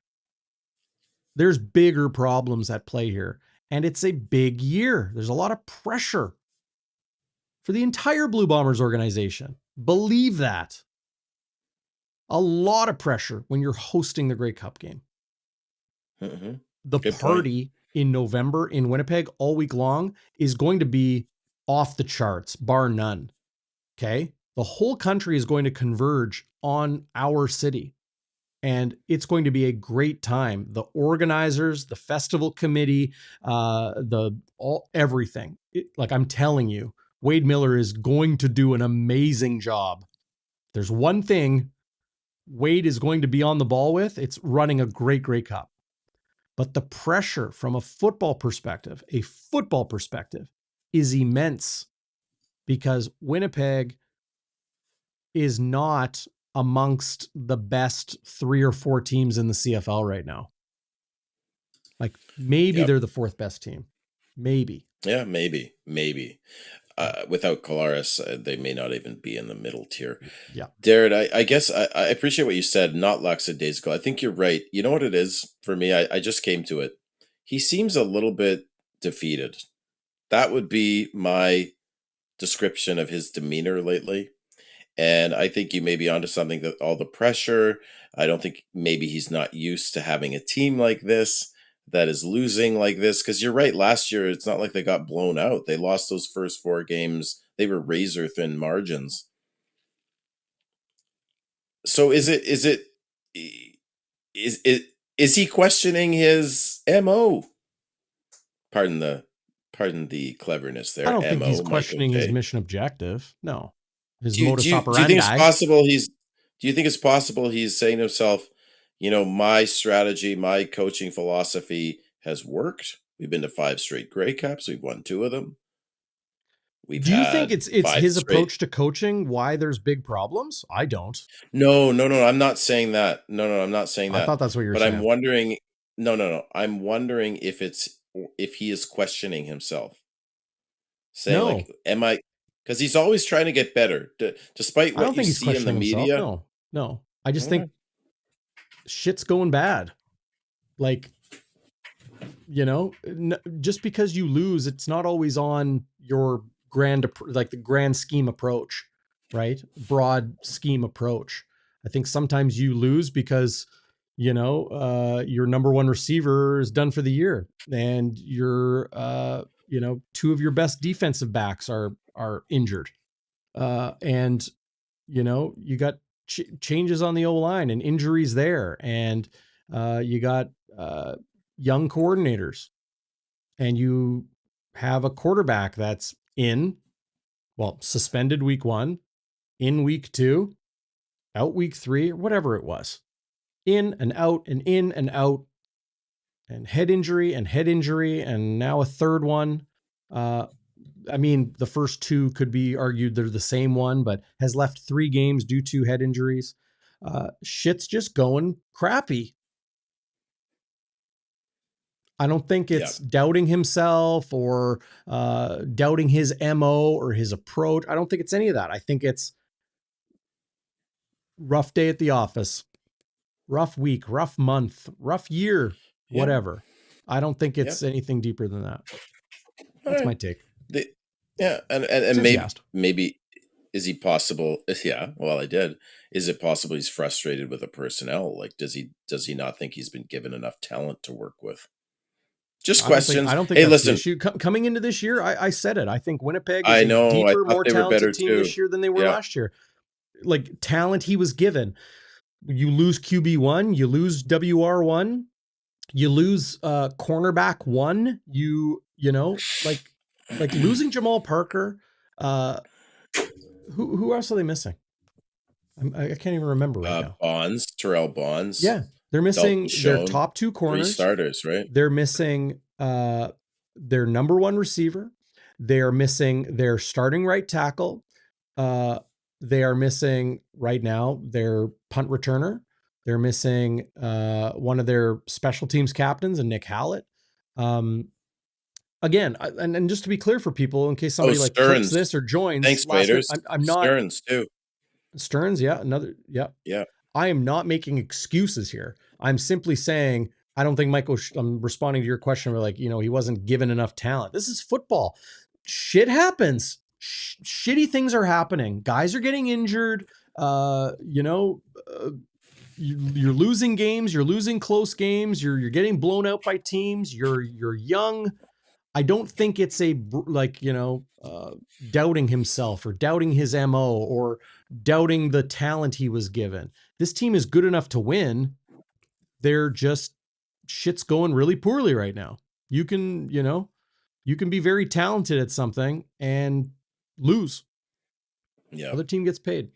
There's bigger problems at play here. And it's a big year. There's a lot of pressure for the entire Blue Bombers organization. Believe that. A lot of pressure when you're hosting the Grey Cup game. Mm-hmm. The Good party point. In November in Winnipeg all week long is going to be off the charts, bar none. Okay? The whole country is going to converge on our city. And it's going to be a great time. The organizers, the festival committee, everything. Like I'm telling you, Wade Miller is going to do an amazing job. There's one thing Wade is going to be on the ball with, it's running a great Grey Cup. But the pressure from a football perspective is immense because Winnipeg is not amongst the best 3 or 4 teams in the CFL right now. Like maybe they're the 4th best team. Maybe. Yeah, maybe. Without Collaros, they may not even be in the middle tier. Yeah. Darrin, I guess I appreciate what you said, not lackadaisical. I think you're right. You know what it is for me? I just came to it. He seems a little bit defeated. That would be my description of his demeanor lately. And I think you may be onto something, that all the pressure. I don't think maybe he's not used to having a team like this that is losing like this. Because you're right, last year, it's not like they got blown out. They lost those first 4 games. They were razor thin margins. So is he questioning his MO? Pardon the cleverness there. I don't think he's questioning his mission objective. No. His modus operandi. Do you think it's possible he's saying to himself, my strategy, my coaching philosophy has worked. We've been to 5 straight Grey Cups. We've won 2 of them. Do you think it's his approach to coaching why there's big problems? I don't. No. I'm not saying that. No, I'm not saying that. I thought that's what you were saying. But I'm wondering. No. I'm wondering if he is questioning himself, saying am I? Because he's always trying to get better, despite what you see in the media. No. I just think shit's going bad. Like, just because you lose, it's not always on your the grand scheme approach, right? Broad scheme approach. I think sometimes you lose because, your number 1 receiver is done for the year and your, 2 of your best defensive backs are injured. And, you got changes on the O-line and injuries there. And you got young coordinators. And you have a quarterback that's suspended week 1, in week 2, out week 3, or whatever it was. In and out and in and out. And head injury, and now a third one. The first 2 could be argued they're the same one, but has left 3 games due to head injuries. Shit's just going crappy. I don't think it's doubting himself or doubting his MO or his approach. I don't think it's any of that. I think it's rough day at the office, rough week, rough month, rough year, whatever. I don't think it's anything deeper than that. That's my take. And maybe is he possible? Yeah, well, I did. Is it possible he's frustrated with the personnel? Like, does he not think he's been given enough talent to work with? Just questions. I don't think hey, that's listen. the issue. Coming into this year, I said it. I think Winnipeg is I know, a deeper, more talented team too. this year than they were last year. Like, talent he was given. You lose QB1, you lose WR1, you lose cornerback 1, you know, like losing Jamal Parker. Who else are they missing? I can't even remember right now. Terrell Bonds. Yeah, they're missing their top 2 corners. 3 starters, right? They're missing their number 1 receiver. They are missing their starting right tackle. They are missing right now their punt returner. They're missing one of their special teams captains, and Nick Hallett. Again, and just to be clear for people, in case somebody clicks this or joins, thanks, Waiters. I'm not Stearns too. Stearns, yeah. I am not making excuses here. I'm simply saying I don't think Michael. I'm responding to your question. Where he wasn't given enough talent. This is football. Shit happens. Shitty things are happening. Guys are getting injured. You're losing games. You're losing close games. You're getting blown out by teams. You're young. I don't think it's doubting himself or doubting his MO or doubting the talent he was given. This team is good enough to win. They're just shit's going really poorly right now. You can be very talented at something and lose. Yeah. Other team gets paid.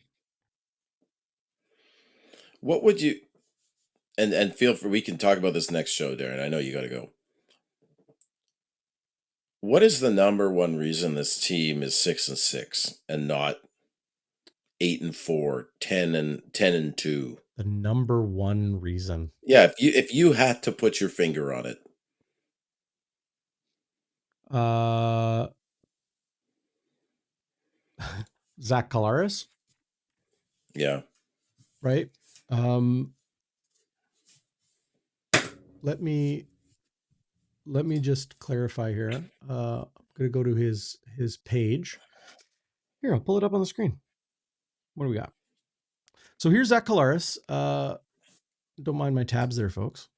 What would you, and feel free, we can talk about this next show, Darren. I know you got to go. What is the number one reason this team is 6-6 and not 8-4, 10-2? The number one reason. Yeah, if you had to put your finger on it. Zach Collaros. Yeah. Right. Let me just clarify here. I'm going to go to his page. Here, I'll pull it up on the screen. What do we got? So here's Zach Collaros. Don't mind my tabs there, folks.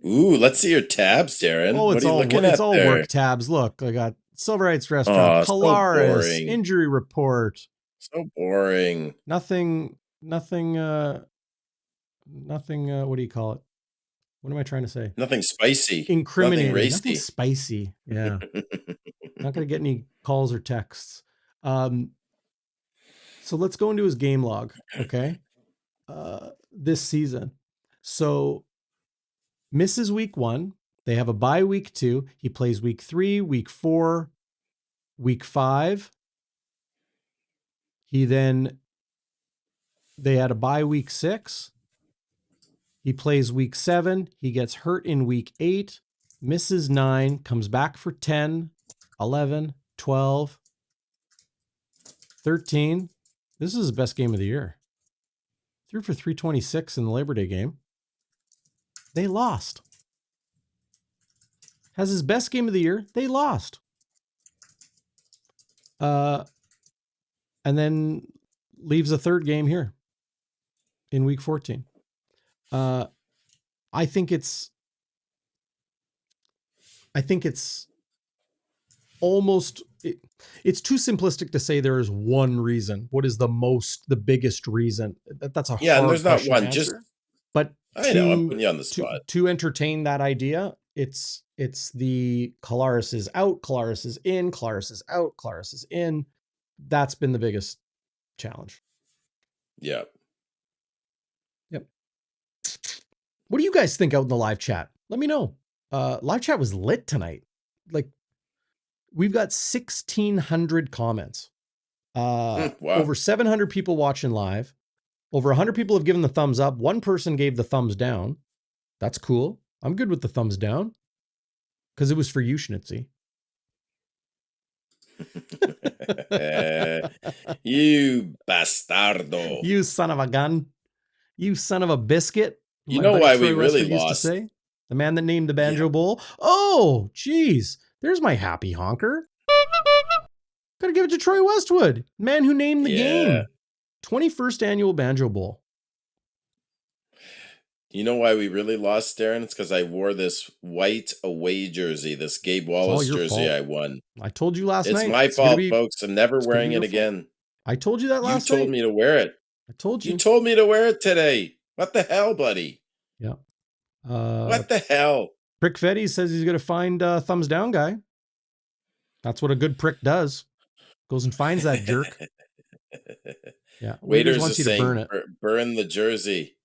Ooh, let's see your tabs, Darren. Oh, it's all work tabs. Look, I got Silverites Restaurant, Collaros, so injury report. So boring. Nothing. What do you call it? What am I trying to say? Nothing spicy. Incriminating. Nothing racy. Nothing spicy. Yeah. Not going to get any calls or texts. So let's go into his game log. Okay. This season. So misses week 1. They have a bye week 2. He plays week 3, week 4, week 5. They had a bye week 6. He plays week 7. He gets hurt in week 8, misses 9, comes back for 10, 11, 12, 13. This is his best game of the year. Threw for 326 in the Labor Day game. They lost. Has his best game of the year. They lost. And then leaves a third game here in week 14. I think it's almost, it's too simplistic to say there is one reason. What is the biggest reason? That's a hard and there's not one. Answer. Just, but I know I'm putting you on the spot. To entertain that idea, it's the Collaros is out, Collaros is in, Collaros is out, Collaros is in. That's been the biggest challenge. Yeah. Yep. What do you guys think out in the live chat? Let me know. Live chat was lit tonight. Like, we've got 1,600 comments. Wow. Over 700 people watching live. Over 100 people have given the thumbs up. One person gave the thumbs down. That's cool. I'm good with the thumbs down because it was for you, Schnitzy. You bastardo. You son of a gun. You son of a biscuit. You know why we really lost? The man that named the Banjo Bowl. Oh, geez. There's my happy honker. Gotta give it to Troy Westwood, man who named the game. 21st Annual Banjo Bowl. You know why we really lost, Darren? It's because I wore this white away jersey, this Gabe Wallace jersey fault. I won. I told you last night. It's my fault, folks. I'm never wearing it again. I told you that last night. You told me to wear it. I told you. You told me to wear it today. What the hell, buddy? Yeah. What the hell? Prick Fetty says he's going to find thumbs down guy. That's what a good prick does. Goes and finds that jerk. Yeah. Waiters wants is you to saying, burn it. Burn the jersey.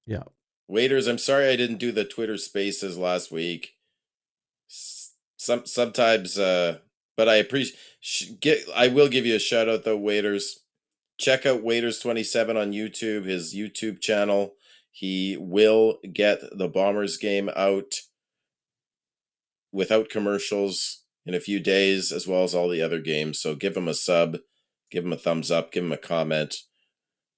Yeah. Waiters, I'm sorry I didn't do the Twitter Spaces last week. Sometimes, but I appreciate. I will give you a shout out though, Waiters. Check out Waiters27 on YouTube, his YouTube channel. He will get the Bombers game out without commercials in a few days, as well as all the other games. So give him a sub, give him a thumbs up, give him a comment.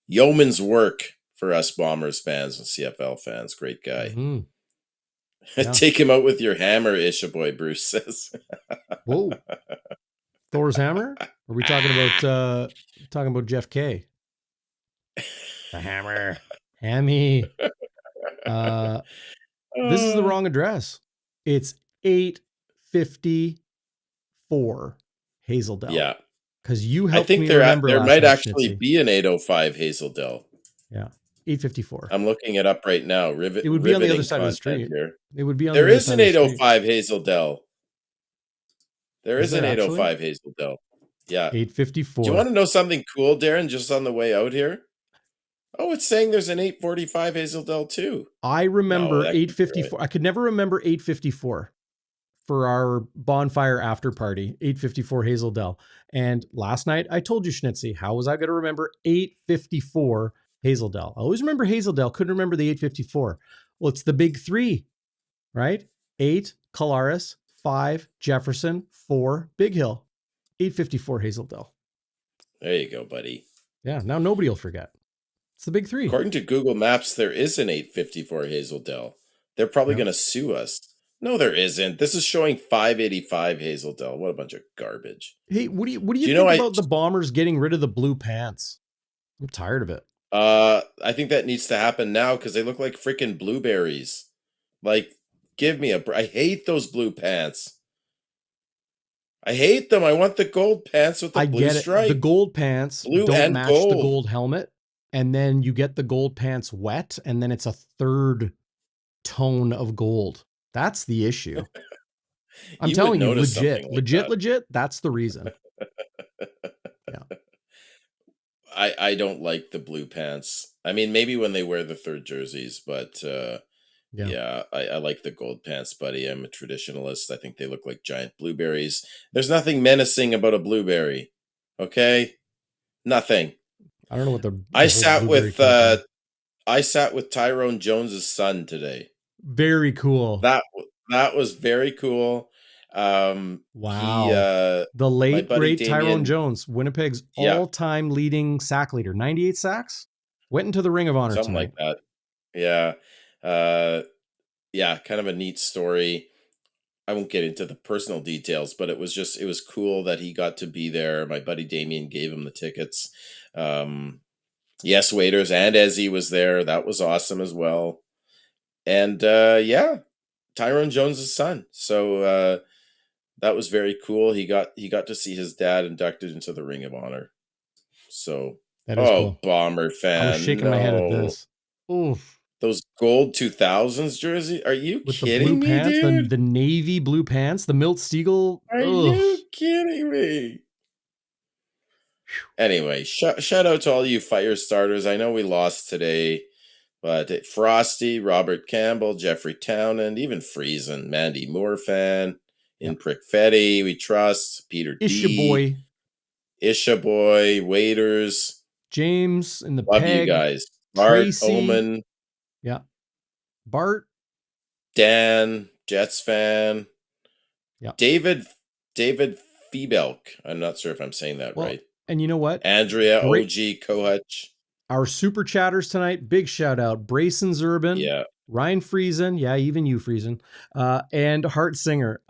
Yeoman's work for us Bombers fans and CFL fans. Great guy. Mm-hmm. Yeah. Take him out with your hammer, 𝘎𝙥𝙤𝙧𝙩𝙨, Bruce says. Whoa. Thor's hammer? Are we talking about Jeff K? The hammer. Hammy. This is the wrong address. It's 854 Hazeldale. Yeah. Because you helped me there remember there last might night, actually Schnitzy. be an 805 Hazeldale. Yeah. 854. I'm looking it up right now. It would be on the other side of the street. Here. It would be on there the other is side an of the street. 805 Hazeldale. There is an there 805 Hazeldale. Yeah. 854. Do you want to know something cool, Darren, just on the way out here? Oh, it's saying there's an 845 Hazeldale too. I remember No, 854. I could never remember 854 for our bonfire after party, 854 Hazeldale. And last night I told you, Schnitzy, how was I going to remember 854 Hazeldale? I always remember Hazeldale, couldn't remember the 854. Well, it's the big three, right? 8, Collaros, 5, Jefferson, 4, Big Hill, 854 Hazeldale. There you go, buddy. Yeah, now nobody will forget. It's the big three. According to Google Maps, there is an 854 Hazeldale. They're probably going to sue us. No, there isn't. This is showing 585 Hazeldale. What a bunch of garbage. Hey, what do you think about the Bombers getting rid of the blue pants? I'm tired of it. I think that needs to happen now because they look like freaking blueberries. Like, give me I hate those blue pants. I hate them. I want the gold pants with the blue stripe. The gold pants don't match the gold helmet. And then you get the gold pants wet, and then it's a third tone of gold. That's the issue. I'm telling you, legit, that's the reason. Yeah. I don't like the blue pants. I mean, maybe when they wear the third jerseys, but yeah, I like the gold pants, buddy. I'm a traditionalist. I think they look like giant blueberries. There's nothing menacing about a blueberry. Okay? Nothing. I don't know what I sat with Tyrone Jones's son today. Very cool. That was very cool. Wow. The late great Tyrone Jones, Winnipeg's all-time leading sack leader, 98 sacks. Went into the Ring of Honor something tonight. Like that. Yeah. Kind of a neat story. I won't get into the personal details, but it was cool that he got to be there. My buddy Damien gave him the tickets. Yes, Waiters and Ezzy was there. That was awesome as well. And Tyrone Jones' son. So that was very cool. He got to see his dad inducted into the Ring of Honor. So cool. Bomber fan. I was shaking my head at this. Oof. Those gold 2000s jersey. Are you with kidding the blue me, pants, dude? the navy blue pants, the Milt Stegall. Are you kidding me? Anyway, shout out to all you fire starters. I know we lost today, but Frosty, Robert Campbell, Jeffrey Townend, even Friesen, Mandy Moore fan, in Prick Fetty, we trust, Peter D. Isha Boy, Waiters. James in the Love Peg. You guys. Bart, Tracy. Omen. Yeah. Bart. Dan, Jets fan. Yeah. David Fiebelk. I'm not sure if I'm saying that right. And you know what? Andrea, OG, Kohutch. Our super chatters tonight, big shout out. Brayson Zurban. Yeah. Ryan Friesen, yeah, even you, Friesen, and Hart Singer.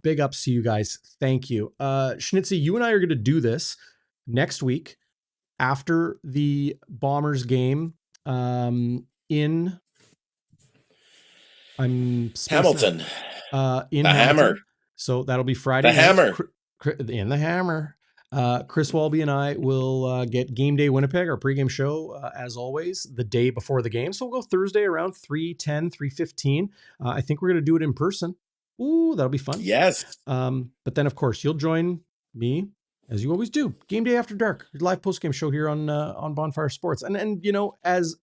Big ups to you guys. Thank you. Schnitzy, you and I are going to do this next week after the Bombers game in Hamilton. In The Hamilton. Hammer. So that'll be Friday The night. Hammer. In the Hammer. Chris Walby and I will get Game Day Winnipeg, our pregame show, as always, the day before the game. So we'll go Thursday around 3:10, 3:15. I think we're going to do it in person. Ooh, that'll be fun. Yes. But then, of course, you'll join me, as you always do. Game Day After Dark, your live postgame show here on Bonfire Sports. And you know, as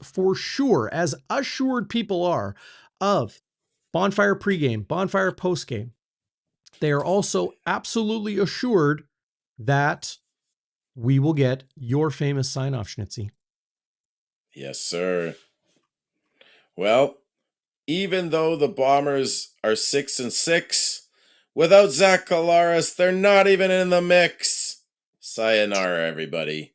for sure, as assured people are of Bonfire pregame, Bonfire postgame, they are also absolutely assured that we will get your famous sign-off, Schnitzy. Yes, sir. Well, even though the Bombers are 6-6, without Zach Collaros, they're not even in the mix. Sayonara, everybody.